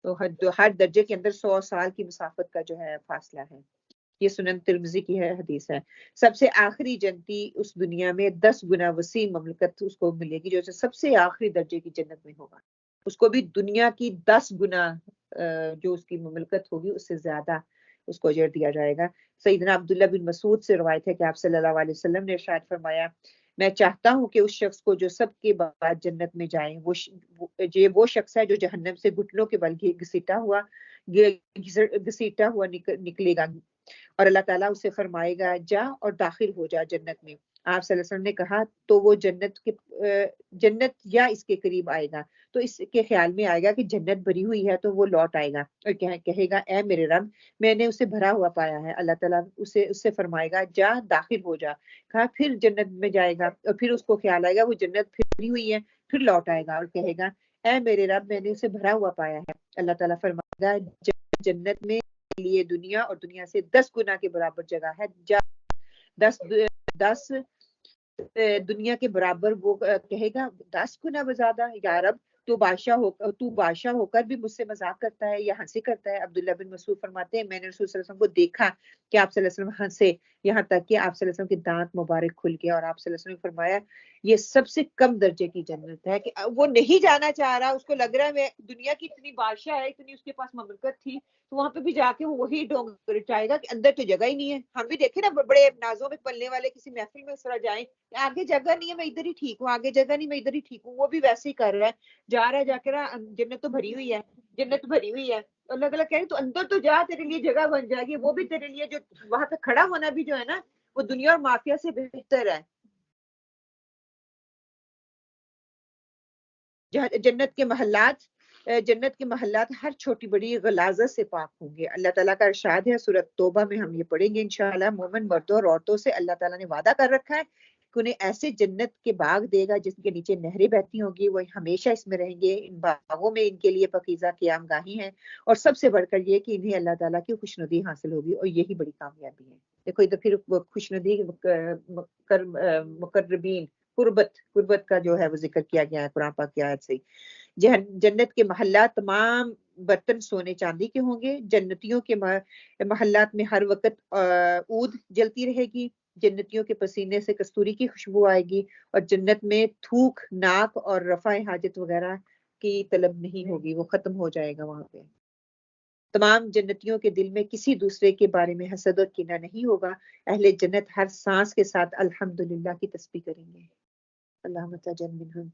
تو ہر درجے کے اندر 100 سال کی مسافت کا جو ہے فاصلہ ہے. یہ سنن ترمذی کی ہے حدیث ہے. سب سے آخری جنتی اس دنیا میں 10 گنا وسیع مملکت اس کو ملے گی جو سب سے آخری درجے کی جنت میں ہوگا. اس کو بھی دنیا کی 10 گنا جو اس کی مملکت ہوگی اس سے زیادہ اس کو اجر دیا جائے گا. سیدنا عبداللہ بن مسعود سے روایت ہے کہ آپ صلی اللہ علیہ وسلم نے ارشاد فرمایا میں چاہتا ہوں کہ اس شخص کو جو سب کے بعد جنت میں جائیں وہ شخص ہے جو جہنم سے گھٹنوں کے بل گھسیٹا ہوا نکلے گا اور اللہ تعالیٰ اسے فرمائے گا جا اور داخل ہو جا جنت میں. آپ صلی اللہ علیہ وسلم نے کہا تو وہ جنت یا اس کے قریب آئے گا تو اس کے خیال میں آئے گا کہ جنت بھری ہوئی ہے تو وہ لوٹ آئے گا اور کہے گا اے میرے رب میں نے اسے بھرا ہوا پایا ہے. اللہ تعالیٰ اس سے فرمائے گا جا داخل ہو جا. کہا پھر جنت میں جائے گا اور پھر اس کو خیال آئے گا وہ جنت بھری ہوئی ہے پھر لوٹ آئے گا اور کہے گا اے میرے رب میں نے اسے بھرا ہوا پایا ہے. اللہ تعالیٰ فرمائے گا جنت میں لیے دنیا اور دنیا سے 10 گنا کے برابر جگہ ہے. 10 دنیا کے برابر وہ کہے گا 10 گنا زیادہ یا رب تو بادشاہ ہو کر بھی مجھ سے مذاق کرتا ہے یا ہنسی کرتا ہے. عبداللہ بن مسعود فرماتے ہیں میں نے رسول صلی اللہ علیہ وسلم کو دیکھا کہ آپ صلی اللہ علیہ وسلم ہنسے یہاں تک کہ آپ صلی اللہ علیہ وسلم کے دانت مبارک کھل گئے اور آپ صلی اللہ علیہ وسلم نے فرمایا یہ سب سے کم درجے کی جنت ہے کہ وہ نہیں جانا چاہ رہا. اس کو لگ رہا ہے میں دنیا کی اتنی بادشاہ ہے اتنی اس کے پاس مملکت تھی تو وہاں پہ بھی جا کے وہی ڈونگ چاہے گا کہ اندر تو جگہ ہی نہیں ہے. ہم بھی دیکھیں نا بڑے نازوں میں پلنے والے کسی محفل میں اس طرح جائیں آگے جگہ نہیں ہے میں ادھر ہی ٹھیک ہوں آگے جگہ نہیں میں ادھر ہی ٹھیک ہوں. وہ بھی ویسے ہی کر رہا ہے جا رہا ہے جا کے جنت تو بھری ہوئی ہے جنت بھری ہوئی ہے. اللہ تعالیٰ کہہ رہے تو اندر تو جا تیرے لیے جگہ بن جائے گی. وہ بھی تیرے لیے جو وہاں پہ کھڑا ہونا بھی جو ہے نا وہ دنیا اور مافیا سے بہتر ہے. جنت کے محلات ہر چھوٹی بڑی غلاظت سے پاک ہوں گے. اللہ تعالیٰ کا ارشاد ہے سورۃ توبہ میں ہم یہ پڑھیں گے انشاءاللہ مومن مردوں اور عورتوں سے اللہ تعالیٰ نے وعدہ کر رکھا ہے کہ انہیں ایسے جنت کے باغ دے گا جس کے نیچے نہریں بہتی ہوں گی وہ ہمیشہ اس میں رہیں گے. ان باغوں میں ان کے لیے پاکیزہ قیام گاہیں ہیں اور سب سے بڑھ کر یہ کہ انہیں اللہ تعالیٰ کی خوشنودی حاصل ہوگی اور یہی بڑی کامیابی ہے. دیکھو ادھر پھر خوشنودی مقربین قربت کا جو ہے وہ ذکر کیا گیا ہے قرآن پاک کی آیت سے. جنت کے محلات تمام برتن سونے چاندی کے ہوں گے. جنتیوں کے محلات میں ہر وقت عود جلتی رہے گی. جنتیوں کے پسینے سے کستوری کی خوشبو آئے گی اور جنت میں تھوک ناک اور رفع حاجت وغیرہ کی طلب نہیں ہوگی وہ ختم ہو جائے گا وہاں پہ. تمام جنتیوں کے دل میں کسی دوسرے کے بارے میں حسد اور کینہ نہیں ہوگا. اہل جنت ہر سانس کے ساتھ الحمدللہ کی تسبیح کریں گے. اللہم تجعلنا منہم.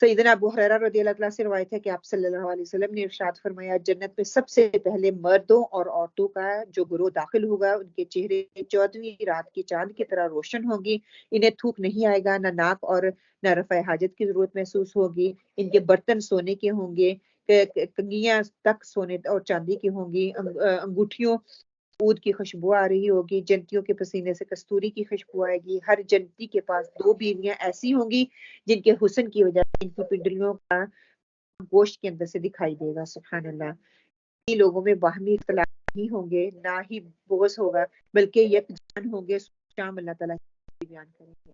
سیدنا ابو ہریرہ رضی اللہ عنہ سے روایت ہے کہ آپ صلی اللہ علیہ وسلم نے ارشاد فرمایا جنت میں سب سے پہلے مردوں اور عورتوں کا جو گروہ داخل ہوگا ان کے چہرے 14ویں رات کے چاند کی طرح روشن ہوگی. انہیں تھوک نہیں آئے گا نہ ناک اور نہ رفع حاجت کی ضرورت محسوس ہوگی. ان کے برتن سونے کے ہوں گے کنگیاں تک سونے اور چاندی کی ہوں گی. انگوٹھیوں عود کی خوشبو آ رہی ہوگی. جنتیوں کے پسینے سے کستوری کی خوشبو آئے گی. ہر جنتی کے پاس 2 بیویاں ایسی ہوں گی جن کے حسن کی وجہ سے ان کی پنڈلیوں کا گوشت کے اندر سے دکھائی دے گا. سبحان اللہ. لوگوں میں باہمی اختلاف نہیں ہوں گے نہ ہی بغض ہوگا بلکہ یکجان ہوں گے. شام اللہ تعالیٰ بیان کریں گے.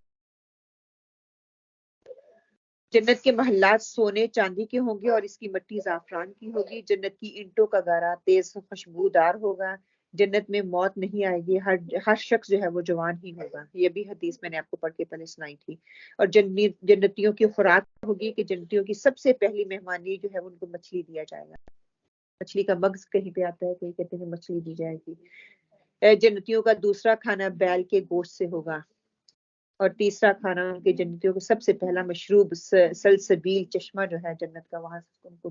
جنت کے محلات سونے چاندی کے ہوں گے اور اس کی مٹی زعفران کی ہوگی. جنت کی اینٹوں کا گارا تیز خوشبودار ہوگا. جنت میں موت نہیں آئے گی. ہر شخص جو ہے وہ جوان ہی ہوگا. یہ بھی حدیث میں نے آپ کو پڑھ کے پہلے سنائی تھی. اور جنتیوں کی خوراک ہوگی کہ جنتیوں کی سب سے پہلی مہمانی جو ہے ان کو مچھلی دیا جائے گا. مچھلی کا مغز کہیں پہ آتا ہے کہیں کہتے ہیں مچھلی دی جائے گی. جنتیوں کا دوسرا کھانا بیل کے گوشت سے ہوگا اور تیسرا کھانا ان کے جنتیوں کو سب سے پہلا مشروب سلسبیل چشمہ جو ہے جنت کا وہاں ان کو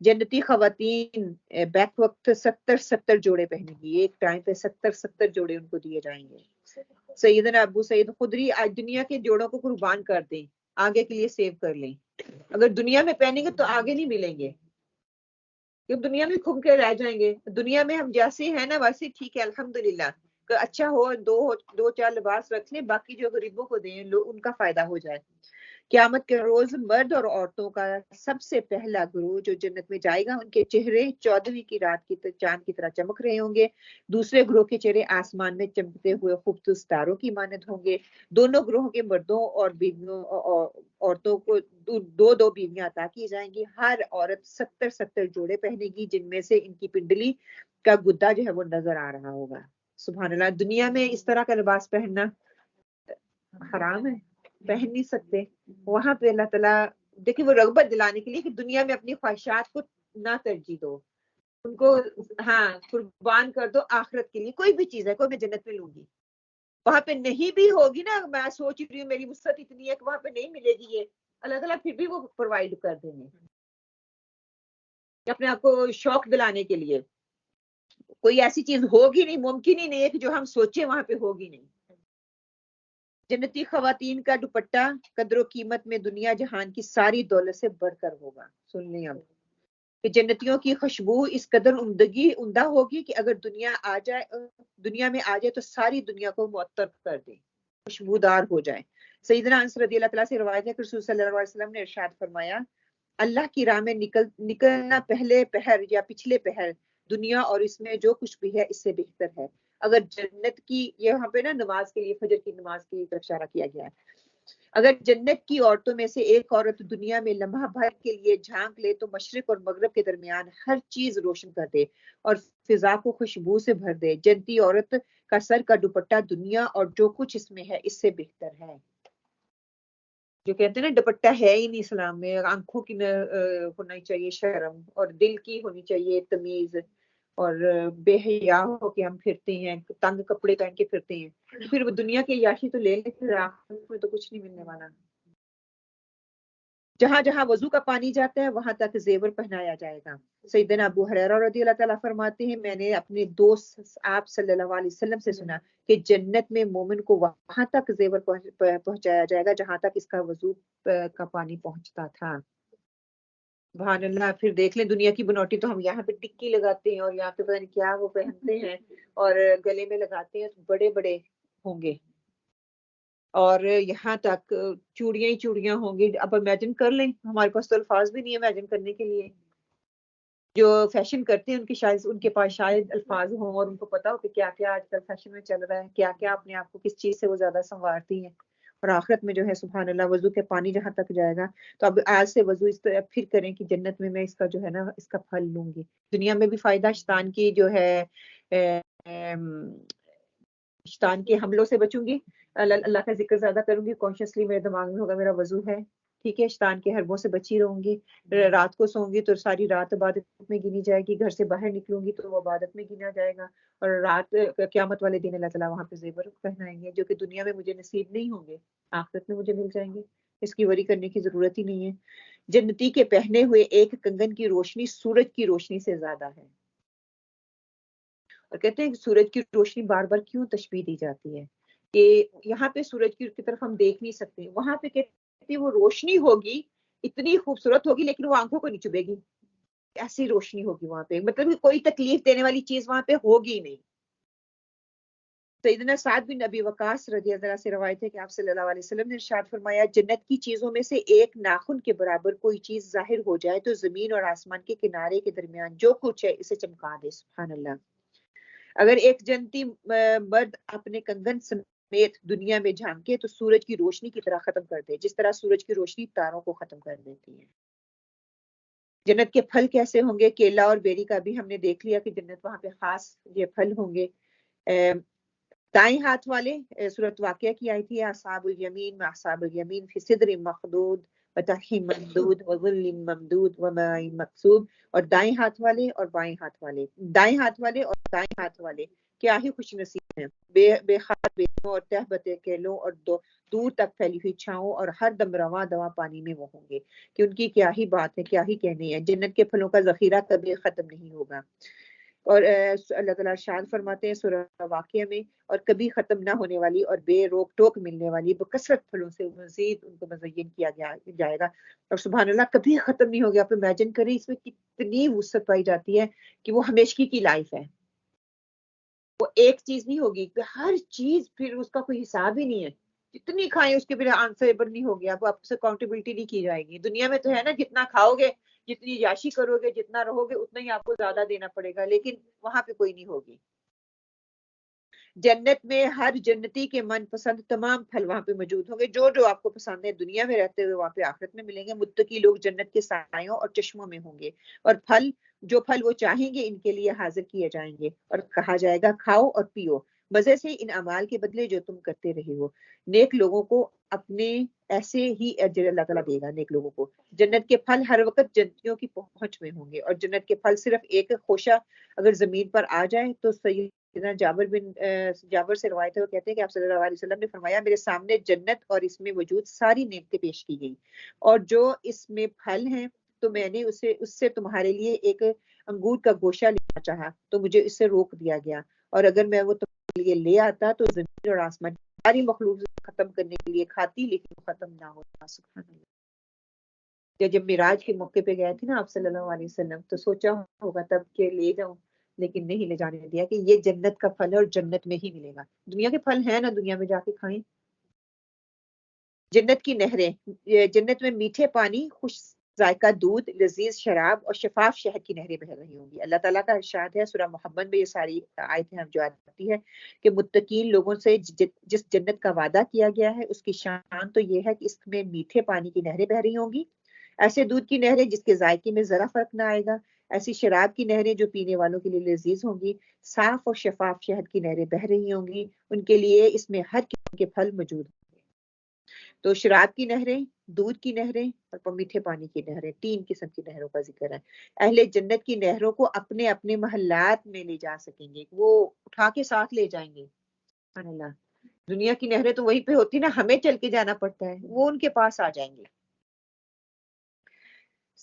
جنتی خواتین بیک وقت 70 جوڑے پہنیں گی، ایک ٹائم پہ 70 جوڑے ان کو دیے جائیں گے۔ سیدنا ابو سعید خدری آج دنیا کے جوڑوں کو قربان کر دیں، آگے کے لیے سیو کر لیں، اگر دنیا میں پہنیں گے تو آگے نہیں ملیں گے، کیونکہ دنیا میں گھوم کے رہ جائیں گے۔ دنیا میں ہم جیسے ہیں نا ویسے ٹھیک ہے الحمدللہ، کہ اچھا ہو دو چار لباس رکھ لیں، باقی جو غریبوں کو دیں ان کا فائدہ ہو جائے۔ قیامت کے روز مرد اور عورتوں کا سب سے پہلا گروہ جو جنت میں جائے گا، ان کے چہرے 14ویں کی رات کی چاند کی طرح چمک رہے ہوں گے، دوسرے گروہ کے چہرے آسمان میں چمکتے ہوئے خوبصورت ستاروں کی مانند ہوں گے۔ دونوں گروہوں کے مردوں اور بیویوں عورتوں کو دو بیویاں عطا کی جائیں گی، ہر عورت 70 جوڑے پہنے گی، جن میں سے ان کی پنڈلی کا گدا جو ہے وہ نظر آ رہا ہوگا۔ سبحان اللہ، دنیا میں اس طرح کا لباس پہننا حرام ہے، پہن نہیں سکتے۔ وہاں پہ اللہ تعالیٰ دیکھیں وہ رغبت دلانے کے لیے کہ دنیا میں اپنی خواہشات کو نہ ترجیح دو، ان کو قربان کر دو آخرت کے لیے۔ کوئی بھی چیز ہے، کوئی میں جنت میں لوں گی، وہاں پہ نہیں بھی ہوگی نا، میں سوچ رہی ہوں میری وسعت اتنی ہے کہ وہاں پہ نہیں ملے گی، یہ اللہ تعالیٰ پھر بھی وہ پرووائڈ کر دیں گے اپنے آپ کو شوق دلانے کے لیے۔ کوئی ایسی چیز ہوگی نہیں، ممکن ہی نہیں ہے کہ جو ہم سوچیں وہاں پہ ہوگی نہیں۔ جنتی خواتین کا دوپٹہ قدر و قیمت میں دنیا جہان کی ساری دولت سے بڑھ کر ہوگا۔ سن لیں اب کہ جنتیوں کی خوشبو اس قدر عمدہ ہوگی کہ اگر دنیا میں آ جائے تو ساری دنیا کو معطر کر دے، خوشبودار ہو جائے۔ سیدنا انس رضی اللہ تعالیٰ سے روایت ہے کہ رسول صلی اللہ علیہ وسلم نے ارشاد فرمایا، اللہ کی راہ میں نکلنا پہلے پہر یا پچھلے پہر دنیا اور اس میں جو کچھ بھی ہے اس سے بہتر ہے۔ اگر جنت کی، یہاں پہ نا نماز کے لیے فجر کی نماز کی طرف اشارہ کیا گیا ہے، اگر جنت کی عورتوں میں سے ایک عورت دنیا میں لمحہ بھر کے لیے جھانک لے تو مشرق اور مغرب کے درمیان ہر چیز روشن کر دے اور فضا کو خوشبو سے بھر دے، جنتی عورت کا سر کا دوپٹہ دنیا اور جو کچھ اس میں ہے اس سے بہتر ہے۔ جو کہتے ہیں نا دوپٹہ ہے ہی نہیں اسلام میں، آنکھوں کی ہونی چاہیے شرم، اور دل کی ہونی چاہیے تمیز، اور بے حیا ہو کے ہم پھرتے ہیں، تنگ کپڑے پہن کے پھرتے ہیں، پھر وہ دنیا کی عیاشی تو لے لیں، پھر آخرت میں تو کچھ نہیں ملنے والا۔ جہاں جہاں وضو کا پانی جاتا ہے وہاں تک زیور پہنایا جائے گا۔ سیدنا ابو ہریرہ رضی اللہ تعالیٰ فرماتے ہیں، میں نے اپنے دوست آپ صلی اللہ علیہ وسلم سے سنا کہ جنت میں مومن کو وہاں تک زیور پہنچایا جائے گا جہاں تک اس کا وضو کا پانی پہنچتا تھا۔ سبحان اللہ، پھر دیکھ لیں دنیا کی بنوٹی تو ہم یہاں پہ ٹکی لگاتے ہیں اور یہاں پہ پتہ نہیں کیا وہ پہنتے ہیں اور گلے میں لگاتے ہیں، بڑے بڑے ہوں گے، اور یہاں تک چوڑیاں ہی چوڑیاں ہوں گی۔ اب امیجن کر لیں، ہمارے پاس تو الفاظ بھی نہیں ہے امیجن کرنے کے لیے۔ جو فیشن کرتے ہیں ان کے پاس شاید الفاظ ہوں اور ان کو پتا ہو کہ کیا کیا آج کل فیشن میں چل رہا ہے، کیا کیا اپنے آپ کو کس چیز سے وہ زیادہ سنوارتی ہیں۔ اور آخرت میں جو ہے سبحان اللہ وضو کے پانی جہاں تک جائے گا، تو اب آج سے وضو اس طرح پھر کریں کہ جنت میں اس کا جو ہے نا اس کا پھل لوں گی۔ دنیا میں بھی فائدہ، شیطان کی جو ہے شیطان کے حملوں سے بچوں گی، اللہ کا ذکر زیادہ کروں گی، کانشیسلی میرے دماغ میں ہوگا میرا وضو ہے، ٹھیک ہے، شیطان کے حربوں سے بچی رہوں گی۔ رات کو سوں گی تو ساری رات عبادت میں گنی جائے گی، گھر سے باہر نکلوں گی تو وہ عبادت میں گنا جائے گا، اور رات قیامت والے دن اللہ تعالیٰ وہاں پہ زیور پہنائیں گے جو کہ دنیا میں مجھے نصیب نہیں ہوں گے، آخرت میں مجھے مل جائیں گے، اس کی وری کرنے کی ضرورت ہی نہیں ہے۔ جنتی کے پہنے ہوئے ایک کنگن کی روشنی سورج کی روشنی سے زیادہ ہے۔ اور کہتے ہیں کہ سورج کی روشنی بار بار کیوں تشبیہ دی جاتی ہے کہ یہاں پہ سورج کی طرف ہم دیکھ نہیں سکتے، وہاں پہ کہتے ہیں وہ روشنی ہوگی اتنی خوبصورت ہوگی لیکن وہ آنکھوں کو نہیں چبھے گی، ایسی روشنی ہوگی وہاں پہ، مطلب کوئی تکلیف دینے والی چیز وہاں پہ ہوگی نہیں۔ سیدنا سعد بن ابی وقاص رضی اللہ عنہ سے روایت ہے کہ آپ صلی اللہ علیہ وسلم نے ارشاد فرمایا، جنت کی چیزوں میں سے ایک ناخن کے برابر کوئی چیز ظاہر ہو جائے تو زمین اور آسمان کے کنارے کے درمیان جو کچھ ہے اسے چمکا دے۔ سبحان اللہ۔ اگر ایک جنتی مرد اپنے کنگن سمیت دنیا میں جھانکے تو سورج کی روشنی کی طرح ختم کر دے، جس طرح سورج کی روشنی تاروں کو ختم کر دیتی ہے۔ جنت کے پھل کیسے ہوں گے؟ کیلا اور بیری کا بھی ہم نے دیکھ لیا کہ جنت وہاں پہ خاص یہ پھل ہوں گے۔ دائیں ہاتھ والے سورۃ واقعہ کی آئی تھی، اصحاب الیمین اصحاب الیمین فی صدر مخضود وطلح ممدود وظل ممدود وماء مکسوب، اور دائیں ہاتھ والے اور بائیں ہاتھ والے، دائیں ہاتھ والے اور دائیں ہاتھ والے کیا ہی خوش نصیب ہیں بے خار بیلوں اور تہبتے کیلوں اور دور تک پھیلی ہوئی چھاؤں اور ہر دم رواں دواں پانی میں وہ ہوں گے کہ ان کی کیا ہی بات ہے، کیا ہی کہنے ہیں، جنت کے پھلوں کا ذخیرہ کبھی ختم نہیں ہوگا۔ اور اللہ تعالیٰ ارشاد فرماتے ہیں سورہ واقعہ میں، اور کبھی ختم نہ ہونے والی اور بے روک ٹوک ملنے والی بکثرت پھلوں سے مزید ان کو مزین کیا جائے گا، اور سبحان اللہ کبھی ختم نہیں ہوگا۔ آپ امیجن کریں اس میں کتنی وسعت پائی جاتی ہے کہ وہ ہمیشگی کی لائف ہے، وہ ایک چیز نہیں ہوگی کہ ہر چیز پھر اس کا کوئی حساب ہی نہیں ہے، جتنی کھائیں اس کے پھر آنسریبل نہیں ہوگی، آپ سے اکاؤنٹیبلٹی نہیں کی جائے گی۔ دنیا میں تو ہے نا، جتنا کھاؤ گے، جتنی یاشی کرو گے، جتنا رہو گے، اتنا ہی آپ کو زیادہ دینا پڑے گا، لیکن وہاں پہ کوئی نہیں ہوگی۔ جنت میں ہر جنتی کے من پسند تمام پھل وہاں پہ موجود ہوں گے، جو آپ کو پسند ہے دنیا میں رہتے ہوئے وہاں پہ آخرت میں ملیں گے۔ متقی لوگ جنت کے سایوں اور چشموں میں ہوں گے، اور جو پھل وہ چاہیں گے ان کے لیے حاضر کیے جائیں گے، اور کہا جائے گا کھاؤ اور پیو مزے سے ان اعمال کے بدلے جو تم کرتے رہے ہو۔ نیک لوگوں کو اپنے ایسے ہی اجر اللہ تعالیٰ دے گا۔ نیک لوگوں کو جنت کے پھل ہر وقت جنتیوں کی پہنچ میں ہوں گے، اور جنت کے پھل صرف ایک خوشہ اگر زمین پر آ جائے تو سیدنا جابر سے روایت ہے، وہ کہتے ہیں کہ آپ صلی اللہ علیہ وسلم نے فرمایا میرے سامنے جنت اور اس میں موجود ساری نعمتیں پیش کی گئی، اور جو اس میں پھل ہیں تو میں نے اس سے تمہارے لیے ایک انگور کا گوشہ لینا چاہا تو مجھے اس سے روک دیا گیا، اور اگر میں وہ تمہارے لیے لے آتا تو زمین اور آسمان ساری مخلوق ختم کرنے کے لیے کھاتی، لیکن وہ ختم نہ ہوتا۔ سبحان اللہ۔ جب معراج کے موقع پہ گئے تھے نا آپ صلی اللہ علیہ وسلم، تو سوچا ہوگا تب کہ لے جاؤں، لیکن نہیں لے جانے دیا کہ یہ جنت کا پھل ہے اور جنت میں ہی ملے گا۔ دنیا کے پھل ہیں نا، دنیا میں جا کے کھائیں۔ جنت کی نہریں، جنت میں میٹھے پانی، خوش ذائقہ دودھ، لذیذ شراب اور شفاف شہد کی نہریں بہہ رہی ہوں گی۔ اللہ تعالیٰ کا ارشاد ہے سورہ محمد میں، یہ ساری آیتیں ہم جو آتی ہے کہ متقین لوگوں سے جس جنت کا وعدہ کیا گیا ہے اس کی شان تو یہ ہے کہ اس میں میٹھے پانی کی نہریں بہہ رہی ہوں گی، ایسے دودھ کی نہریں جس کے ذائقے میں ذرا فرق نہ آئے گا، ایسی شراب کی نہریں جو پینے والوں کے لیے لذیذ ہوں گی، صاف اور شفاف شہد کی نہریں بہہ رہی ہوں گی، ان کے لیے اس میں ہر قسم کے پھل موجود ہوں گے۔ تو شراب کی نہریں، دودھ کی نہریں اور میٹھے پانی کی نہریں، 3 قسم کی نہروں کا ذکر ہے۔ اہل جنت کی نہروں کو اپنے اپنے محلات میں لے جا سکیں گے، وہ اٹھا کے ساتھ لے جائیں گے۔ سبحان اللہ۔ دنیا کی نہریں تو وہیں پہ ہوتی نا، ہمیں چل کے جانا پڑتا ہے، وہ ان کے پاس آ جائیں گے۔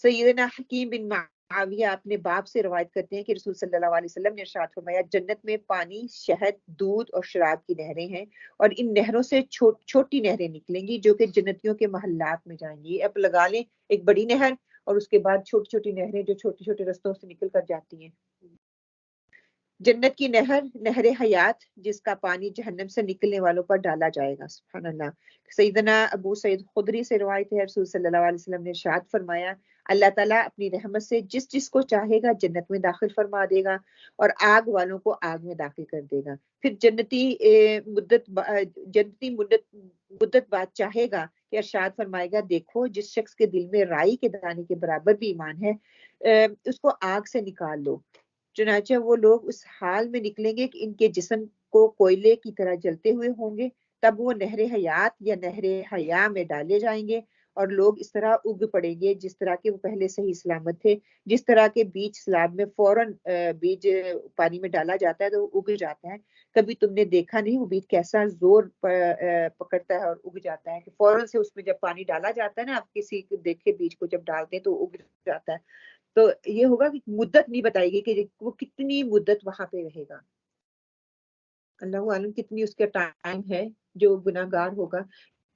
سیدنا حکیم بن معاویہ اپنے باپ سے روایت کرتے ہیں کہ رسول صلی اللہ علیہ وسلم نے ارشاد فرمایا جنت میں پانی، شہد، دودھ اور شراب کی نہریں ہیں، اور ان نہروں سے چھوٹی نہریں نکلیں گی جو کہ جنتیوں کے محلات میں جائیں گی۔ اب لگا لیں ایک بڑی نہر اور اس کے بعد چھوٹی چھوٹی نہریں جو چھوٹے چھوٹے رستوں سے نکل کر جاتی ہیں۔ جنت کی نہر، نہر حیات، جس کا پانی جہنم سے نکلنے والوں پر ڈالا جائے گا۔ سبحان اللہ۔ سیدنا ابو سعید خدری سے روایت ہے، رسول صلی اللہ علیہ وسلم نے ارشاد فرمایا اللہ تعالیٰ اپنی رحمت سے جس کو چاہے گا جنت میں داخل فرما دے گا، اور آگ والوں کو آگ میں داخل کر دے گا۔ پھر جنتی مدت بعد چاہے گا کہ ارشاد فرمائے گا دیکھو جس شخص کے دل میں رائی کے دانے کے برابر بھی ایمان ہے اس کو آگ سے نکال لو۔ چنانچہ وہ لوگ اس حال میں نکلیں گے کہ ان کے جسم کو کوئلے کی طرح جلتے ہوئے ہوں گے، تب وہ نہر حیات یا نہر حیا میں ڈالے جائیں گے، اور لوگ اس طرح اگ پڑیں گے جس طرح کے وہ پہلے صحیح سلامت تھے، جس طرح کے بیج سیلاب میں فوراً بیج پانی میں ڈالا جاتا ہے تو وہ اگ جاتا ہے۔ کبھی تم نے دیکھا نہیں وہ بیج کیسا زور پکڑتا ہے اور اگ جاتا ہے، کہ فوراً سے اس میں جب پانی ڈالا جاتا ہے نا، آپ کسی دیکھے بیج کو جب ڈالتے ہیں تو اگ جاتا ہے۔ تو یہ ہوگا کہ مدت نہیں بتائے گی کہ وہ کتنی مدت وہاں پہ رہے گا، اللہ عالم کتنی اس کا ٹائم ہے جو گناہ گار ہوگا،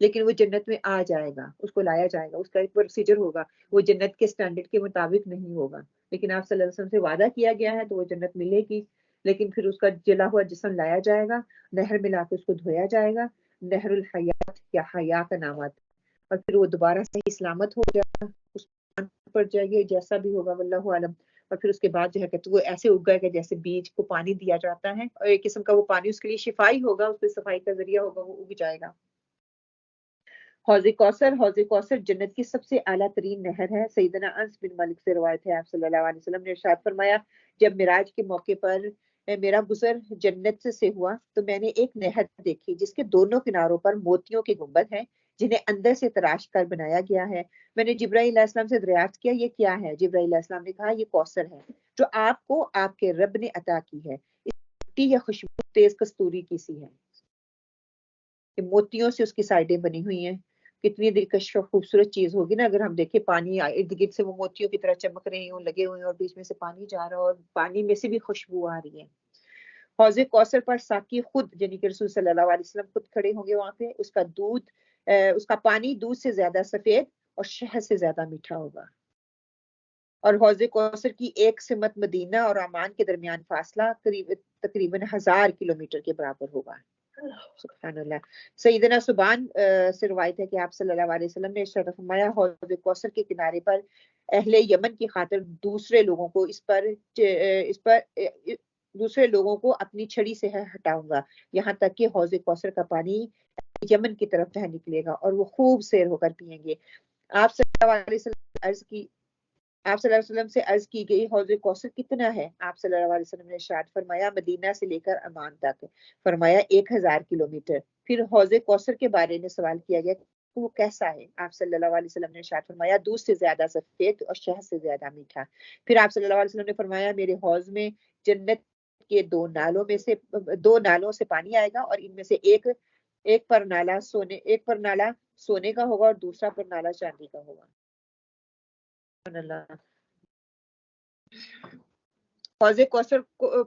لیکن وہ جنت میں آ جائے گا، اس کو لایا جائے گا، اس کا ایک پروسیجر ہوگا، وہ جنت کے سٹینڈرڈ کے مطابق نہیں ہوگا، لیکن آپ صلی اللہ علیہ وسلم سے وعدہ کیا گیا ہے تو وہ جنت ملے گی۔ لیکن پھر اس کا جلا ہوا جسم لایا جائے گا، نہر میں لا کے اس کو دھویا جائے گا، نہر الحیات یا حیا کا نام آتا ہے، اور پھر وہ دوبارہ صحیح سلامت ہو جائے گا، اس پڑ جائے گی جیسا بھی ہوگا واللہ عالم، اور پھر اس کے بعد جو ہے کہ وہ ایسے اگ گئے کہ جیسے بیج کو پانی دیا جاتا ہے، اور ایک قسم کا وہ پانی اس کے لیے شفائی ہوگا، اس پہ صفائی کا ذریعہ ہوگا، وہ اگ جائے گا۔ حوض کوثر جنت کی سب سے اعلیٰ ترین نہر ہے۔ سیدنا انس بن مالک سے روایت ہے، آپ صلی اللہ علیہ وسلم نے ارشاد فرمایا جب معراج کے موقع پر میرا گزر جنت سے ہوا تو میں نے ایک نہر دیکھی جس کے دونوں کناروں پر موتیوں کے گنبد ہیں جنہیں اندر سے تراش کر بنایا گیا ہے۔ میں نے جبرائیل علیہ السلام سے دریافت کیا یہ کیا ہے؟ جبرائیل علیہ السلام نے کہا یہ کوثر ہے جو آپ کو آپ کے رب نے عطا کی ہے، اس کھٹی یا خوشبو تیز کستوری کی سی ہے، کہ موتیوں سے اس کی سائڈیں بنی ہوئی ہیں. کتنی دلکش اور خوبصورت چیز ہوگی نا اگر ہم دیکھیں پانی ارد گرد سے وہ موتیوں کی طرح چمک رہے ہوں، لگے ہوئے ہیں، اور بیچ میں سے پانی جا رہا ہے اور پانی میں سے بھی خوشبو آ رہی ہے. حوض کوثر پر ساقی خود یعنی کہ رسول صلی اللہ علیہ وسلم خود کھڑے ہوں گے وہاں پہ. اس کا پانی دودھ سے زیادہ سفید اور شہد سے زیادہ میٹھا ہوگا. اور حوض کوثر کی ایک سمت مدینہ اور عمان کے درمیان فاصلہ تقریباً 1000 کلومیٹر کے برابر ہوگا. سبحان اللہ. سیدنا سبحان سے روایت ہے کہ آپ صلی اللہ علیہ وسلم نے ارشاد فرمایا حوض کوثر کے کنارے پر اہل یمن کی خاطر دوسرے لوگوں کو اپنی چھڑی سے ہٹاؤں گا یہاں تک کہ حوض کوثر کا پانی یمن کی طرف سے نکلے گا اور وہ خوب سیر ہو کر پیئیں گے. آپ صلی اللہ علیہ وسلم سے عرض کی گئی حوض کوثر کتنا ہے؟ آپ صلی اللہ علیہ وسلم نے ارشاد فرمایا مدینہ سے لے کر عمان تک. فرمایا 1000 کلومیٹر. پھر حوض کوثر کے بارے میں سوال کیا گیا وہ کیسا ہے؟ آپ صلی اللہ علیہ وسلم نے ارشاد فرمایا دودھ سے زیادہ سفید اور شہد سے زیادہ میٹھا. پھر آپ صلی اللہ علیہ وسلم نے فرمایا میرے حوض میں جنت کے 2 نالوں سے پانی آئے گا اور ان میں سے ایک پر نالا سونے کا ہوگا اور دوسرا پر نالا چاندی کا ہوگا. حوض کوثر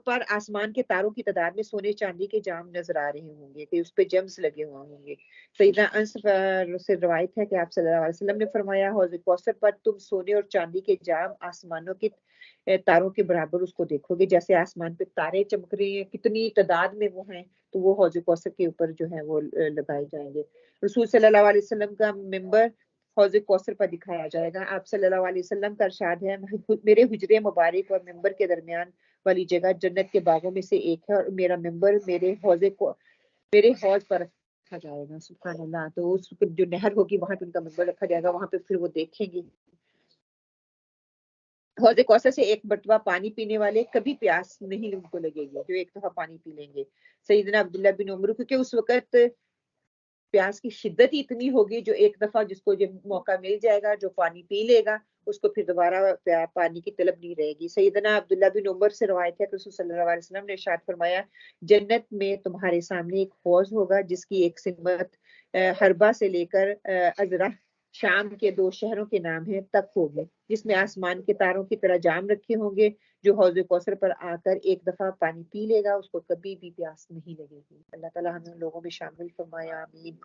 پر آسمان کے تاروں کی تعداد میں سونے چاندی کے جام نظر آ رہے ہوں گے کہ اس پہ جمز لگے ہوئے ہوں گے. سیدنا انس سے روایت ہے کہ آپ صلی اللہ علیہ وسلم نے فرمایا حوض کوثر پر تم سونے اور چاندی کے جام آسمانوں کے تاروں کے برابر اس کو دیکھو گے. جیسے آسمان پہ تارے چمک رہے ہیں کتنی تعداد میں وہ ہیں تو وہ حوض کوثر کے اوپر جو ہے وہ لگائے جائیں گے. رسول صلی اللہ علیہ وسلم کا ممبر حوض کوثر پر دکھایا جائے گا. آپ صلی اللہ علیہ وسلم کا ارشاد ہے میرے حجرے مبارک اور ممبر کے درمیان والی جگہ جنت کے باغوں میں سے ایک ہے اور میرا ممبر میرے حوض پر رکھا جائے گا. سبحان اللہ. تو اس جو نہر ہوگی وہاں پہ ان کا ممبر رکھا جائے گا، وہاں پہ پھر وہ دیکھیں گے. حوض کوثر سے ایک مرتبہ پانی پینے والے کبھی پیاس نہیں ان کو لگے گی جو ایک دفعہ پانی پی لیں گے. سیدنا عبداللہ بن عمر کیونکہ اس وقت پیاس کی شدت ہی اتنی ہوگی جو ایک دفعہ جس کو موقع مل جائے گا جو پانی پی لے گا اس کو پھر دوبارہ پانی کی طلب نہیں رہے گی. سیدنا عبداللہ بن عمر سے روایت ہے کہ رسول صلی اللہ علیہ وسلم نے ارشاد فرمایا جنت میں تمہارے سامنے ایک حوض ہوگا جس کی ایک سمت حربہ سے لے کر ازرہ شام کے 2 شہروں کے نام ہے تک ہوگی، جس میں آسمان کے تاروں کی طرح جام رکھے ہوں گے. جو حوض کوثر پر آ کر ایک دفعہ پانی پی لے گا اس کو کبھی بھی پیاس نہیں لگے گی. اللہ تعالیٰ ہمیں لوگوں میں شامل فرمایا آمین.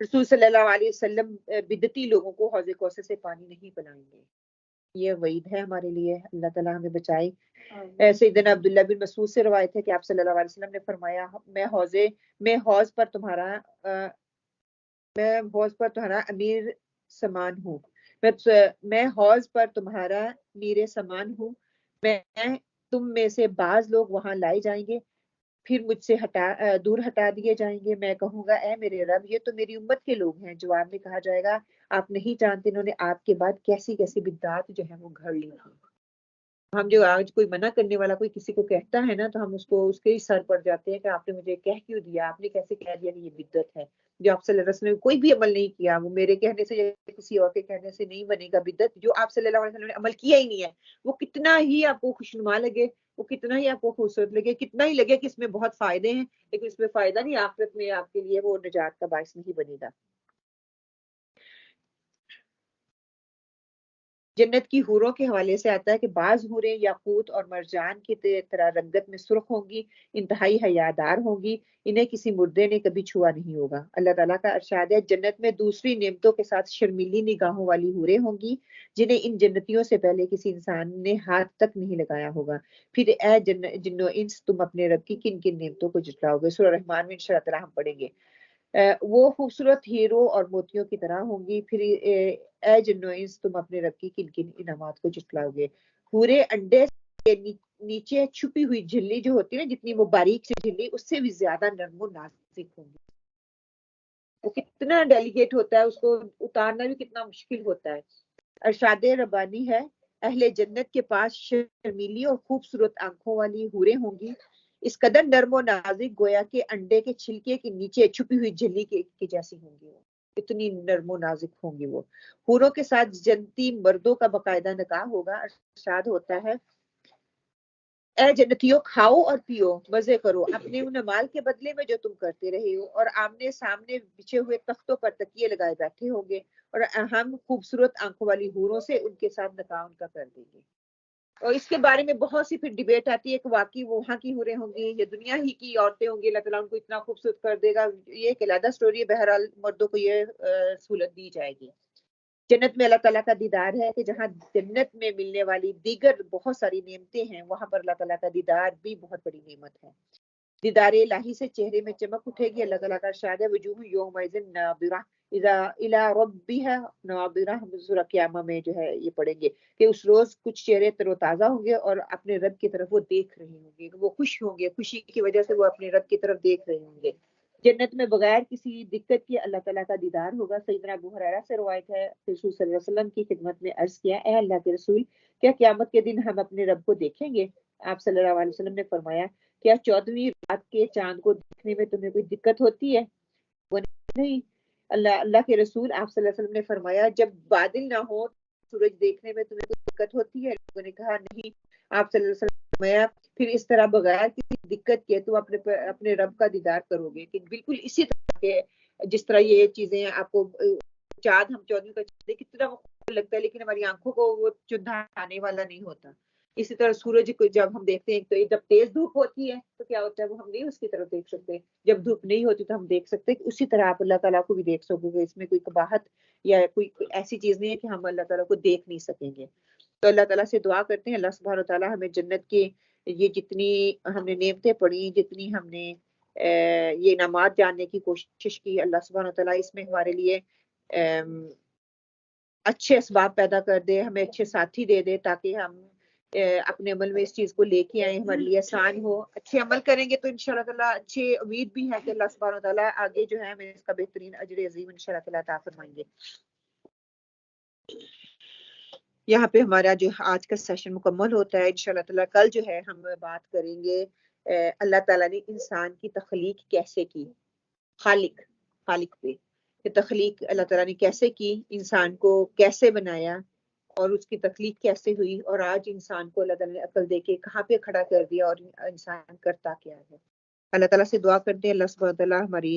رسول صلی اللہ علیہ وسلم بدعتی لوگوں کو حوض کوثر سے پانی نہیں پلائیں گے. یہ وعید ہے ہمارے لیے، اللہ تعالیٰ ہمیں بچائے. سیدنا عبداللہ بن مسعود سے روایت ہے کہ آپ صلی اللہ علیہ وسلم نے فرمایا میں حوض پر تمہارا امیر سمان ہوں. میں حوض پر تمہارا میر سمان ہوں. میں تم میں سے بعض لوگ وہاں لائے جائیں گے پھر مجھ سے دور ہٹا دیے جائیں گے. میں کہوں گا اے میرے رب یہ تو میری امت کے لوگ ہیں. جواب میں کہا جائے گا آپ نہیں جانتے انہوں نے آپ کے بعد کیسی کیسی بدعات جو ہے وہ گھڑ لی تھی. ہم جو آج کوئی منع کرنے والا کوئی کسی کو کہتا ہے نا تو ہم اس کے ہی سر پڑ جاتے ہیں کہ آپ نے مجھے کہہ کیوں دیا، آپ نے کیسے کہہ دیا کہ یہ بدعت ہے. جو آپ صلی اللہ علیہ وسلم نے کوئی بھی عمل نہیں کیا وہ میرے کہنے سے یا کسی اور کے کہنے سے نہیں بنے گا بدعت. جو آپ صلی اللہ علیہ وسلم نے عمل کیا ہی نہیں ہے وہ کتنا ہی آپ کو خوشنما لگے، وہ کتنا ہی آپ کو خوبصورت لگے، کتنا ہی لگے کہ اس میں بہت فائدے ہیں، لیکن اس میں فائدہ نہیں، آخرت میں آپ کے لیے وہ نجات کا باعث نہیں بنے گا. جنت کی حوروں کے حوالے سے آتا ہے کہ بعض حوریں یاقوت اور مرجان کی طرح رنگت میں سرخ ہوں گی، انتہائی حیادار ہوں گی، انہیں کسی مردے نے کبھی چھوا نہیں ہوگا. اللہ تعالیٰ کا ارشاد ہے جنت میں دوسری نعمتوں کے ساتھ شرمیلی نگاہوں والی حوریں ہوں گی جنہیں ان جنتیوں سے پہلے کسی انسان نے ہاتھ تک نہیں لگایا ہوگا. پھر اے جن و انس تم اپنے رب کی کن کن نعمتوں کو جھٹلاؤ گے. سورہ رحمان میں انشاءاللہ تعالیٰ ہم پڑھیں گے. وہ خوبصورت ہیرو اور موتیوں کی طرح ہوں گی. پھر اے جن و انس تم اپنے رب کی کن کن انعامات کو جھٹلاؤ گے. حوریں انڈے کے نیچے چھپی ہوئی جھلی جو ہوتی ہے نا، جتنی وہ باریک سی جھلی اس سے بھی زیادہ نرم و نازک ہوں گی. وہ کتنا ڈیلیگیٹ ہوتا ہے، اس کو اتارنا بھی کتنا مشکل ہوتا ہے. ارشاد ربانی ہے اہل جنت کے پاس شرمیلی اور خوبصورت آنکھوں والی حوریں ہوں گی، اس قدر نرم و نازک گویا کہ انڈے کے چھلکے کے نیچے چھپی ہوئی جھلی کے جیسی ہوں گی. وہ اتنی نرم و نازک ہوں گی. وہ حوروں کے ساتھ جنتی مردوں کا باقاعدہ نکاح ہوگا. ارشاد ہوتا ہے اے جنتیوں کھاؤ اور پیو، مزے کرو اپنے ان مال کے بدلے میں جو تم کرتے رہے ہو، اور آمنے سامنے بچھے ہوئے تختوں پر تکیے لگائے بیٹھے ہوں گے، اور ہم خوبصورت آنکھوں والی حوروں سے ان کے ساتھ نکاح ان کا کر دیں گے۔ اور اس کے بارے میں بہت سی پھر ڈیبیٹ آتی ہے کہ واقعی وہ وہاں کی حوریں ہوں گی یا دنیا ہی کی عورتیں ہوں گی، اللہ تعالیٰ ان کو اتنا خوبصورت کر دے گا، یہ ایک علیحدہ سٹوری ہے۔ بہرحال مردوں کو یہ سہولت دی جائے گی۔ جنت میں اللہ تعالیٰ کا دیدار ہے کہ جہاں جنت میں ملنے والی دیگر بہت ساری نعمتیں ہیں، وہاں پر اللہ تعالیٰ کا دیدار بھی بہت بڑی نعمت ہے۔ دیدار الہی سے چہرے میں چمک اٹھے گی۔ اللہ تعالیٰ کا ارشاد ہے وجوہ یومئذ ناظرہ الی ربها ناظرہ، ہم سورہ قیامہ میں جو ہے یہ پڑھیں گے کہ اس روز کچھ چہرے تر و تازہ ہوں گے اور اپنے رب کی طرف وہ دیکھ رہے ہوں گے، وہ خوش ہوں گے، خوشی کی وجہ سے وہ اپنے رب کی طرف دیکھ رہے ہوں گے۔ جنت میں بغیر کسی دقت کے اللہ تعالیٰ کا دیدار ہوگا۔ سیدنا ابو ہریرہ سے روایت ہے، رسول صلی اللہ علیہ وسلم کی خدمت میں عرض کیا، اے اللہ کے رسول، کیا قیامت کے دن ہم اپنے رب کو دیکھیں گے؟ آپ صلی اللہ علیہ وسلم نے فرمایا، کیا 14ویں رات کے چاند کو دیکھنے میں تمہیں کوئی دقت ہوتی ہے؟ وہ نہیں۔ اللہ کے رسول آپ صلی اللہ علیہ وسلم نے فرمایا، جب بادل نہ ہو سورج دیکھنے میں تمہیں کوئی دقت ہوتی ہے؟ لوگوں نے کہا نہیں۔ آپ صلی اللہ علیہ وسلم نے فرمایا، پھر اس طرح بغیر کسی دقت کے تم اپنے رب کا دیدار کرو گے کہ بالکل اسی طرح کے جس طرح یہ چیزیں آپ کو چاند، ہم 14ویں کا چاند کتنا لگتا ہے لیکن ہماری آنکھوں کو وہ چندھا آنے والا نہیں ہوتا۔ اسی طرح سورج کو جب ہم دیکھتے ہیں تو جب تیز دھوپ ہوتی ہے تو کیا ہوتا ہے، وہ ہم نہیں اس کی طرف دیکھ سکتے، جب دھوپ نہیں ہوتی تو ہم دیکھ سکتے ہیں۔ اسی طرح آپ اللہ تعالیٰ کو بھی دیکھ سکو گے، اس میں کوئی قباحت یا کوئی ایسی چیز نہیں ہے کہ ہم اللہ تعالیٰ کو دیکھ نہیں سکیں گے۔ تو اللہ تعالیٰ سے دعا کرتے ہیں اللہ سبحانہ وتعالیٰ ہمیں جنت کے یہ جتنی ہم نے نعمتیں پڑھی، جتنی ہم نے یہ انعامات جاننے کی کوشش کی، اللہ سبحانہ وتعالیٰ اس میں ہمارے لیے اچھے اسباب پیدا کر دے، ہمیں اچھے ساتھی دے دے تاکہ ہم اپنے عمل میں اس چیز کو لے کے آئیں، ہمارے لیے آسان ہو۔ اچھے عمل کریں گے تو انشاءاللہ تعالیٰ اچھی امید بھی ہے کہ اللہ سبحانہ وتعالیٰ آگے جو ہے ہمیں اس کا بہترین اجر عظیم انشاءاللہ تعالیٰ عطا فرمائیں گے۔ یہاں پہ ہمارا جو آج کا سیشن مکمل ہوتا ہے۔ انشاءاللہ تعالیٰ کل جو ہے ہم بات کریں گے اللہ تعالیٰ نے انسان کی تخلیق کیسے کی، خالق پہ کہ تخلیق اللہ تعالیٰ نے کیسے کی، انسان کو کیسے بنایا اور اس کی تخلیق کیسے ہوئی، اور آج انسان کو اللہ تعالیٰ نے عقل دے کے کہاں پہ کھڑا کر دیا اور انسان کرتا کیا ہے۔ اللہ تعالیٰ سے دعا کرتے ہیں اللہ سبحانہ وتعالیٰ ہماری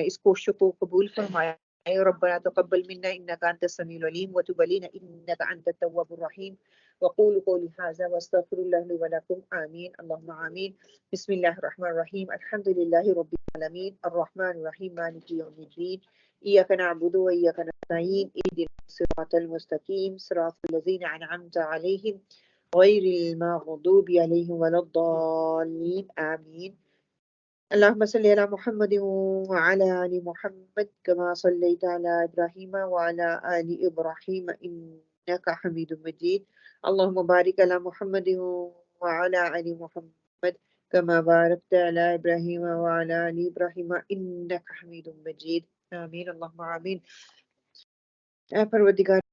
اس کوشش کو قبول فرمائے۔ ربنا تقبل منا انك انت السميع العليم وتب علينا انك انت التواب الرحيم وقولوا قولي هذا واستغفر الله لي ولكم آمين اللهم آمين۔ بسم الله الرحمن الرحيم الحمد لله رب العالمين الرحمن الرحيم مالك يوم الدين إياك نعبد وإياك نستعين اهدنا الصراط المستقيم صراط الذين أنعمت عليهم غير المغضوب عليهم ولا الضالين آمين۔ اللهم صل على محمد وعلى آل محمد كما صليت على إبراهيم وعلى آل إبراهيم إنك حميد مجيد اللهم بارك على محمد وعلى آل محمد كما باركت على إبراهيم وعلى آل إبراهيم إنك حميد مجيد آمين اللهم آمين۔ اے پروردگار